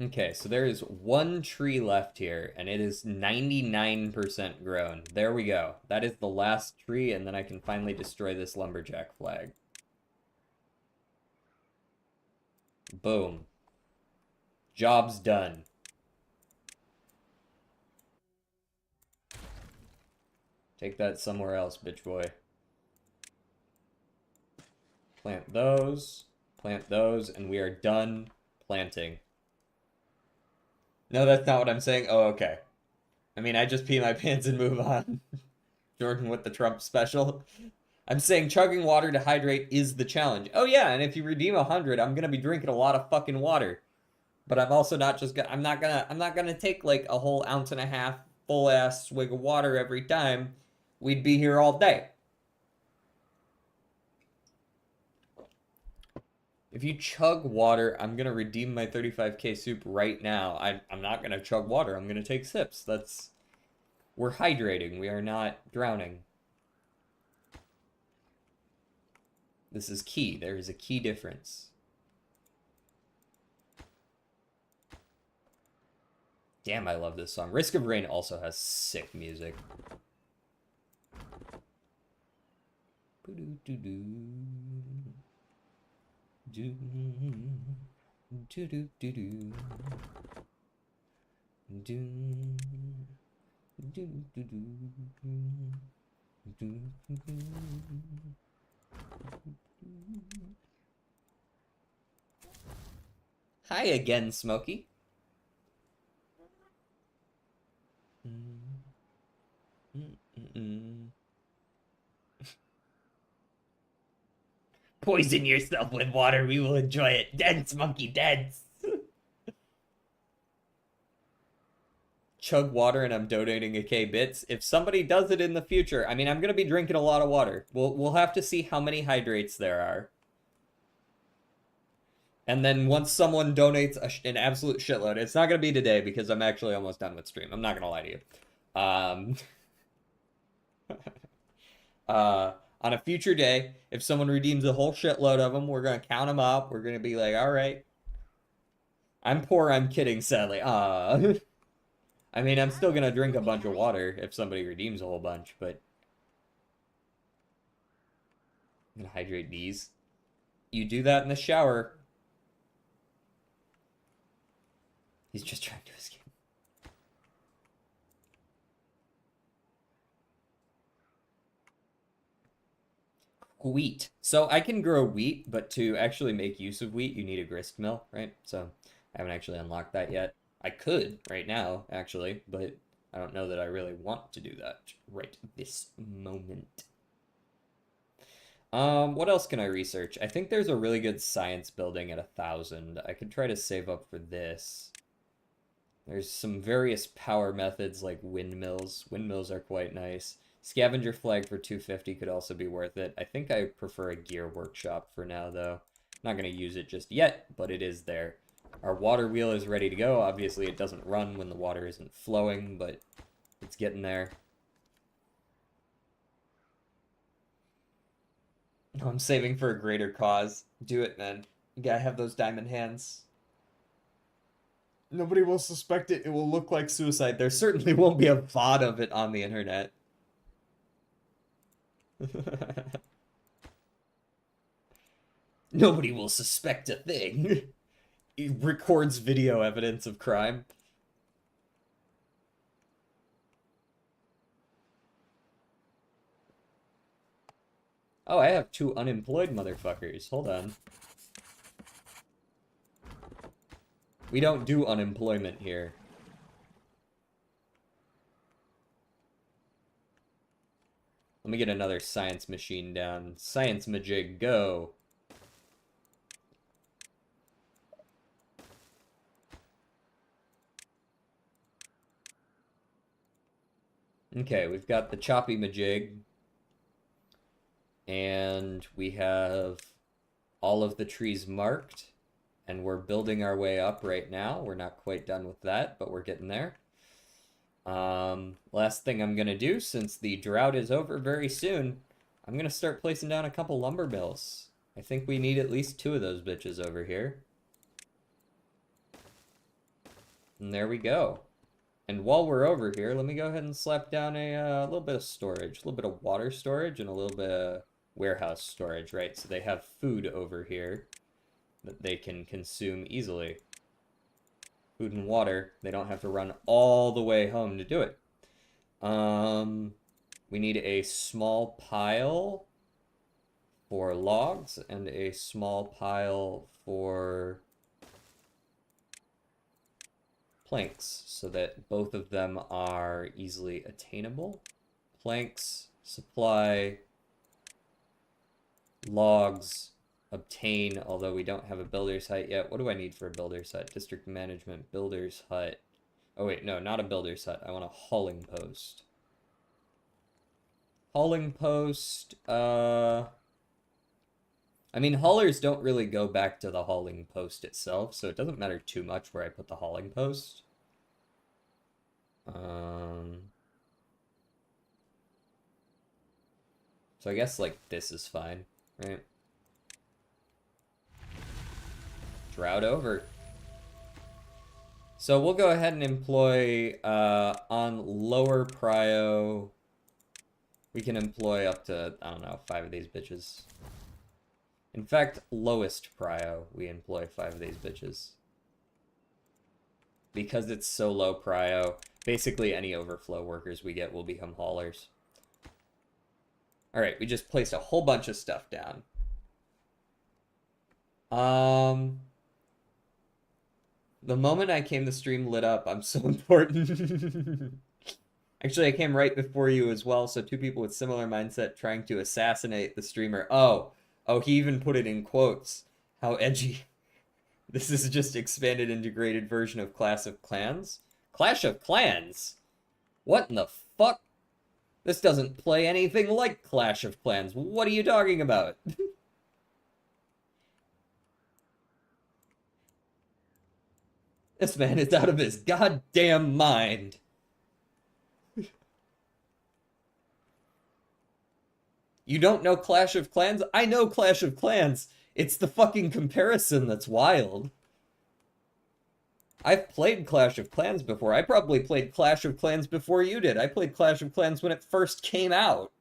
A: Okay, so there is one tree left here, and it is 99% grown. There we go. That is the last tree, and then I can finally destroy this lumberjack flag. Boom. Job's done. Take that somewhere else, bitch boy. Plant those, and we are done planting. No, that's not what I'm saying. Oh, okay. I mean, I just pee my pants and move on. Jordan with the Trump special. I'm saying chugging water to hydrate is the challenge. Oh yeah, and if you redeem 100, I'm gonna be drinking a lot of fucking water. But I'm also not just gonna, I'm not gonna take like a whole ounce and a half full ass swig of water every time. We'd be here all day. If you chug water, I'm gonna redeem my 35k soup right now. I'm not gonna chug water. I'm gonna take sips. That's We're hydrating. We are not drowning. This is key. There is a key difference. Damn, I love this song. Risk of Rain also has sick music. Hi again, Smokey. Poison yourself with water. We will enjoy it. Dance, monkey, dance. Chug water and I'm donating a K bits. If somebody does it in the future, I mean, I'm gonna be drinking a lot of water. We'll have to see how many hydrates there are. And then once someone donates an absolute shitload, it's not gonna be today because I'm actually almost done with stream. I'm not gonna lie to you. On a future day, if someone redeems a whole shitload of them, we're gonna count them up. We're gonna be like, all right. I'm poor. I'm kidding. Sadly. I mean, I'm still gonna drink a bunch of water if somebody redeems a whole bunch, but I'm gonna hydrate these. You do that in the shower. He's just trying to escape. Wheat. So I can grow wheat, but to actually make use of wheat, you need a grist mill, right? So I haven't actually unlocked that yet. I could right now, actually, but I don't know that I really want to do that right this moment. What else can I research? I think there's a really good science building at 1,000. I could try to save up for this. There's some various power methods like windmills. Windmills are quite nice. Scavenger flag for 250 could also be worth it. I think I prefer a gear workshop for now, though. Not going to use it just yet, but it is there. Our water wheel is ready to go. Obviously, it doesn't run when the water isn't flowing, but it's getting there. No, I'm saving for a greater cause. Do it, man. You gotta have those diamond hands. Nobody will suspect it. It will look like suicide. There certainly won't be a VOD of it on the internet. Nobody will suspect a thing. He records video evidence of crime. Oh, I have 2 unemployed motherfuckers. Hold on. We don't do unemployment here. Let me get another science machine down. Science majig, go. Okay, we've got the choppy majig. And we have all of the trees marked. And we're building our way up right now. We're not quite done with that, but we're getting there. Last thing I'm gonna do, since the drought is over very soon, I'm gonna start placing down a couple lumber mills. I think we need at least 2 of those bitches over here. And there we go. And while we're over here, let me go ahead and slap down a little bit of storage, a little bit of water storage, and a little bit of warehouse storage, right? So they have food over here that they can consume easily. Food and water. They don't have to run all the way home to do it. We need a small pile for logs and a small pile for planks so that both of them are easily attainable. Planks, supply, logs, obtain, although we don't have a builder's hut yet. What do I need for a builder's hut? District management, builder's hut. Oh wait, no, not a builder's hut. I want a hauling post. Hauling post, I mean, haulers don't really go back to the hauling post itself, so it doesn't matter too much where I put the hauling post. So I guess, like, this is fine, right? Drought over. So we'll go ahead and employ, on lower prio, we can employ up to, I don't know, 5 of these bitches. In fact, lowest prio, we employ 5 of these bitches. Because it's so low prio, basically any overflow workers we get will become haulers. Alright, we just placed a whole bunch of stuff down. The moment I came, the stream lit up. I'm so important. Actually, I came right before you as well, so 2 people with similar mindset trying to assassinate the streamer. Oh, he even put it in quotes. How edgy. This is just expanded integrated version of Clash of Clans? Clash of Clans? What in the fuck? This doesn't play anything like Clash of Clans. What are you talking about? This man is out of his goddamn mind. You don't know Clash of Clans? I know Clash of Clans. It's the fucking comparison that's wild. I've played Clash of Clans before. I probably played Clash of Clans before you did. I played Clash of Clans when it first came out.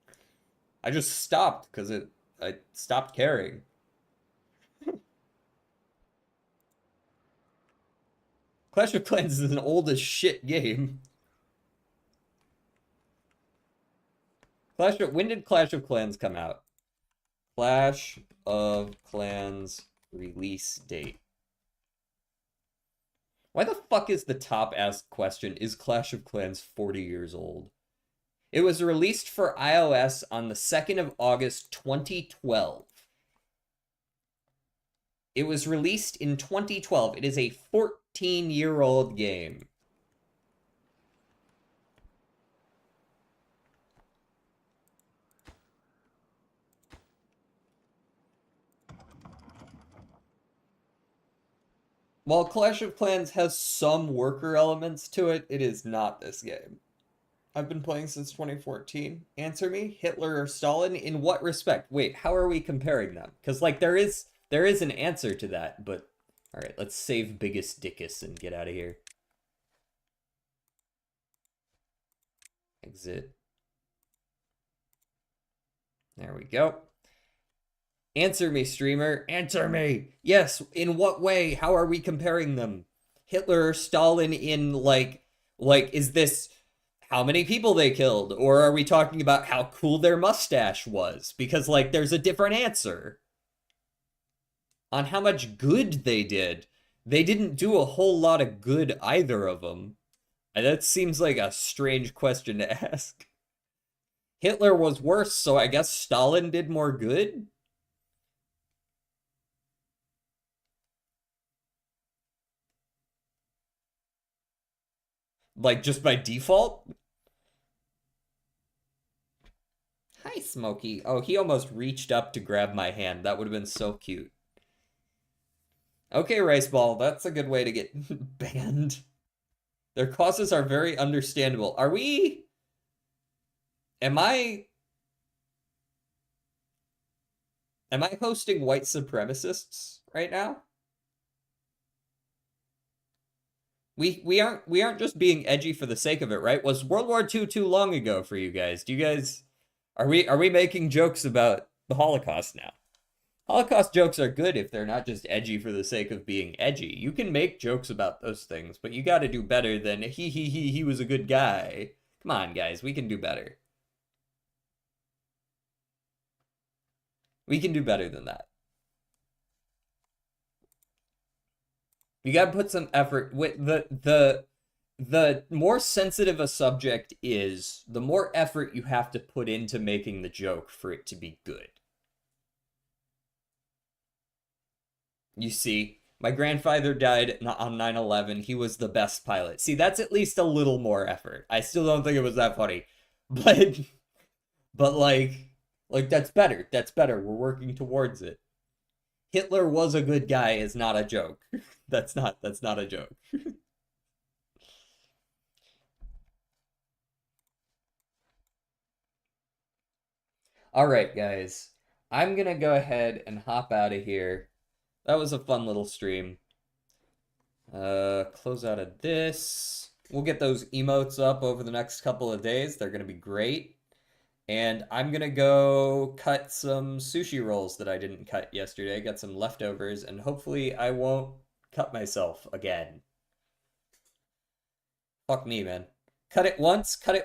A: I just stopped because I stopped caring. Clash of Clans is an old as shit game. When did Clash of Clans come out? Clash of Clans release date. Why the fuck is the top asked question, is Clash of Clans 40 years old? It was released for iOS on the 2nd of August, 2012. It was released in 2012. It is a 14-year-old game. While Clash of Clans has some worker elements to it, it is not this game. I've been playing since 2014. Answer me, Hitler or Stalin? In what respect? Wait, how are we comparing them? Because, like, there is an answer to that, but... Alright, let's save Biggest Dickus and get out of here. Exit. There we go. Answer me, streamer. Answer me. Yes, in what way? How are we comparing them? Hitler or Stalin in, like, is this how many people they killed? Or are we talking about how cool their mustache was? Because, like, there's a different answer. On how much good they did. They didn't do a whole lot of good, either of them. And that seems like a strange question to ask. Hitler was worse, so I guess Stalin did more good? Like, just by default? Hi, Smokey. Oh, he almost reached up to grab my hand. That would have been so cute. Okay, Rice Ball, that's a good way to get banned. Their causes are very understandable. Are we... Am I hosting white supremacists right now? We aren't just being edgy for the sake of it, right? Was World War II too long ago for you guys? Do you guys... Are we making jokes about the Holocaust now? Holocaust jokes are good if they're not just edgy for the sake of being edgy. You can make jokes about those things, but you gotta do better than he was a good guy. Come on, guys, we can do better. We can do better than that. You gotta put some effort with the more sensitive a subject is, the more effort you have to put into making the joke for it to be good. You see, my grandfather died on 9/11. He was the best pilot. See, that's at least a little more effort. I still don't think it was that funny. But like that's better. That's better. We're working towards it. Hitler was a good guy is not a joke. That's not a joke. All right, guys. I'm gonna go ahead and hop out of here. That was a fun little stream. Close out of this. We'll get those emotes up over the next couple of days. They're gonna be great. And I'm gonna go cut some sushi rolls that I didn't cut yesterday. Got some leftovers, and hopefully I won't cut myself again. Fuck me, man. Cut it once, cutting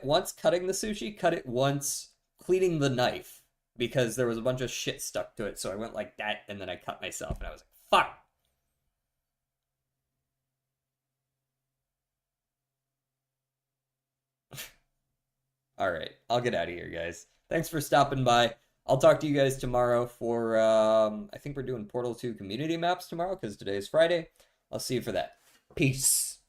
A: the sushi, cut it once, cleaning the knife. Because there was a bunch of shit stuck to it, so I went like that, and then I cut myself, and I was like, fuck! Alright, I'll get out of here, guys. Thanks for stopping by. I'll talk to you guys tomorrow for, I think we're doing Portal 2 community maps tomorrow, because today is Friday. I'll see you for that. Peace.